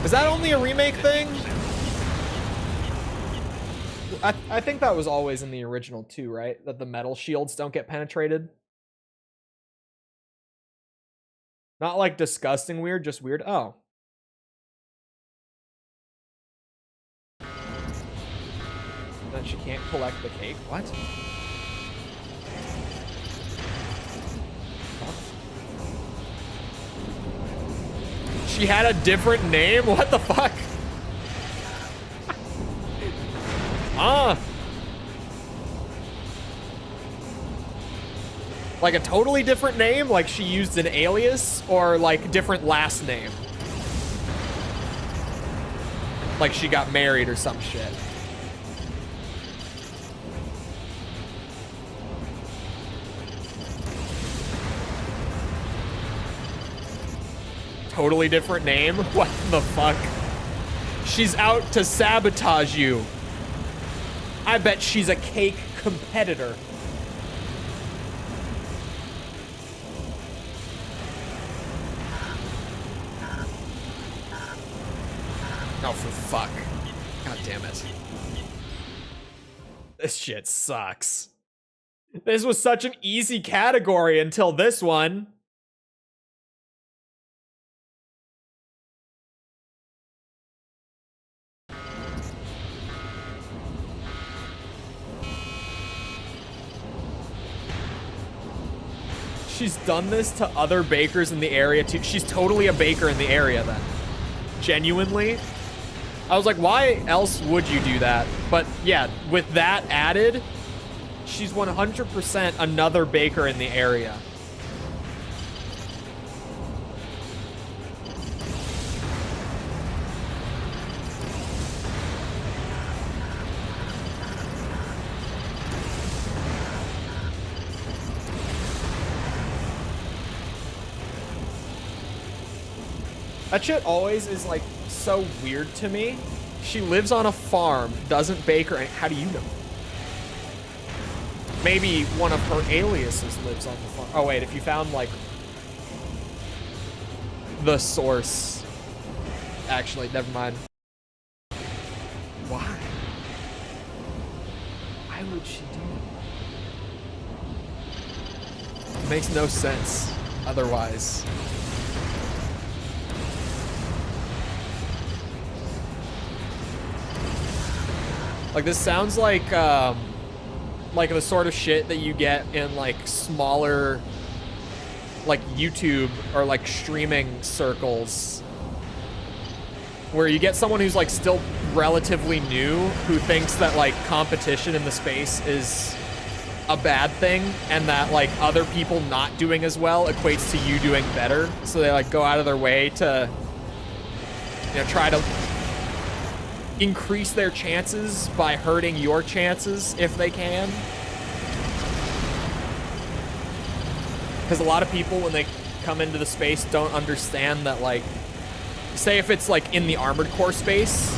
Is that only a remake thing? I think that was always in the original too, right? That the metal shields don't get penetrated. Not like disgusting weird, just weird. Oh. Then she can't collect the cake. What? Huh? She had a different name? What the fuck? Like a totally different name? Like she used an alias? Or like different last name? Like she got married or some shit. Totally different name? What the fuck? She's out to sabotage you. I bet she's a cake competitor. Oh, for fuck. God damn it. This shit sucks. This was such an easy category until this one. she's done this to other bakers in the area too. She's totally a baker in the area then. Genuinely. I was like, why else would you do that? But yeah, with that added, she's 100% another baker in the area. That shit always is like so weird to me. She lives on a farm, doesn't bake or anything. How do you know? Maybe one of her aliases lives on the farm. Oh wait, if you found like the source. Actually, never mind. Why? Why would she do that? It makes no sense otherwise. Like, this sounds like the sort of shit that you get in, like, smaller, like, YouTube or, like, streaming circles. Where you get someone who's, like, still relatively new, who thinks that, like, competition in the space is a bad thing, and that, like, other people not doing as well equates to you doing better. So they, like, go out of their way to, you know, try to increase their chances by hurting your chances if they can. Because a lot of people, when they come into the space, don't understand that, like, say if it's like in the Armored Core space,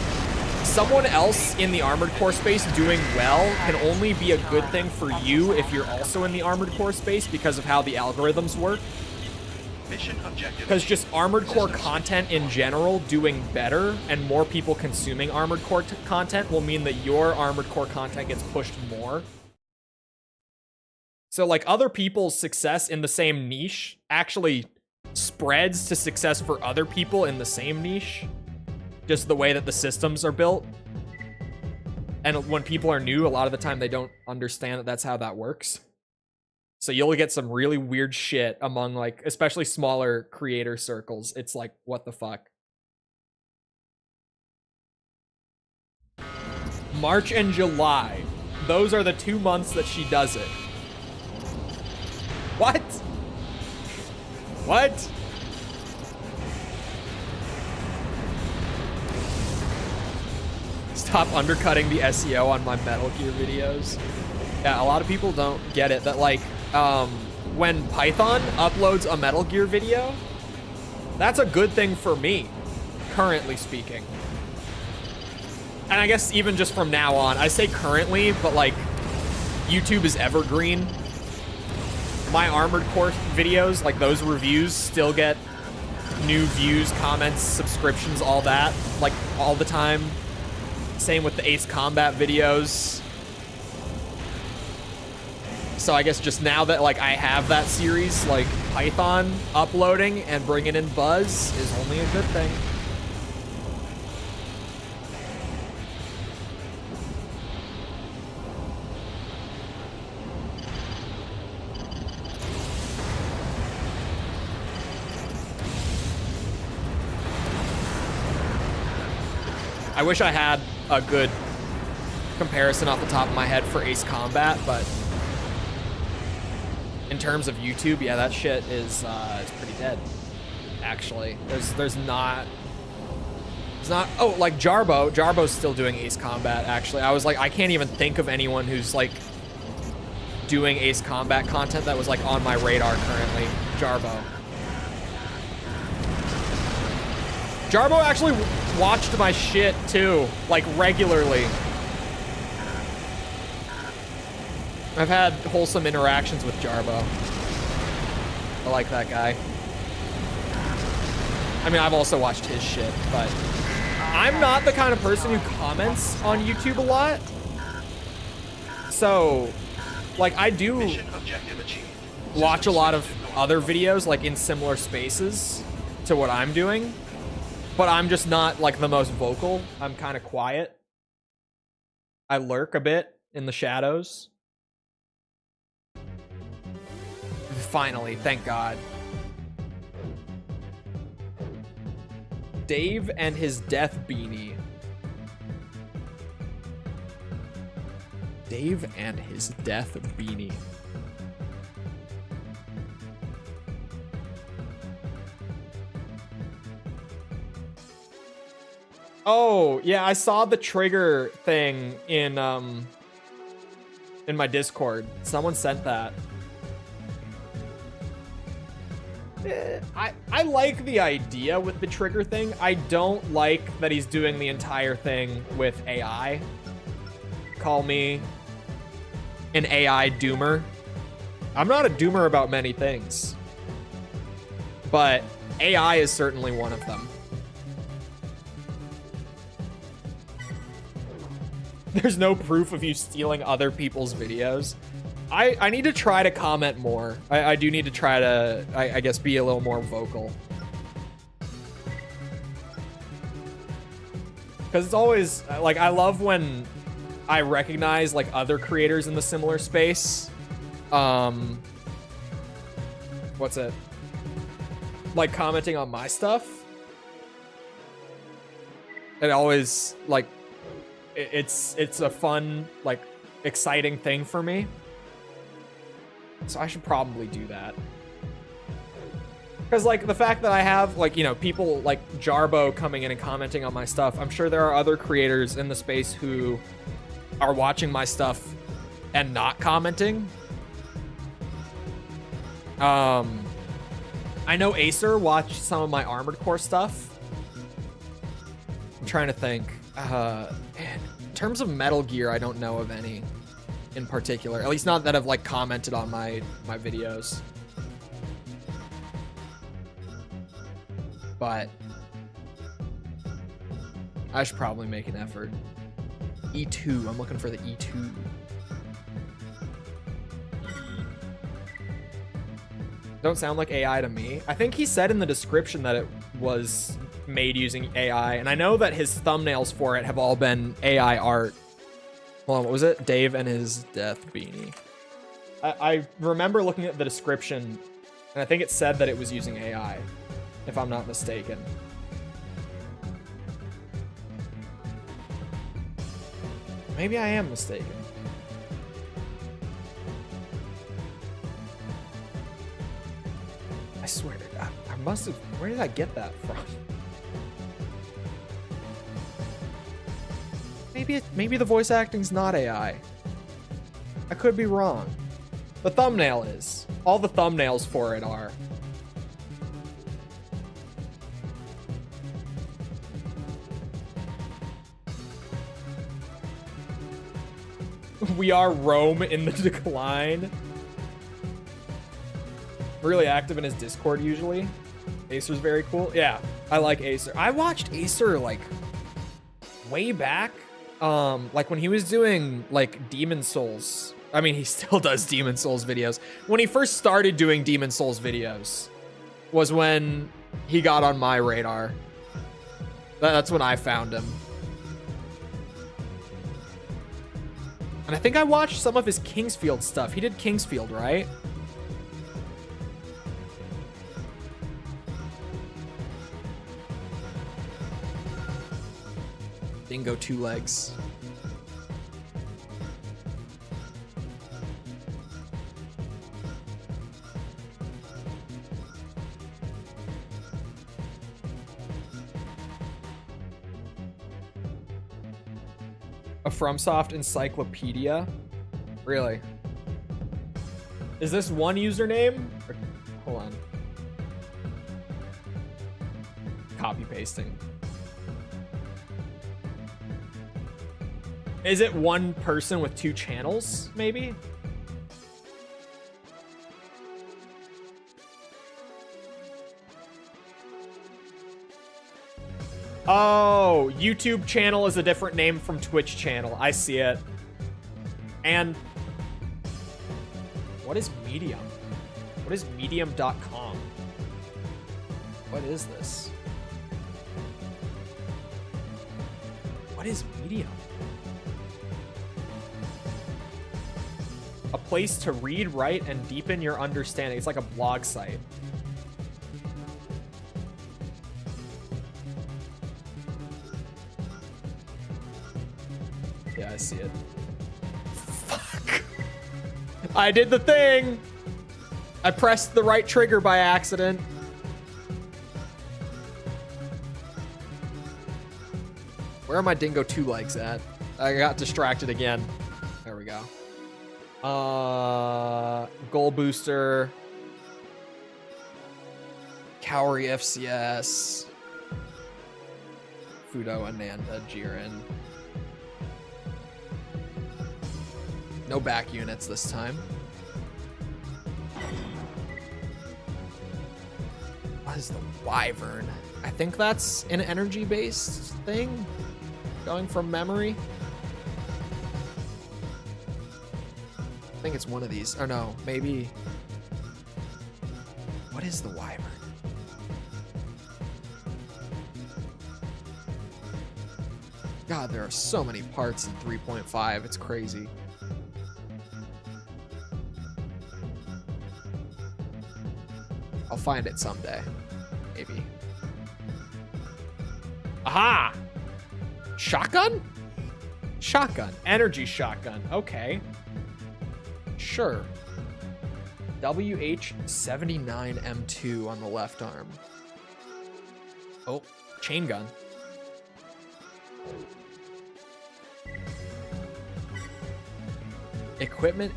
someone else in the Armored Core space doing well can only be a good thing for you if you're also in the Armored Core space because of how the algorithms work. Because just Armored Core content in general doing better and more people consuming Armored Core content will mean that your Armored Core content gets pushed more. So, like, other people's success in the same niche actually spreads to success for other people in the same niche. Just the way that the systems are built. And when people are new, a lot of the time they don't understand that that's how that works. So you'll get some really weird shit among, like, especially smaller creator circles. It's like, what the fuck? March and July. Those are the 2 months that she does it. What? What? Stop undercutting the SEO on my Metal Gear videos. Yeah, a lot of people don't get it. That, like, when Python uploads a Metal Gear video, that's a good thing for me, currently speaking. And I guess even just from now on, I say currently, but, like, YouTube is evergreen. My Armored Core videos, like, those reviews still get new views, comments, subscriptions, all that, like, all the time. Same with the Ace Combat videos. So I guess just now that, like, I have that series, like, Python uploading and bringing in buzz is only a good thing. I wish I had a good comparison off the top of my head for Ace Combat, but in terms of YouTube, yeah, that shit is pretty dead. Actually, there's not. Oh, like Jarbo's still doing Ace Combat. Actually, I was like, I can't even think of anyone who's like doing Ace Combat content that was like on my radar currently. Jarbo actually watched my shit too, like, regularly. I've had wholesome interactions with Jarbo. I like that guy. I mean, I've also watched his shit, but I'm not the kind of person who comments on YouTube a lot. So, like, I do watch a lot of other videos, like, in similar spaces to what I'm doing. But I'm just not, like, the most vocal. I'm kind of quiet. I lurk a bit in the shadows. finally, thank God. Dave and his death beanie. Dave and his death beanie. Oh, yeah, I saw the trigger thing in my Discord. Someone sent that. I like the idea with the trigger thing. I don't like that he's doing the entire thing with AI. Call me an AI doomer. I'm not a doomer about many things, but AI is certainly one of them. There's no proof of you stealing other people's videos. I need to try to comment more. I do need to try to, I guess, be a little more vocal. Because it's always, like, I love when I recognize, like, other creators in the similar space. What's it? Like, commenting on my stuff. It always, like, it's a fun, like, exciting thing for me. So I should probably do that. Because, like, the fact that I have, like, you know, people like Jarbo coming in and commenting on my stuff, I'm sure there are other creators in the space who are watching my stuff and not commenting. I know Acer watched some of my Armored Core stuff. I'm trying to think. Man, in terms of Metal Gear, I don't know of any in particular. At least not that have, like, commented on my videos. But I should probably make an effort. E2. I'm looking for the E2. Don't sound like AI to me. I think he said in the description that it was made using AI, and I know that his thumbnails for it have all been AI art. Hold on, what was it? Dave and his death beanie. I remember looking at the description, and I think it said that it was using AI, if I'm not mistaken. Maybe I am mistaken. I swear, I must have. Where did I get that from? Maybe the voice acting's not AI. I could be wrong. The thumbnail is. All the thumbnails for it are. We are Rome in the decline. Really active in his Discord usually. Acer's very cool. Yeah, I like Acer. I watched Acer like way back. Like when he was doing like Demon Souls. I mean, he still does Demon Souls videos. When he first started doing Demon Souls videos was when he got on my radar. That's when I found him. And I think I watched some of his Kingsfield stuff. He did Kingsfield, right? Dingo two legs. A FromSoft encyclopedia? Really? Is this one username? Or, hold on. Copy pasting. Is it one person with two channels, maybe? Oh, YouTube channel is a different name from Twitch channel. I see it. And what is Medium? What is medium.com? What is this? What is Medium? A place to read, write, and deepen your understanding. It's like a blog site. Yeah, I see it. Fuck. I did the thing. I pressed the right trigger by accident. Where are my dingo two legs at? I got distracted again. There we go. Goal booster. Kaori FCS. Fudo, Ananda, Jiren. No back units this time. What is the Wyvern? I think that's an energy-based thing. Going from memory. I think it's one of these. Or no, maybe. What is the Wyvern? God, there are so many parts in 3.5. It's crazy. I'll find it someday. Maybe. Aha! Shotgun? Shotgun. Energy shotgun. Okay. Sure. WH-79M2 on the left arm. Oh, chain gun. Equipment.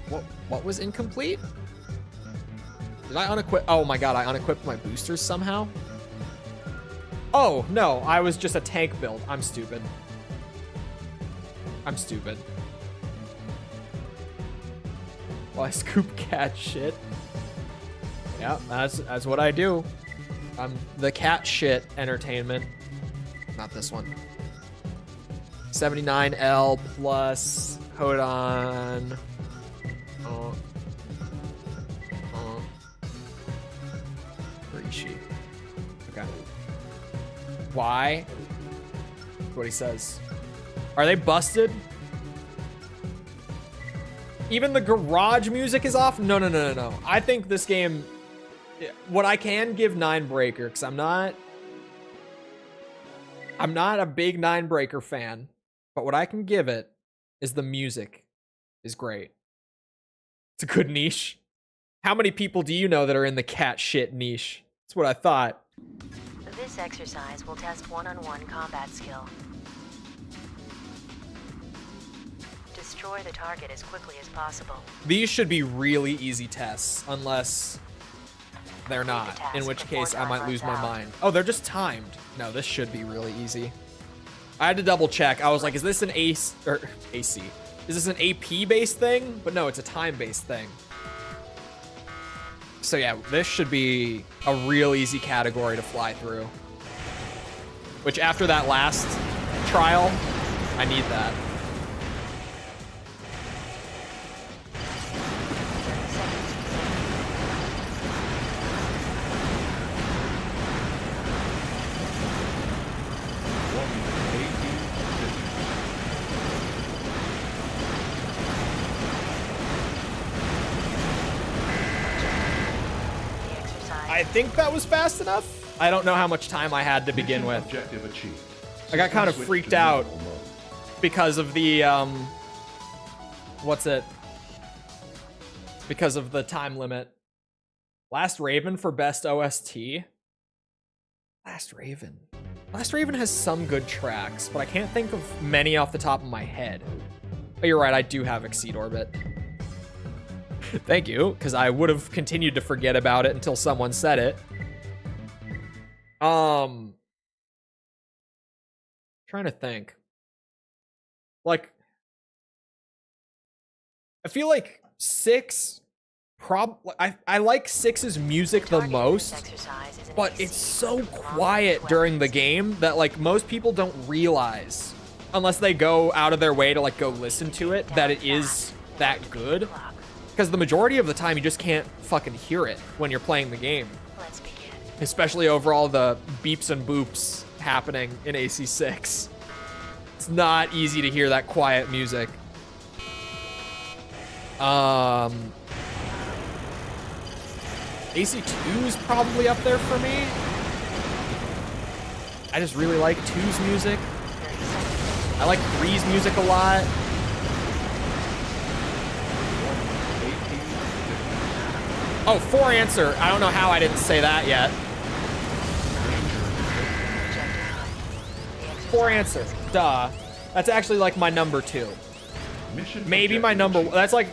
What was incomplete? Did I unequip? Oh my god, I unequipped my boosters somehow? Oh, no, I was just a tank build. I'm stupid. I'm stupid. Well, I scoop cat shit. Yeah, that's what I do. I'm the cat shit entertainment. Not this one. 79L plus, hold on. Rishi. Okay. Why? What he says. Are they busted? Even the garage music is off? No. I think this game, what I can give Ninebreaker, because I'm not a big Ninebreaker fan, but what I can give it is the music is great. It's a good niche. How many people do you know that are in the cat shit niche? That's what I thought. This exercise will test one-on-one combat skill. Destroy the target as quickly as possible. These should be really easy tests, unless they're not, in which case I might lose my mind. Oh, they're just timed. No, this should be really easy. I had to double check. I was like, is this an AC? Is this an AP-based thing? But no, it's a time-based thing. So yeah, this should be a real easy category to fly through. Which after that last trial, I need that. I think that was fast enough. I don't know how much time I had to begin with. Objective achieved. I got kind of freaked out because of the because of the time limit. Last Raven for best OST. Last Raven has some good tracks, but I can't think of many off the top of my head. Oh, you're right, I do have Exceed Orbit. Thank you, because I would have continued to forget about it until someone said it. Trying to think. Like, I feel like 6 I like 6's music the most, but it's so quiet during the game that like most people don't realize, unless they go out of their way to like go listen to it, that it is that good. Because the majority of the time you just can't fucking hear it when you're playing the game. Let's begin. Especially over all the beeps and boops happening in AC6. It's not easy to hear that quiet music. AC2 is probably up there for me. I just really like 2's music. I like 3's music a lot. Oh, 4 answer. I don't know how I didn't say that yet. 4 answer. Duh. That's actually like my number 2. Maybe my number. That's like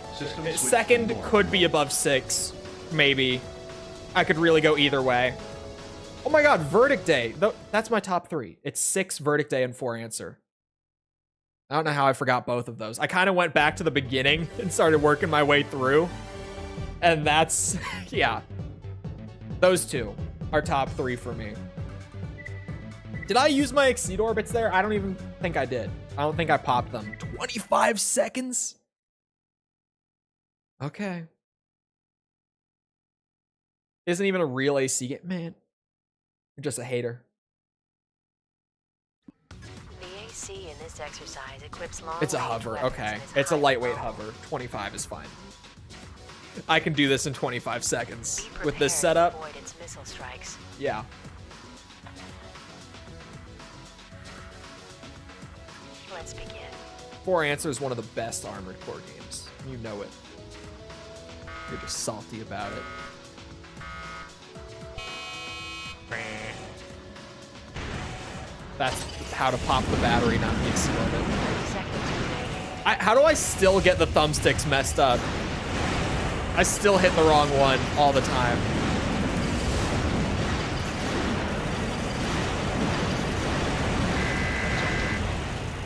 second could be above 6. Maybe. I could really go either way. Oh my god, Verdict Day. That's my top 3. It's 6 Verdict Day and 4 answer. I don't know how I forgot both of those. I kind of went back to the beginning and started working my way through. And that's, yeah. Those 2 are top 3 for me. Did I use my Exceed Orbits there? I don't even think I did. I don't think I popped them. 25 seconds? Okay. Isn't even a real AC game. Man, you're just a hater. The AC in this exercise equips long It's a hover. Okay. It's a lightweight hover. 25 is fine. I can do this in 25 seconds. With this setup. Avoid its missile strikes. Yeah. Let's begin. 4 Answer is one of the best Armored Core games. You know it. You're just salty about it. That's how to pop the battery, not the explode it. 30 seconds remaining. How do I still get the thumbsticks messed up? I still hit the wrong one all the time.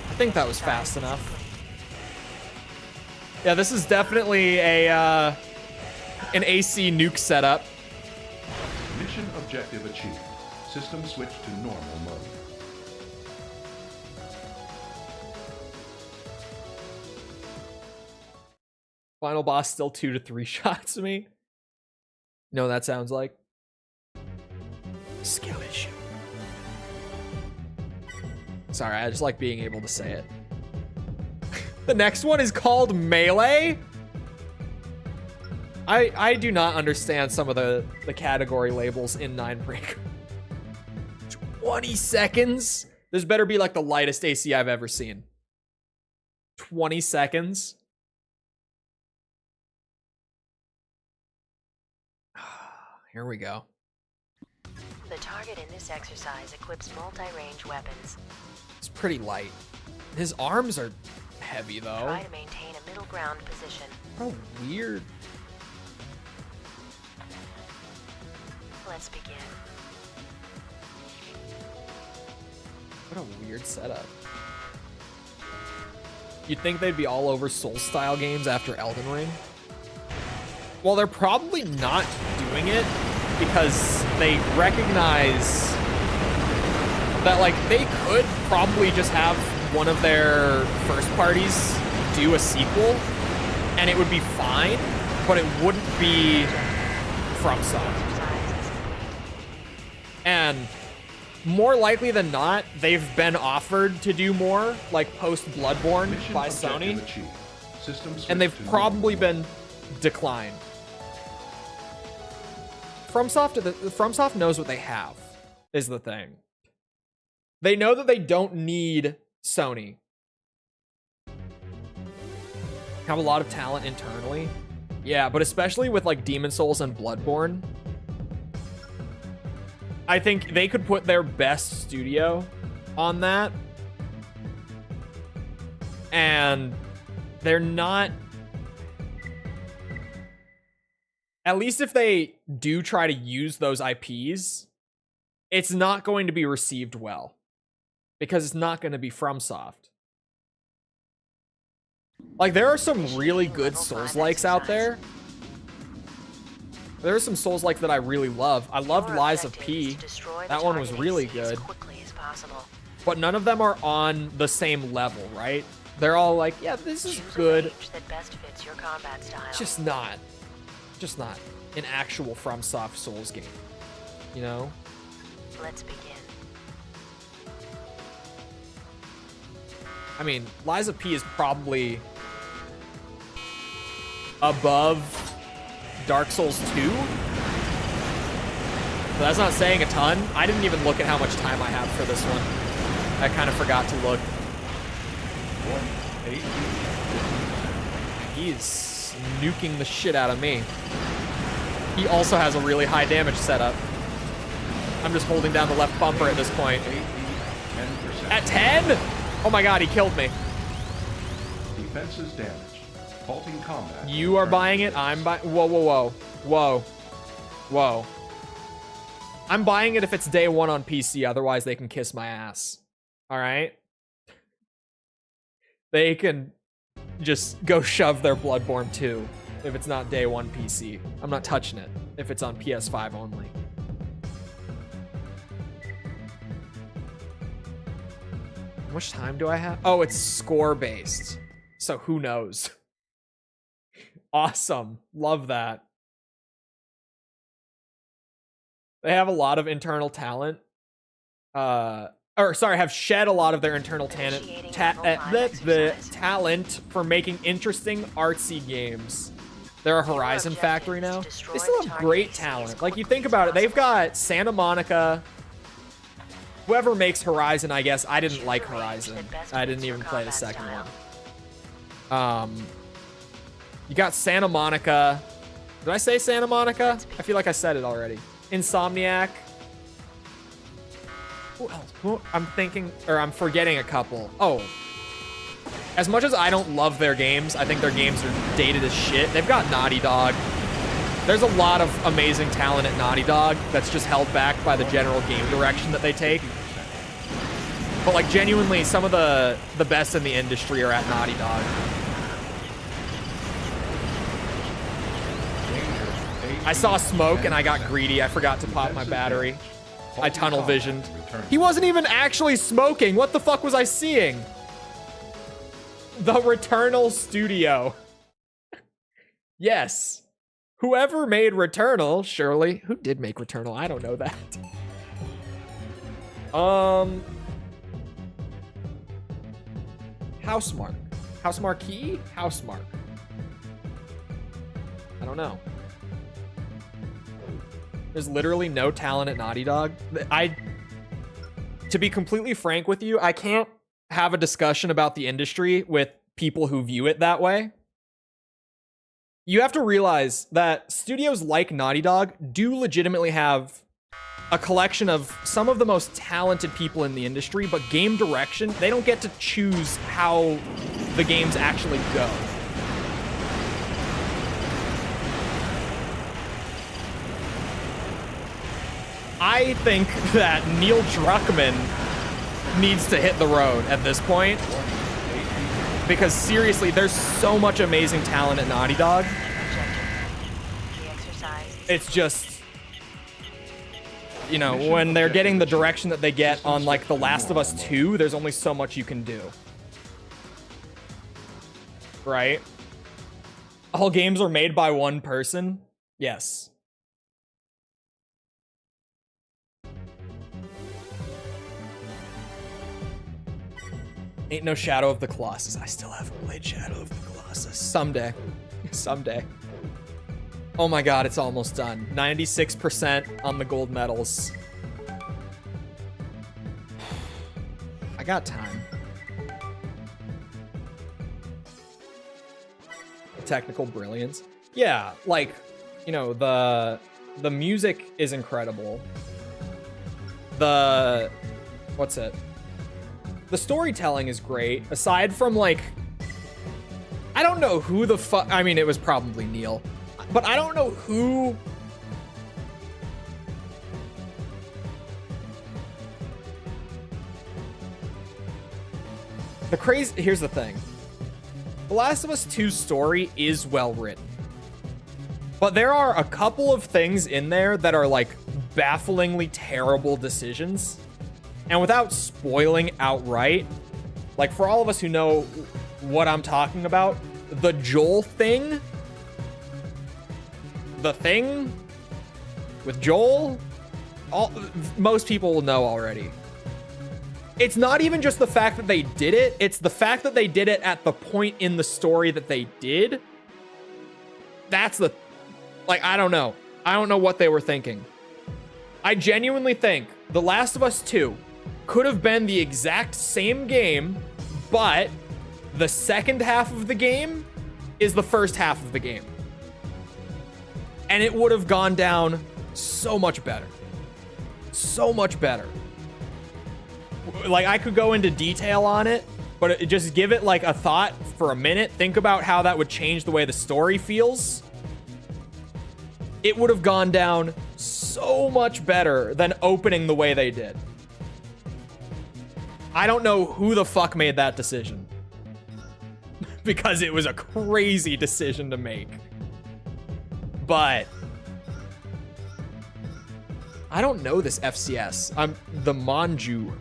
I think that was fast enough. Yeah, this is definitely a an AC nuke setup. Mission objective achieved. System switch to normal mode. Final boss still 2 to 3 shots to me. You know what that sounds like? Skill issue. Sorry, I just like being able to say it. The next one is called Melee. I do not understand some of the category labels in 9breaker. 20 seconds? This better be like the lightest AC I've ever seen. 20 seconds? Here we go. The target in this exercise equips multi-range weapons. It's pretty light. His arms are heavy though. Try to maintain a middle ground position. Oh, weird. Let's begin. What a weird setup. You'd think they'd be all over Soul-style games after Elden Ring. Well, they're probably not doing it because they recognize that, like, they could probably just have one of their first parties do a sequel and it would be fine, but it wouldn't be FromSoft. And more likely than not, they've been offered to do more, like post Bloodborne Mission by objective Sony, achieved. System switch and they've to probably normal been declined. FromSoft knows what they have, is the thing. They know that they don't need Sony. Have a lot of talent internally. Yeah, but especially with like Demon Souls and Bloodborne, I think they could put their best studio on that. And they're not... At least if they do try to use those IPs, it's not going to be received well. Because it's not going to be FromSoft. Like, there are some really good Souls-likes out there. There are some Souls-like that I really love. I loved Lies of P. That one was really good. But none of them are on the same level, right? They're all like, yeah, this is good. Just not an actual FromSoft Souls game. You know? Let's begin. I mean, Lies of P is probably above Dark Souls 2. But that's not saying a ton. I didn't even look at how much time I have for this one. I kind of forgot to look. He's nuking the shit out of me. He also has a really high damage setup. I'm just holding down the left bumper at this point. At 10? Oh my god, he killed me. Defenses damaged. Halting combat. You are buying it. I'm buying. Whoa, whoa, whoa. Whoa. Whoa. I'm buying it if it's day one on PC. Otherwise, they can kiss my ass. All right? They can just go shove their Bloodborne 2 if it's not day one PC. I'm not touching it if it's on PS5 only. How much time do I have? Oh, it's score based. So who knows? Awesome. Love that. They have a lot of internal talent. Have shed a lot of their internal talent for making interesting artsy games. They're a Horizon factory now. They still have great talent. Like, you think about it, they've got Santa Monica. Whoever makes Horizon, I guess. I didn't like Horizon. I didn't even play the second one. You got Santa Monica. Did I say Santa Monica? I feel like I said it already. Insomniac. Who else? I'm forgetting a couple. Oh. As much as I don't love their games, I think their games are dated as shit. They've got Naughty Dog. There's a lot of amazing talent at Naughty Dog that's just held back by the general game direction that they take. But like, genuinely, some of the best in the industry are at Naughty Dog. I saw smoke and I got greedy. I forgot to pop my battery. I tunnel visioned. He wasn't even actually smoking. What the fuck was I seeing? The Returnal Studio. Yes. Whoever made Returnal, surely. Who did make Returnal? I don't know that. Housemark. Housemarque? Housemark. I don't know. There's literally no talent at Naughty Dog. To be completely frank with you, I can't have a discussion about the industry with people who view it that way. You have to realize that studios like Naughty Dog do legitimately have a collection of some of the most talented people in the industry, but game direction, they don't get to choose how the games actually go. I think that Neil Druckmann needs to hit the road at this point. Because seriously, there's so much amazing talent at Naughty Dog. It's just, you know, when they're getting the direction that they get on like The Last of Us 2, there's only so much you can do. Right? All games are made by one person? Yes. Ain't no Shadow of the Colossus. I still haven't played Shadow of the Colossus. Someday. Someday. Oh my god, it's almost done. 96% on the gold medals. I got time. Technical brilliance. Yeah, like, you know, the music is incredible. What's it? The storytelling is great, aside from, like, I don't know who the fuck, I mean, it was probably Neil, but I don't know who, here's the thing. The Last of Us 2's story is well written, but there are a couple of things in there that are, like, bafflingly terrible decisions. And without spoiling outright, like, for all of us who know what I'm talking about, the Joel thing, the thing with Joel, most people will know already. It's not even just the fact that they did it, it's the fact that they did it at the point in the story that they did That's the, like, I don't know. I don't know what they were thinking. I genuinely think The Last of Us 2 could have been the exact same game, but the second half of the game is the first half of the game. And it would have gone down so much better. So much better. Like, I could go into detail on it, but just give it like a thought for a minute. Think about how that would change the way the story feels. It would have gone down so much better than opening the way they did. I don't know who the fuck made that decision. Because it was a crazy decision to make. But I don't know this FCS. I'm the Manju.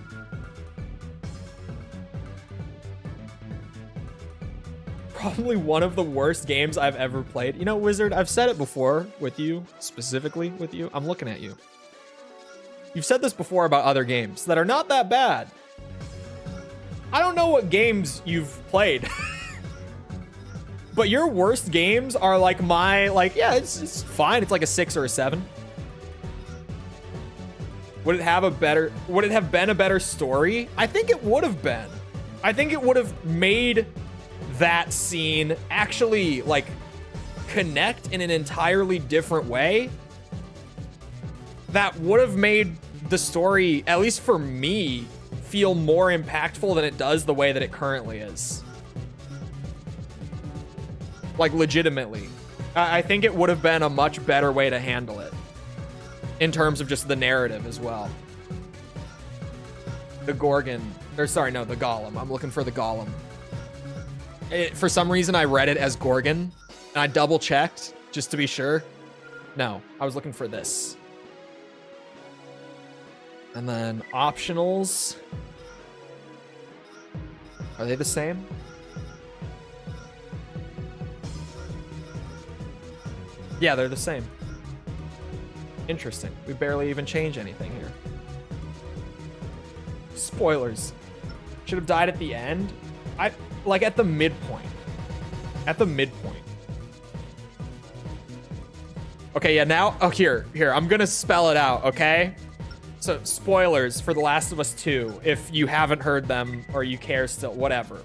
Probably one of the worst games I've ever played. You know, Wizard, I've said it before with you, specifically with you. I'm looking at you. You've said this before about other games that are not that bad. I don't know what games you've played. But your worst games are like my, like, yeah, it's fine. It's like a 6 or a 7. Would it have been a better story? I think it would have been. I think it would have made that scene actually like connect in an entirely different way. That would have made the story, at least for me, feel more impactful than it does the way that it currently is. Like, legitimately. I think it would have been a much better way to handle it. In terms of just the narrative as well. The Gorgon. Or sorry, no, the Golem. I'm looking for the Golem. For some reason, I read it as Gorgon. And I double checked, just to be sure. No, I was looking for this. And then optionals. Are they the same? Yeah, they're the same. Interesting. We barely even change anything here. Spoilers. Should have died at the end. Like at the midpoint. At the midpoint. Okay, yeah, now, oh, here, I'm gonna spell it out, okay? So, spoilers for The Last of Us 2, if you haven't heard them or you care still, whatever.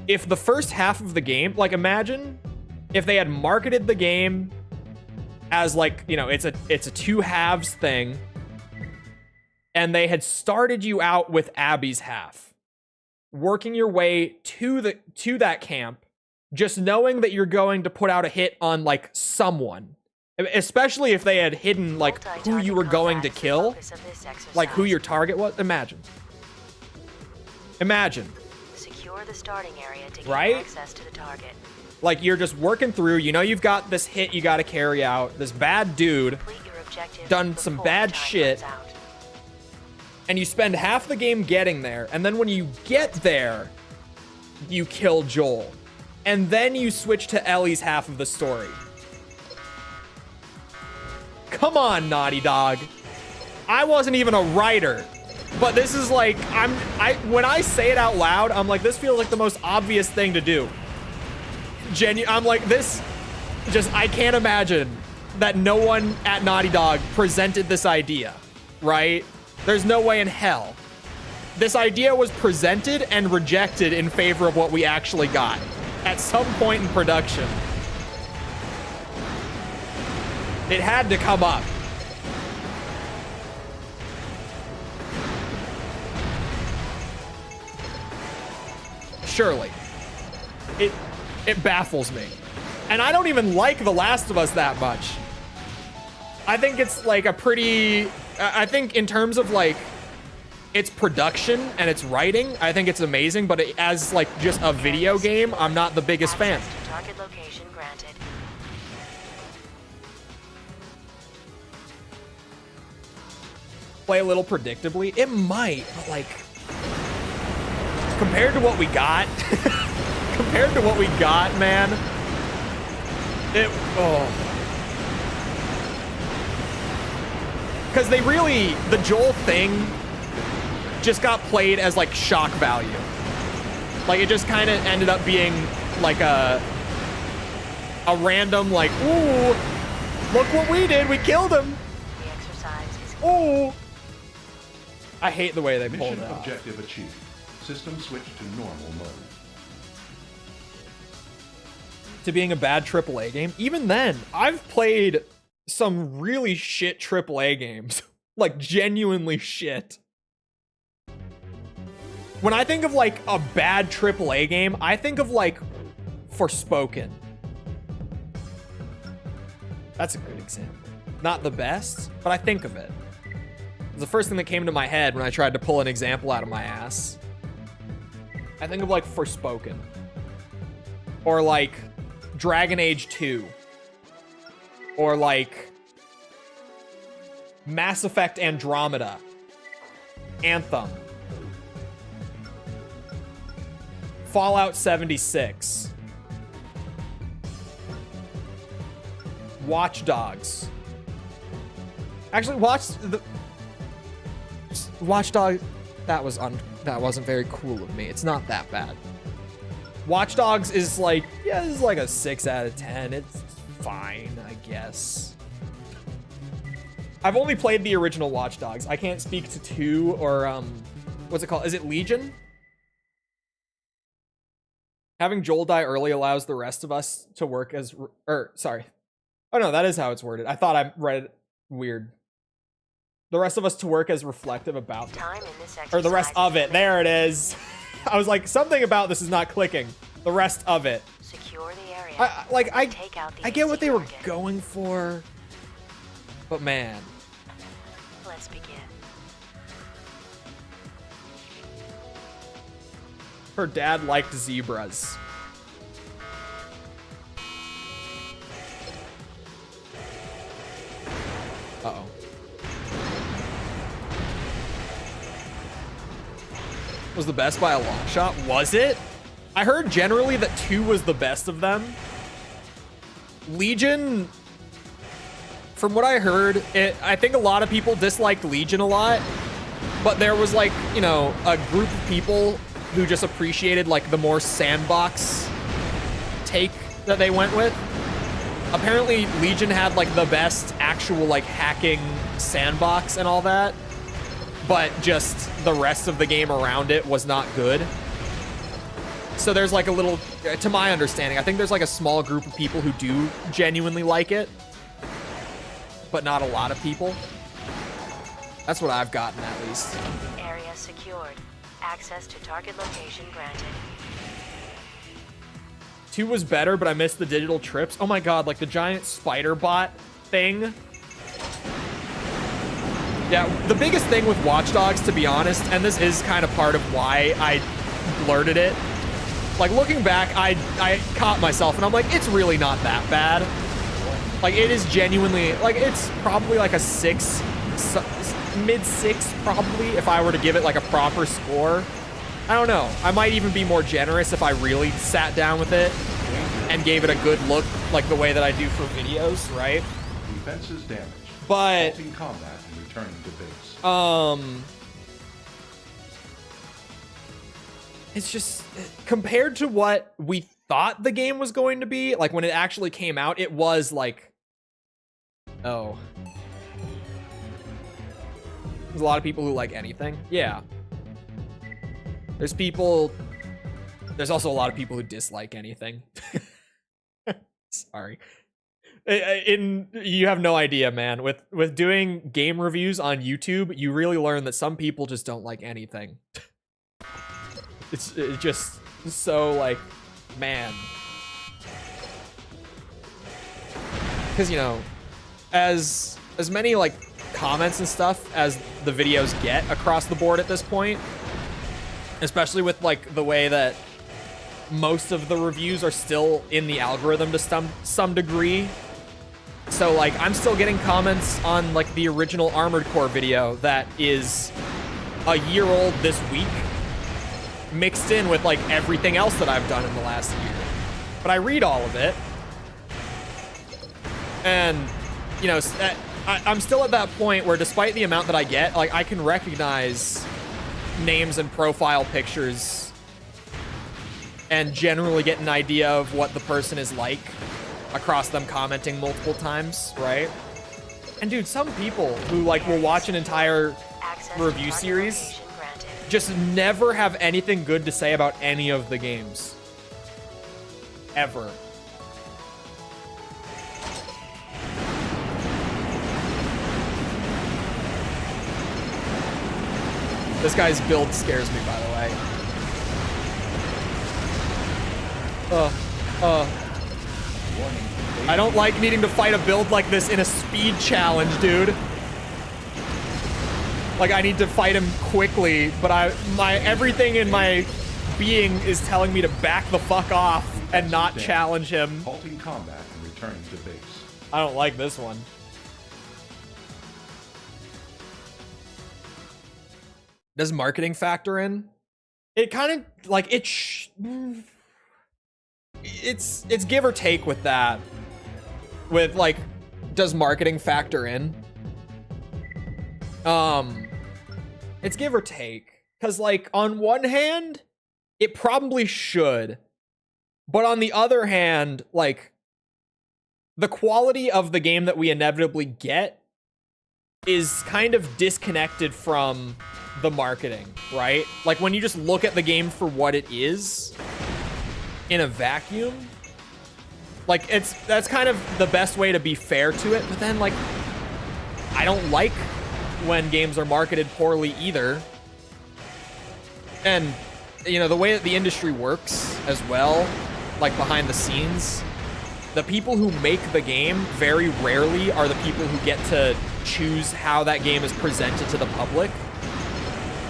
If the first half of the game, like, imagine if they had marketed the game as like, you know, it's a two halves thing, and they had started you out with Abby's half, working your way to that camp, just knowing that you're going to put out a hit on like someone, especially if they had hidden like who you were going to kill, like who your target was. Imagine. Secure the starting area to gain right? access to the target. Like, you're just working through, you know, you've got this hit you got to carry out, this bad dude Complete your objective done some before bad time shit, runs out. and you spend half the game getting there, and then when you get there, you kill Joel, and then you switch to Ellie's half of the story. Come on, Naughty Dog. I wasn't even a writer, but this is like, when I say it out loud, I'm like, this feels like the most obvious thing to do. I'm like, this, just, I can't imagine that no one at Naughty Dog presented this idea, right? There's no way in hell. This idea was presented and rejected in favor of what we actually got at some point in production. It had to come up. Surely. It baffles me. And I don't even like The Last of Us that much. I think it's like a pretty... I think in terms of like its production and its writing, I think it's amazing, but as like just a video game, I'm not the biggest fan. Access to target location granted. Play a little predictably. It might, but like... Compared to what we got... Compared to what we got, man, because they really, the Joel thing just got played as like shock value. Like, it just kind of ended up being like a random like, ooh, look what we did, we killed him. The exercise is Ooh. I hate the way they pulled Mission it off. objective achieved. System switch to normal mode. To being a bad AAA game, even then, I've played some really shit AAA games. Like, genuinely shit. When I think of, like, a bad AAA game, I think of, like, Forspoken. That's a good example. Not the best, but I think of it. It's the first thing that came to my head when I tried to pull an example out of my ass. I think of, like, Forspoken. Or, like, Dragon Age 2. Or, like, Mass Effect Andromeda. Anthem. Fallout 76. Watch Dogs. Actually, Watch Dogs, that wasn't very cool of me. It's not that bad. Watch Dogs is like, yeah, this is like a 6 out of 10. It's fine, I guess. I've only played the original Watch Dogs. I can't speak to 2 or, what's it called? Is it Legion? Having Joel die early allows the rest of us to work as, sorry. Oh no, that is how it's worded. I thought I read it weird. The rest of us to work as reflective about time in this exercise. or the rest of it. There it is. I was like, something about this is not clicking. The rest of it. Secure the area. I I get what they were going for, but man. Let's begin. Her dad liked zebras. Uh-oh. Was the best by a long shot? Was it? I heard generally that 2 was the best of them. Legion, from what I heard, I think a lot of people disliked Legion a lot, but there was like, you know, a group of people who just appreciated like the more sandbox take that they went with. Apparently Legion had like the best actual like hacking sandbox and all that, but just the rest of the game around it was not good. So there's like a little, to my understanding, I think there's like a small group of people who do genuinely like it, but not a lot of people. That's what I've gotten at least. Area secured. Access to target location granted. 2 was better, but I missed the digital trips. Oh my god, like the giant spider bot thing. Yeah, the biggest thing with Watch Dogs, to be honest, and this is kind of part of why I blurted it. Like, looking back, I caught myself, and I'm like, it's really not that bad. Like, it is genuinely, like, it's probably like a 6, mid-6 probably, if I were to give it like a proper score. I don't know. I might even be more generous if I really sat down with it and gave it a good look, like the way that I do for videos, right? Defenses damaged. But Halting combat and returning to base. it's just, compared to what we thought the game was going to be, like when it actually came out, it was like, oh. There's a lot of people who like anything. Yeah. There's also a lot of people who dislike anything. Sorry. You have no idea, man. With doing game reviews on YouTube, you really learn that some people just don't like anything. It's just so like, man. Because, you know, as many like comments and stuff as the videos get across the board at this point, especially with like the way that most of the reviews are still in the algorithm to some degree. So like I'm still getting comments on like the original Armored Core video that is a year old this week, mixed in with like everything else that I've done in the last year. But I read all of it, and you know, I'm still at that point where despite the amount that I get, like I can recognize names and profile pictures and generally get an idea of what the person is like across them commenting multiple times, right? And dude, some people who like will watch an entire review series just never have anything good to say about any of the games. Ever. This guy's build scares me, by the way. I don't like needing to fight a build like this in a speed challenge, dude. Like, I need to fight him quickly, but everything in my being is telling me to back the fuck off and not challenge him. Halting combat and returning to base. I don't like this one. Does marketing factor in? It kind of like it's give or take with that. With like, does marketing factor in? It's give or take, because like on one hand, it probably should, but on the other hand, like the quality of the game that we inevitably get is kind of disconnected from the marketing, right? Like when you just look at the game for what it is in a vacuum, like that's kind of the best way to be fair to it. But then like, I don't like when games are marketed poorly either. And you know, the way that the industry works as well, like behind the scenes, the people who make the game very rarely are the people who get to choose how that game is presented to the public.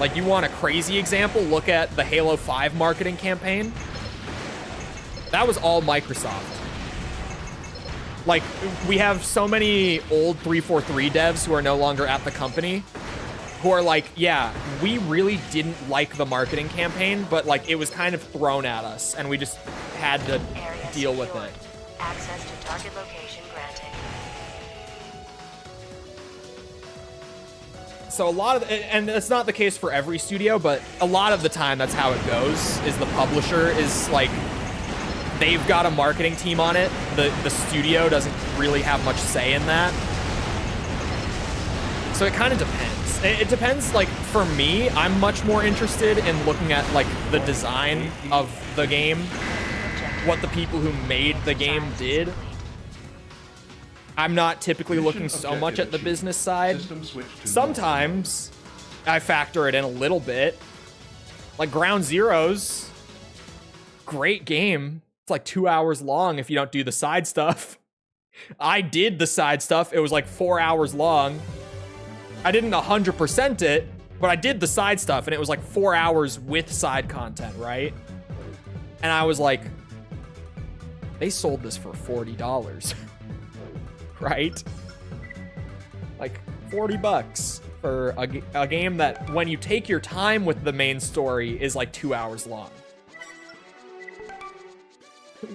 Like, you want a crazy example? Look at the Halo 5 marketing campaign. That was all Microsoft. Like, we have so many old 343 devs who are no longer at the company who are like, yeah, we really didn't like the marketing campaign, but like it was kind of thrown at us and we just had to deal with it. Access to target location granted. So a lot of, and it's not the case for every studio, but a lot of the time that's how it goes, is the publisher is like, they've got a marketing team on it. The studio doesn't really have much say in that. So it kind of depends. It depends, like, for me, I'm much more interested in looking at, like, the design of the game, what the people who made the game did. I'm not typically looking so much at the business side. Sometimes I factor it in a little bit. Like Ground Zeroes, great game. It's like 2 hours long if you don't do the side stuff. I did the side stuff. It was like 4 hours long. I didn't 100% it, but I did the side stuff, and it was like 4 hours with side content, right? And I was like, they sold this for $40, right? Like 40 bucks for a game that, when you take your time with the main story, is like 2 hours long.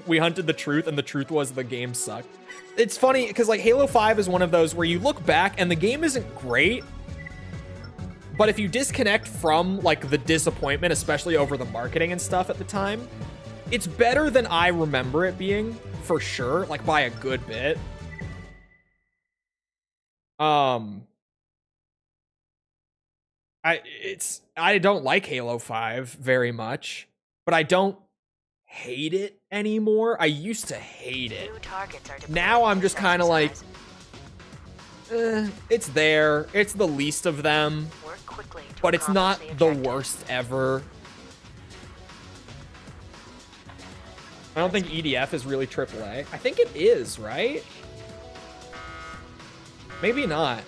We hunted the truth, and the truth was the game sucked. It's funny because like Halo 5 is one of those where you look back and the game isn't great, but if you disconnect from like the disappointment, especially over the marketing and stuff at the time, it's better than I remember it being, for sure, like by a good bit. I don't like Halo 5 very much, but I don't hate it anymore. I used to hate it. Now I'm just kind of like, it's there. It's the least of them, but it's not the worst ever. I don't think EDF is really AAA. I think it is, right? Maybe not.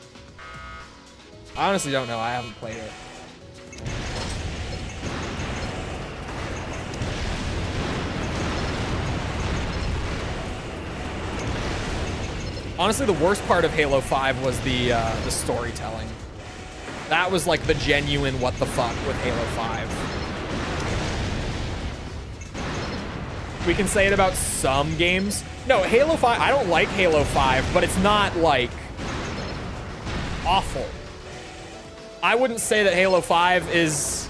I honestly don't know. I haven't played it. Honestly, the worst part of Halo 5 was the storytelling. That was like the genuine what the fuck with Halo 5. We can say it about some games. No, Halo 5, I don't like Halo 5, but it's not like awful. I wouldn't say that Halo 5 is,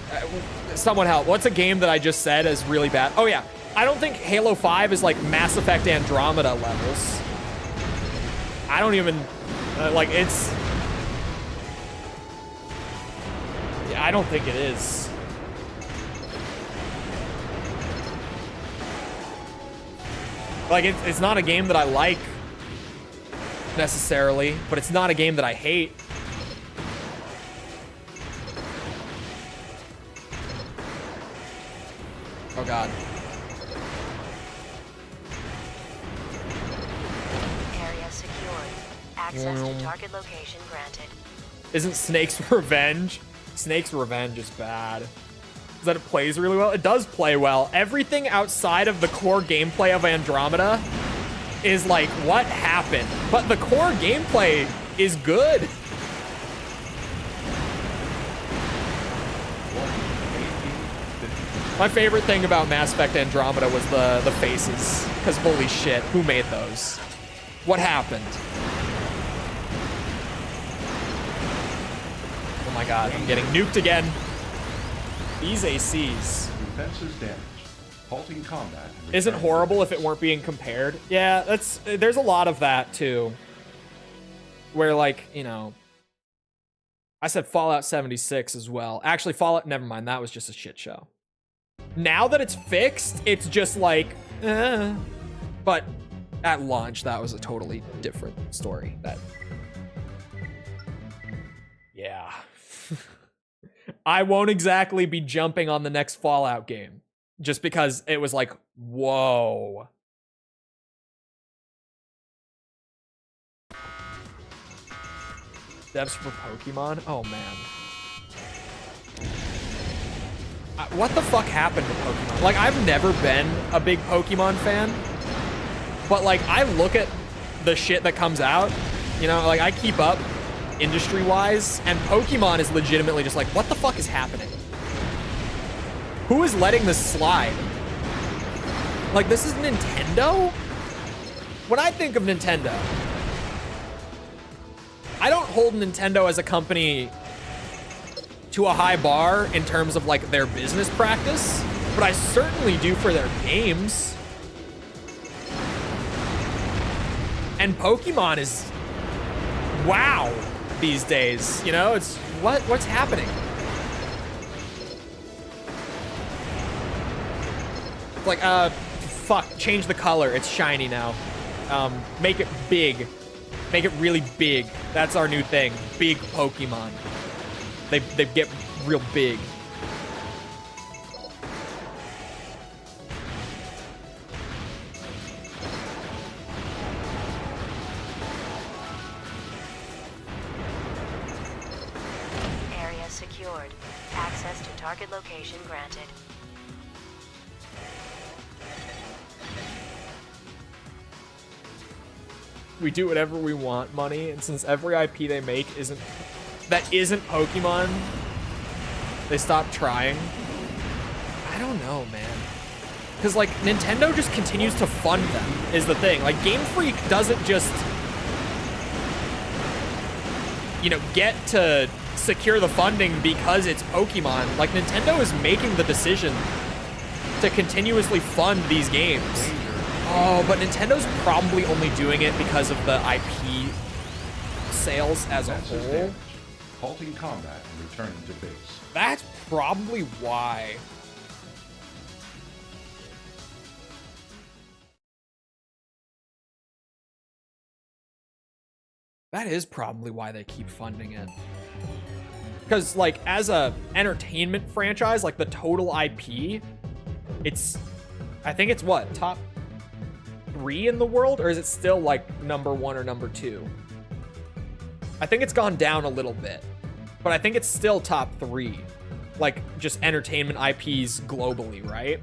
someone help. What's a game that I just said is really bad? Oh yeah, I don't think Halo 5 is like Mass Effect Andromeda levels. I don't even like it's. Yeah, I don't think it is. Like it's not a game that I like necessarily, but it's not a game that I hate. Oh God. Area secured. Access to target location granted. Isn't Snake's Revenge? Snake's Revenge is bad. Is that it plays really well? It does play well. Everything outside of the core gameplay of Andromeda is like, what happened? But the core gameplay is good. My favorite thing about Mass Effect Andromeda was the faces. Because holy shit, who made those? What happened? Oh my God, I'm getting nuked again. These ACs. Defenses damaged. Halting combat. and Isn't returning horrible to if it weren't being compared. Yeah, there's a lot of that too. Where like, you know, I said Fallout 76 as well. Actually, Fallout, never mind, that was just a shit show. Now that it's fixed, it's just like, but at launch, that was a totally different story. Yeah. I won't exactly be jumping on the next Fallout game just because it was like, whoa. Devs for Pokemon? Oh man. What the fuck happened to Pokemon? Like, I've never been a big Pokemon fan, but like, I look at the shit that comes out, you know, like I keep up industry-wise, and Pokemon is legitimately just like, what the fuck is happening? Who is letting this slide? Like, this is Nintendo? When I think of Nintendo, I don't hold Nintendo as a company to a high bar in terms of like their business practice, but I certainly do for their games. And Pokemon is wow these days, you know? It's what's happening? It's like fuck, change the color. It's shiny now. Make it big. Make it really big. That's our new thing. Big Pokemon. They get real big. Area secured. Access to target location granted. We do whatever we want money, and since every IP they make isn't Pokemon, they stop trying. I don't know, man. Because like Nintendo just continues to fund them is the thing. Like Game Freak doesn't just, you know, get to secure the funding because it's Pokemon. Like Nintendo is making the decision to continuously fund these games. Oh, but Nintendo's probably only doing it because of the IP sales as a Defenses whole. damaged. Halting combat and returning to base. That's probably why. That is probably why they keep funding it. Because, like, as a entertainment franchise, like the total IP, it's, I think it's what, top 3 in the world? Or is it still like number 1 or number 2? I think it's gone down a little bit, but I think it's still top 3. Like, just entertainment IPs globally, right?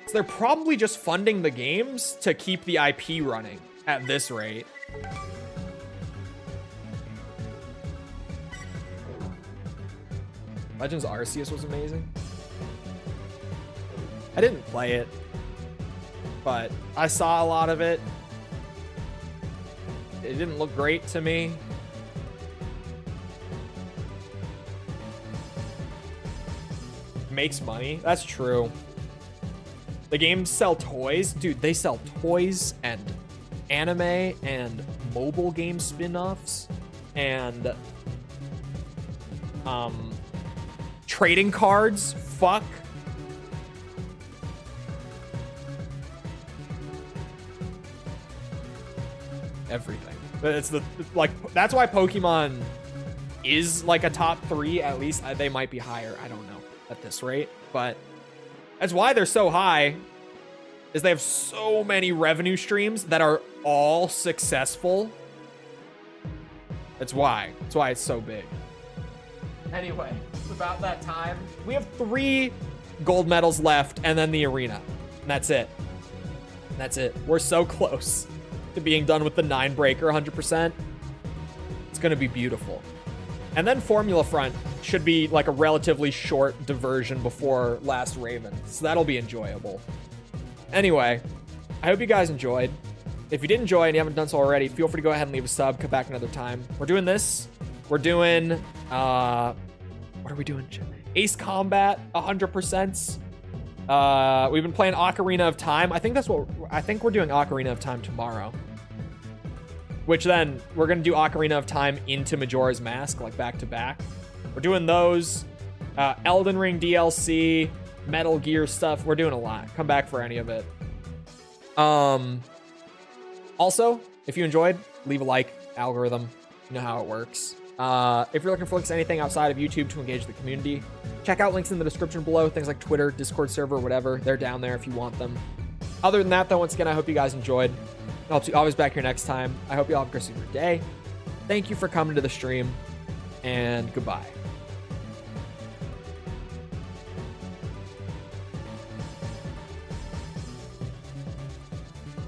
So they're probably just funding the games to keep the IP running at this rate. Legends Arceus was amazing. I didn't play it, but I saw a lot of it. It didn't look great to me. Makes money. That's true. The games sell toys. Dude, they sell toys and anime and mobile game spin-offs and trading cards. Fuck. Everything. It's that's why Pokemon is like a top 3, at least. They might be higher, I don't know at this rate, but that's why they're so high, is they have so many revenue streams that are all successful. That's why it's so big. Anyway, it's about that time. We have 3 gold medals left and then the arena, and that's it. We're so close to being done with the 9 breaker 100%. It's gonna be beautiful. And then Formula Front should be like a relatively short diversion before Last Raven, so that'll be enjoyable. Anyway, I hope you guys enjoyed. If you did enjoy and you haven't done so already, feel free to go ahead and leave a sub. Come back another time. We're doing this. We're doing what are we doing? Ace Combat 100%. We've been playing Ocarina of Time. I think we're doing Ocarina of Time tomorrow. Which then we're gonna do Ocarina of Time into Majora's Mask, like back to back. We're doing those, Elden Ring DLC, Metal Gear stuff. We're doing a lot. Come back for any of it. Also, if you enjoyed, leave a like. Algorithm, you know how it works. If you're looking for links to anything outside of YouTube to engage the community, check out links in the description below. Things like Twitter, Discord server, whatever. They're down there if you want them. Other than that, though, once again, I hope you guys enjoyed. I'll be always back here next time. I hope you all have a great day. Thank you for coming to the stream, and goodbye.